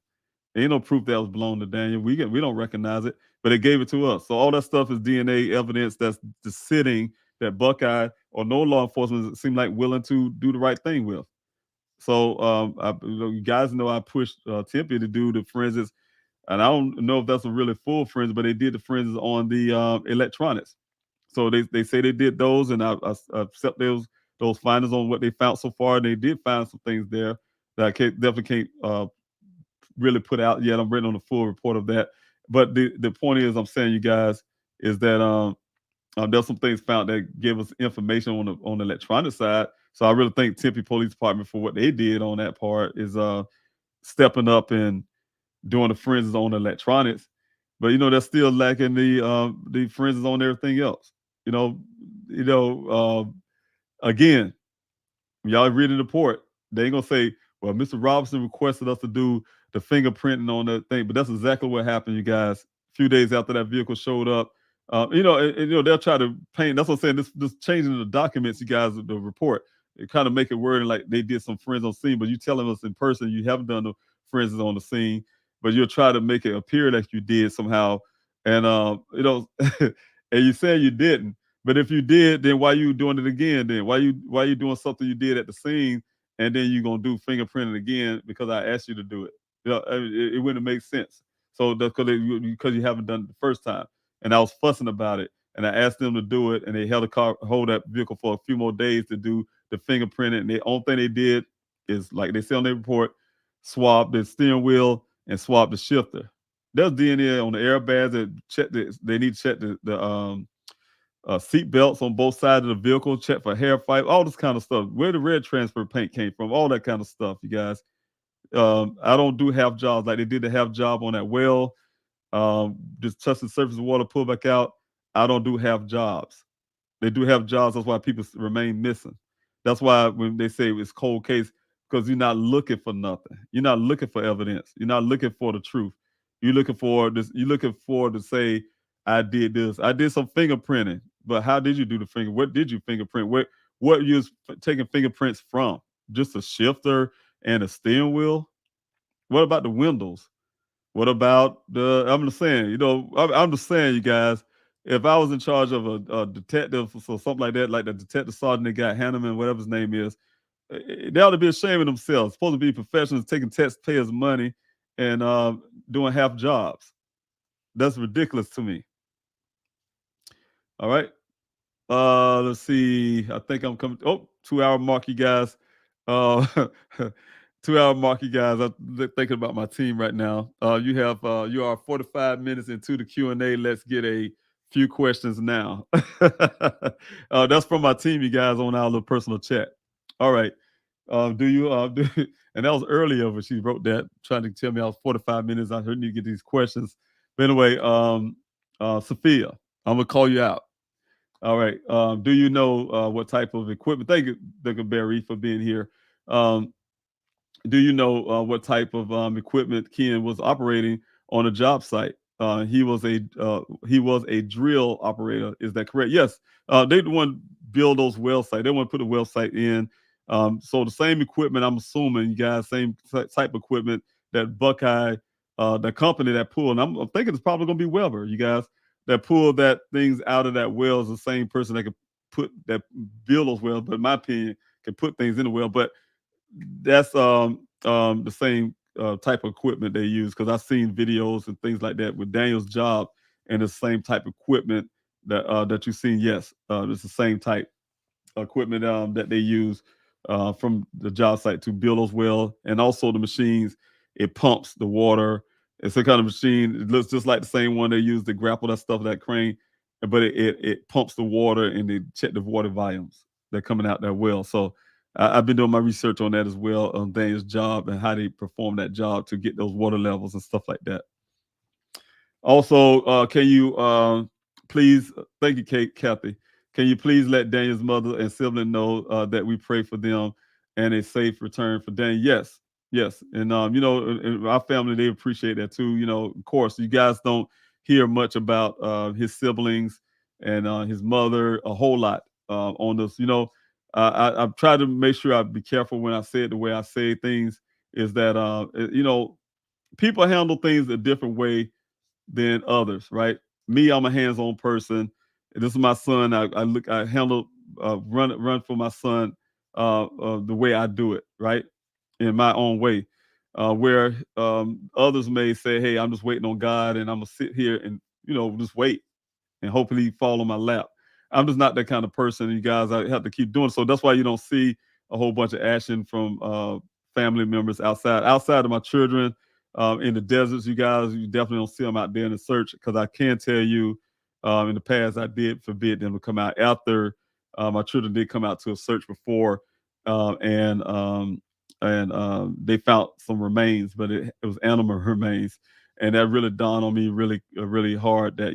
Ain't no proof that was belonged to Daniel. We don't recognize it, but they gave it to us. So all that stuff is DNA evidence that's just sitting that Buckeye or no law enforcement seem like willing to do the right thing with. So you guys know I pushed Tempe to do the forensics, and I don't know if that's a really full forensics, but they did the forensics on the electronics. So they say they did those, and I accept those findings on what they found so far. And they did find some things there that I definitely can't really put out yet. I'm waiting on the full report of that. But the point is, I'm saying, you guys, is that there's some things found that give us information on the electronic side. So I really thank Tempe Police Department for what they did on that part, is stepping up and doing the forensics on the electronics. But they're still lacking the forensics on everything else. Again, y'all reading the report, they ain't gonna say, well, Mr. Robinson requested us to do the fingerprinting on that thing, but that's exactly what happened, you guys. A few days after that vehicle showed up, they'll try to paint. That's what I'm saying. This changing the documents, you guys, the report, it kind of make it wording like they did some forensics on scene, but you telling us in person you haven't done the forensics on the scene, but you'll try to make it appear like you did somehow, and and you saying you didn't. But if you did, then why you doing it again? Then why you doing something you did at the scene, and then you gonna do fingerprinting again because I asked you to do it? It wouldn't make sense. So that's because you haven't done it the first time, and I was fussing about it, and I asked them to do it, and they hold that vehicle for a few more days to do the fingerprinting. And the only thing they did is, like they say on their report, swab the steering wheel and swab the shifter. There's DNA on the airbags that check. They need to check the seat belts on both sides of the vehicle, check for hair fiber, all this kind of stuff. Where the red transfer paint came from, all that kind of stuff, you guys. I don't do half jobs like they did the half job on that well. Just touch the surface of water, pull back out. I don't do half jobs. They do have jobs. That's why people remain missing. That's why when they say it's cold case, because you're not looking for nothing. You're not looking for evidence. You're not looking for the truth. You're looking for this. You're looking for to say, I did this. I did some fingerprinting. But how did you do the finger? What did you fingerprint? What you was taking fingerprints from? Just a shifter and a steering wheel? What about the windows? What about I'm just saying, I'm just saying, you guys, if I was in charge of a detective or something like that, like the detective sergeant that got Hanneman, whatever his name is, they ought to be ashamed of themselves. Supposed to be professionals taking taxpayers' money and doing half jobs. That's ridiculous to me. All right. Let's see. I think I'm coming. 2-hour mark, you guys. 2-hour mark, you guys. I'm thinking about my team right now. You are 45 minutes into the Q&A. Let's get a few questions now. That's from my team, you guys, on our little personal chat. All right. And that was earlier when she wrote that, trying to tell me I was 45 minutes. I heard you get these questions. But anyway, Sophia, I'm gonna call you out. All right. Do you know what type of equipment? Thank you, Dr. Barry, for being here. Do you know what type of equipment Ken was operating on a job site? He was a drill operator. Is that correct? Yes. They want to build those well sites. They want to put a well site in. So the same equipment, I'm assuming, you guys, same type of equipment that Buckeye, the company that pulled. And I'm thinking it's probably going to be Weber, you guys, that pulled that things out of that well is the same person that could build those wells, but in my opinion, can put things in the well. But that's the same type of equipment they use, because I've seen videos and things like that with Daniel's job, and the same type of equipment that you've seen. Yes, it's the same type of equipment that they use from the job site to build those wells, and also the machines. It pumps the water. It's a kind of machine. It looks just like the same one they use to grapple that stuff, that crane, but it pumps the water and they check the water volumes that are coming out that well. So I've been doing my research on that as well, on Daniel's job and how they perform that job to get those water levels and stuff like that. Also, can you please, thank you, Kathy. Can you please let Daniel's mother and sibling know that we pray for them and a safe return for Daniel? Yes, yes. And, you know, in our family, they appreciate that too. You know, of course, you guys don't hear much about his siblings and his mother a whole lot on this. You know, I've tried to make sure I be careful when I say it the way I say things, is that, you know, people handle things a different way than others, right? Me, I'm a hands-on person. This is my son. I handle run for my son the way I do it, right, in my own way. Where others may say, "Hey, I'm just waiting on God, and I'm gonna sit here and just wait and hopefully he fall on my lap." I'm just not that kind of person, you guys. I have to keep doing so. That's why you don't see a whole bunch of action from family members outside of my children in the deserts. You guys, you definitely don't see them out there in the search, because I can tell you, in the past, I did forbid them to come out after my children did come out to a search before, and they found some remains, but it was animal remains, and that really dawned on me really hard that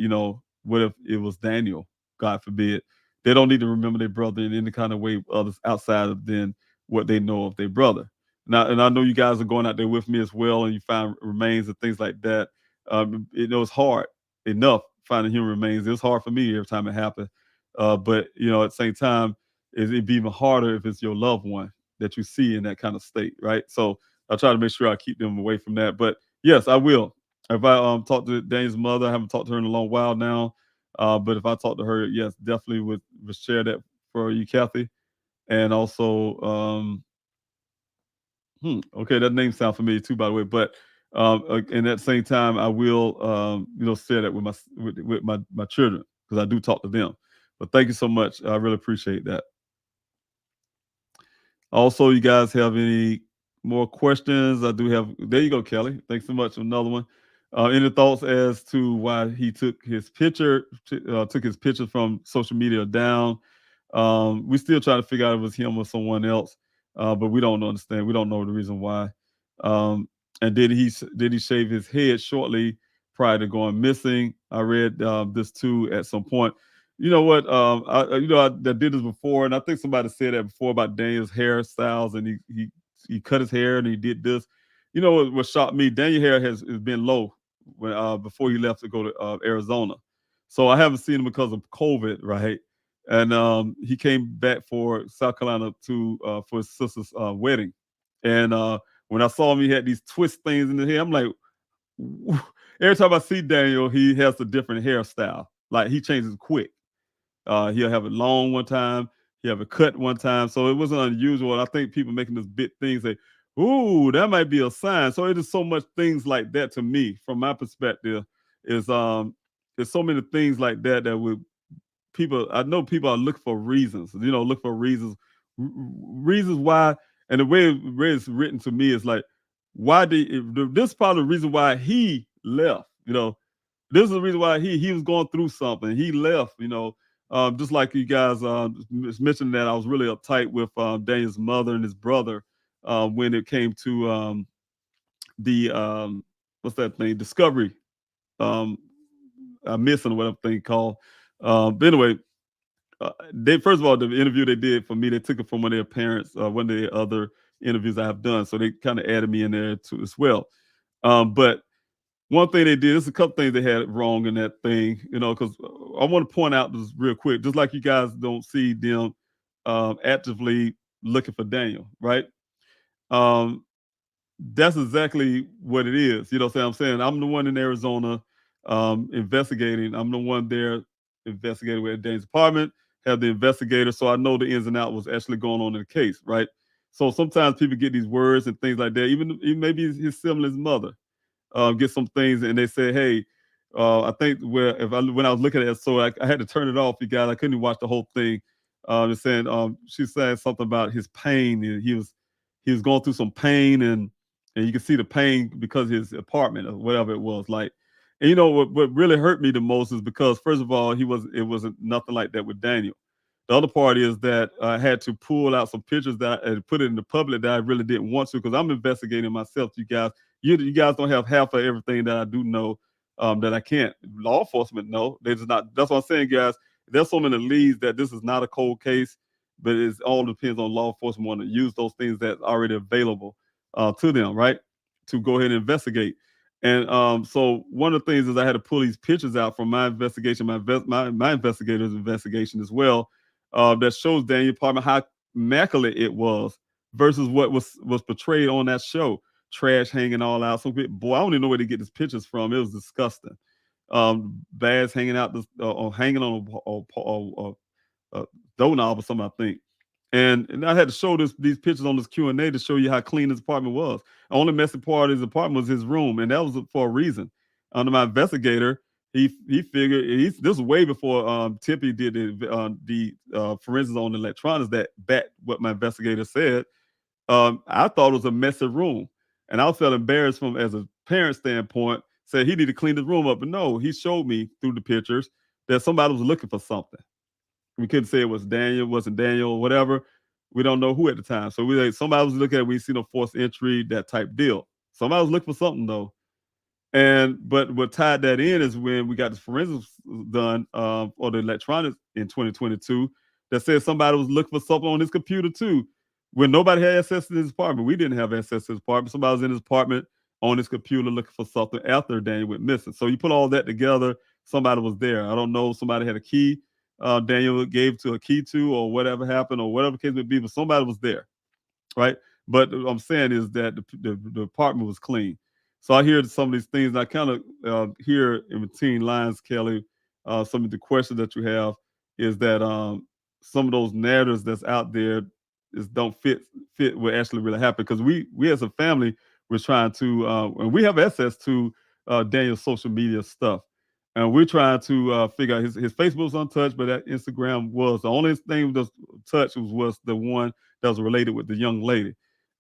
what if it was Daniel? God forbid. They don't need to remember their brother in any kind of way others outside of then what they know of their brother. Now, and I know you guys are going out there with me as well, and you find remains and things like that. It's hard enough finding human remains. It's hard for me every time it happens. But at the same time, it'd be even harder if it's your loved one that you see in that kind of state, right? So I try to make sure I keep them away from that. But yes, I will. If I talk to Dane's mother, I haven't talked to her in a long while now. But if I talk to her, yes, definitely would share that for you, Kathy. And also, okay, that name sounds familiar too, by the way. But and at the same time, I will, share that with my children, because I do talk to them. But thank you so much. I really appreciate that. Also, you guys have any more questions? I do have. There you go, Kelly. Thanks so much. Another one. Any thoughts as to why he took his picture from social media down? We still trying to figure out if it was him or someone else, but we don't understand. We don't know the reason why. And did he shave his head shortly prior to going missing? I read this too at some point. You know what? I did this before, and I think somebody said that before about Daniel's hairstyles, and he cut his hair and he did this. You know what shocked me? Daniel's hair has been low before he left to go to Arizona, so I haven't seen him because of COVID, right? And he came back for South Carolina for his sister's wedding, and when I saw him, he had these twist things in his hair. I'm like, every time I see Daniel, he has a different hairstyle. Like, he changes quick. He'll have it long one time, he'll have it cut one time. So it wasn't unusual. I think people making this big thing say, "Ooh, that might be a sign." So it is so much things like that to me, from my perspective, is there's so many things like that that would people. I know people are looking for reasons. Look for reasons why. And the way it's written to me is like, why this is probably the reason why he left. This is the reason why he was going through something. He left. Just like you guys mentioned, that I was really uptight with Daniel's mother and his brother when it came to the what's that thing, Discovery missing, whatever thing called. But anyway, they, first of all, the interview they did for me, they took it from one of their parents, one of the other interviews I have done, so they kind of added me in there too as well. But one thing they did, there's a couple things they had wrong in that thing, because I want to point out this real quick, just like you guys don't see them actively looking for Daniel, right? That's exactly what it is. You know what I'm saying? I'm the one in Arizona investigating. I'm the one there investigating with Daniel's department, have the investigator, so I know the ins and outs was actually going on in the case, right? So sometimes people get these words and things like that, even maybe his sibling's mother. Get some things, and they say, "Hey, I think when I was looking at it, so I had to turn it off, you guys. I couldn't even watch the whole thing. saying she said something about his pain. And he was going through some pain, and you can see the pain because of his apartment or whatever it was like. And you know what really hurt me the most is because first of all, it wasn't nothing like that with Daniel. The other part is that I had to pull out some pictures that and put it in the public that I really didn't want to because I'm investigating myself. You guys, you guys don't have half of everything that I do know that I can't. Law enforcement know. They just not. That's what I'm saying, guys. There's so many leads that this is not a cold case, but it all depends on law enforcement want to use those things that's already available to them, right? To go ahead and investigate. And so one of the things is I had to pull these pictures out from my investigation, my investigator's investigation as well, that shows Daniel apartment how immaculate it was versus what was portrayed on that show. Trash hanging all out. So boy, I don't even know where to get these pictures from. It was disgusting. Bags hanging out, or hanging on a doorknob or something, I think. And I had to show these pictures on this Q&A to show you how clean his apartment was. The only messy part of his apartment was his room, and that was for a reason. Under my investigator, he figured this was way before Tippy did the forensics on electronics that backed what my investigator said. I thought it was a messy room, and I felt embarrassed from as a parent standpoint. Said he needed to clean his room up, but no, he showed me through the pictures that somebody was looking for something. We couldn't say it was Daniel, wasn't Daniel, whatever. We don't know who at the time. So somebody was looking at it, we see no forced entry, that type deal. Somebody was looking for something though. But what tied that in is when we got the forensics done or the electronics in 2022 that said somebody was looking for something on his computer too. When nobody had access to his apartment, we didn't have access to his apartment. Somebody was in his apartment on his computer looking for something after Daniel went missing. So you put all that together, somebody was there. I don't know, somebody had a key Daniel gave to a key to, or whatever happened, or whatever case would be, but somebody was there, right? But what I'm saying is that the apartment was clean. So I hear some of these things, and I kind of hear in between lines, Kelly, some of the questions that you have is that some of those narratives that's out there don't fit what actually really happened. Because we as a family we're trying to, and we have access to Daniel's social media stuff. And we're trying to figure out his Facebook was untouched, but that Instagram was the only thing that was touched was the one that was related with the young lady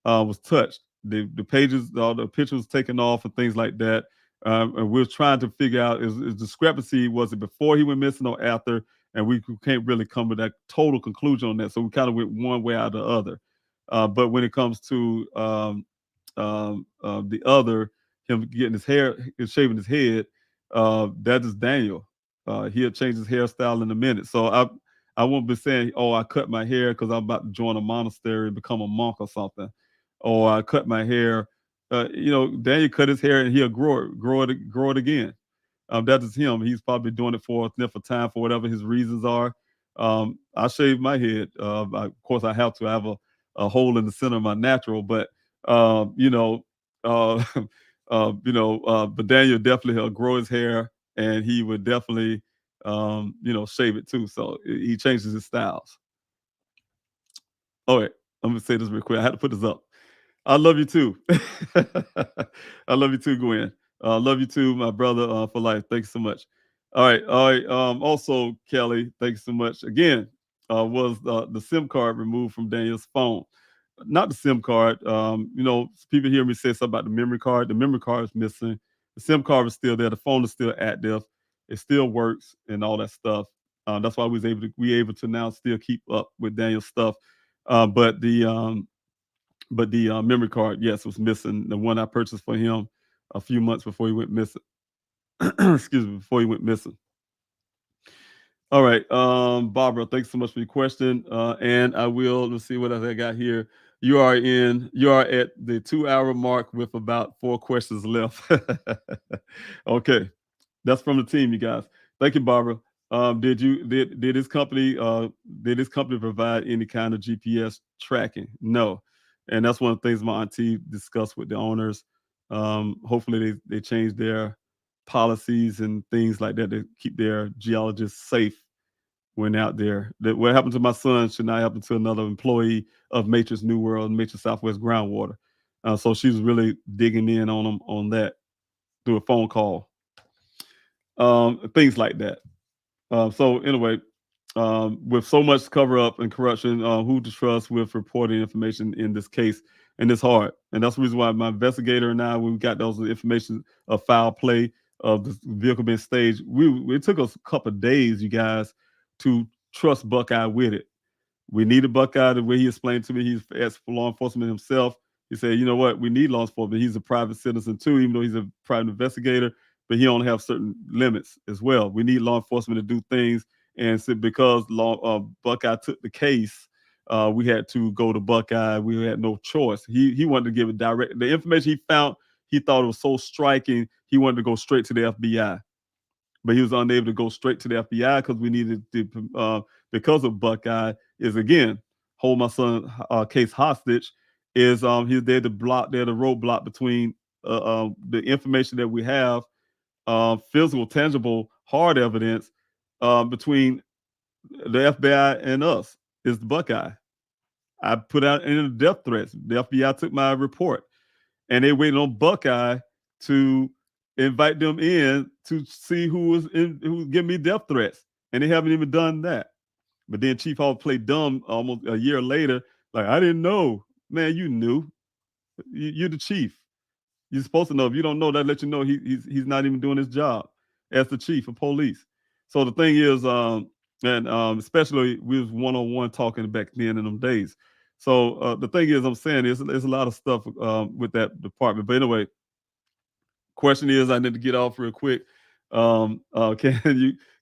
was touched. The pages, all the pictures taken off and things like that. And we're trying to figure out is discrepancy, was it before he went missing or after? And we can't really come to that total conclusion on that. So we kind of went one way out of the other. But when it comes to the other, him getting his hair, shaving his head, that is Daniel. He'll change his hairstyle in a minute. So I won't be saying, oh, I cut my hair because I'm about to join a monastery and become a monk or something. Or I cut my hair. Daniel cut his hair and he'll grow it again. That is him. He's probably doing it for time for whatever his reasons are. I shave my head. Of course, I have to. I have a hole in the center of my natural, but but Daniel definitely he'll grow his hair, and he would definitely shave it too. So he changes his styles. All right, I'm gonna say this real quick. I had to put this up. I love you too. I love you too, Gwen. Love you too, my brother, for life. Thanks so much. All right. Also, Kelly, thanks so much. Again, was the SIM card removed from Daniel's phone? Not the SIM card. People hear me say something about the memory card. The memory card is missing. The SIM card is still there. The phone is still active. It still works and all that stuff. That's why we able to now still keep up with Daniel's stuff. But the memory card, yes, was missing. The one I purchased for him a few months before he went missing. Excuse me, before he went missing. All right, Barbara, thanks so much for your question. And let's see what else I got here. You are at the 2-hour mark with about 4 questions left. Okay, that's from the team, you guys. Thank you, Barbara. Did this company provide any kind of GPS tracking? No. And that's one of the things my auntie discussed with the owners. Hopefully they change their policies and things like that to keep their geologists safe when out there. That what happened to my son should not happen to another employee of Matrix New World and Matrix Southwest Groundwater. So she was really digging in on them on that through a phone call. Things like that. So anyway, with so much cover up and corruption, who to trust with reporting information in this case? And it's hard. And that's the reason why my investigator and I, when we got those information of foul play of the vehicle being staged, it took us a couple of days, you guys, to trust Buckeye with it. We needed Buckeye the way he explained to me. He's asked for law enforcement himself. He said, you know what, we need law enforcement. He's a private citizen too, even though he's a private investigator, but he only have certain limits as well. We need law enforcement to do things. And so because Buckeye took the case, we had to go to Buckeye. We had no choice. He wanted to give it direct. The information he found, he thought it was so striking, he wanted to go straight to the FBI. But he was unable to go straight to the FBI because we needed to, because of Buckeye, is again, hold my son case hostage, is he's there to block, there the roadblock between the information that we have, physical, tangible, hard evidence between the FBI and us, is the Buckeye. I put out any death threats. The FBI took my report, and they waited on Buckeye to invite them in to see who was giving me death threats, and they haven't even done that. But then Chief Hall played dumb almost a year later, like, I didn't know. Man, you knew. You're the chief. You're supposed to know. If you don't know, that let you know he's not even doing his job as the chief of police. So the thing is, especially we was one-on-one talking back then in them days. So the thing is, I'm saying there's a lot of stuff with that department. But anyway, question is, I need to get off real quick. Can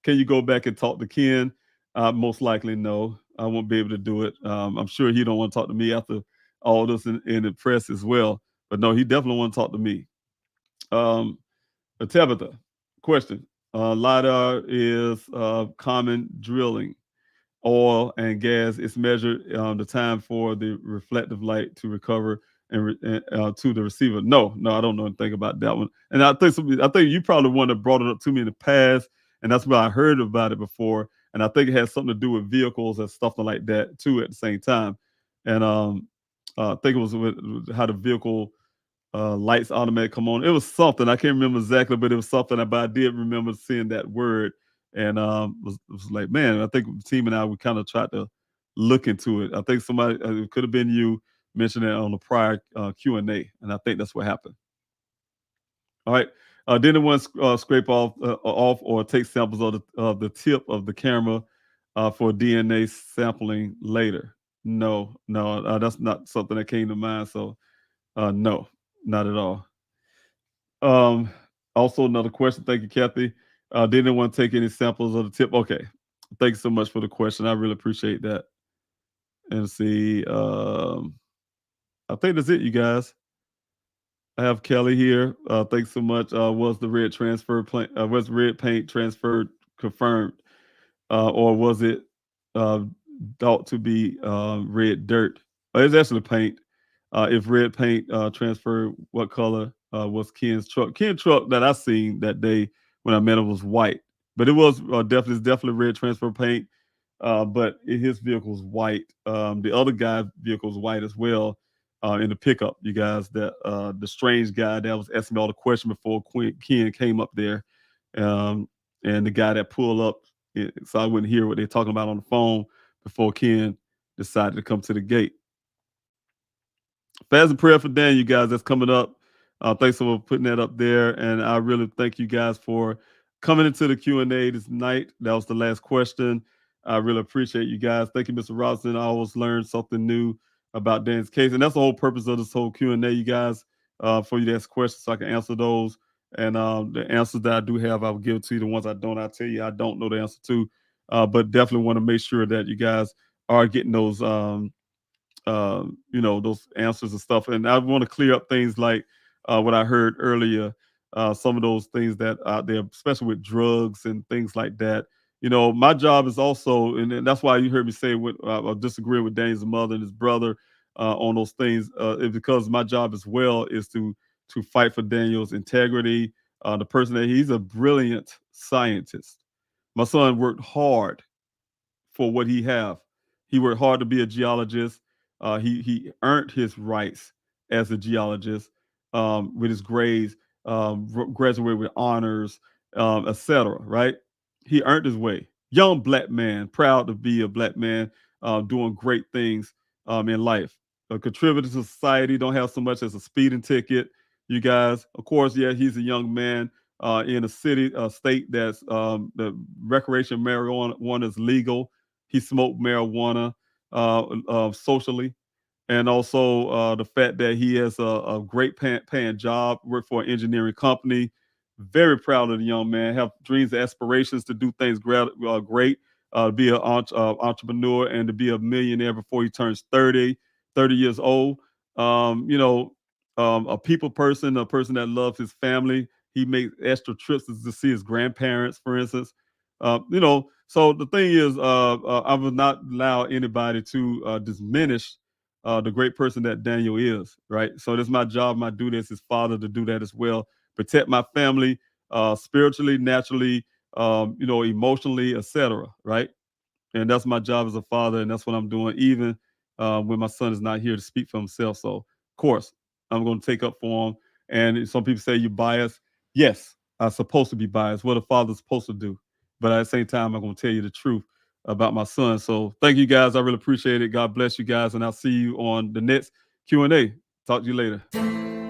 you go back and talk to Ken? Most likely no. I won't be able to do it. I'm sure he don't want to talk to me after all this in the press as well. But no, he definitely want to talk to me. Tabitha, question. LiDAR is common drilling. Oil and gas is measured the time for the reflective light to recover and to the receiver. No, I don't know anything about that one. And I think you probably one that brought it up to me in the past, and that's why I heard about it before. And I think it has something to do with vehicles and stuff like that too at the same time. And I think it was with how the vehicle lights automatic come on. It was something I can't remember exactly, but it was something. But I did remember seeing that word, and was like, man, I think the team and I we kind of tried to look into it. I think somebody it could have been you mentioned it on the prior Q&A, and I think that's what happened. All right. Did anyone scrape off or take samples of the tip of the camera for DNA sampling later? No, that's not something that came to mind. So no, not at all. Also another question. Thank you, Kathy. Did anyone take any samples of the tip? Okay. Thanks so much for the question. I really appreciate that. And see, I think that's it, you guys. I have Kelly here. Thanks so much. Was the red was red paint transferred confirmed, or was it thought to be red dirt? It's actually paint. If red paint transferred, what color was Ken's truck? Ken's truck that I seen that day when I met him was white, but it was definitely red transfer paint. But his vehicle was white. The other guy's vehicle was white as well. In the pickup, you guys, that the strange guy that was asking me all the questions before Ken came up there, and the guy that pulled up, so I wouldn't hear what they're talking about on the phone before Ken decided to come to the gate. Fast and prayer for Dan, you guys, that's coming up. Thanks for putting that up there, and I really thank you guys for coming into the Q&A this night. That was the last question. I really appreciate you guys. Thank you, Mr. Robinson. I always learn something new about Dan's case, and that's the whole purpose of this whole Q&A, you guys, for you to ask questions so I can answer those. And the answers that I do have, I will give it to you. The ones I don't, I'll tell you I don't know the answer to. But definitely want to make sure that you guys are getting those those answers and stuff. And I want to clear up things like what I heard earlier, some of those things that out there, especially with drugs and things like that. My job is also, and that's why you heard me say I disagree with Daniel's mother and his brother on those things, because my job as well is to fight for Daniel's integrity, the person that he's a brilliant scientist. My son worked hard for what he have. He worked hard to be a geologist. He earned his rights as a geologist with his grades, graduated with honors, etc. Right? He earned his way. young black man, proud to be a black man, doing great things in life. Contributing to society, don't have so much as a speeding ticket. You guys, of course, yeah, he's a young man in a city, state that's the recreation marijuana is legal. He smoked marijuana socially, and also the fact that he has a great paying job, work for an engineering company. Very proud of the young man. Have dreams and aspirations to do things great, be an entrepreneur and to be a millionaire before he turns 30 years old. A people person, a person that loves his family. He makes extra trips to see his grandparents, for instance. So the thing is, I will not allow anybody to diminish the great person that Daniel is, right? So it's my job, my duty as his father to do that as well. Protect my family, spiritually, naturally, emotionally, etc. Right? And that's my job as a father, and that's what I'm doing, even when my son is not here to speak for himself. So, of course, I'm going to take up for him. And some people say you're biased. Yes, I'm supposed to be biased. What a father's supposed to do. But at the same time, I'm going to tell you the truth about my son. So, thank you guys. I really appreciate it. God bless you guys, and I'll see you on the next Q&A. Talk to you later.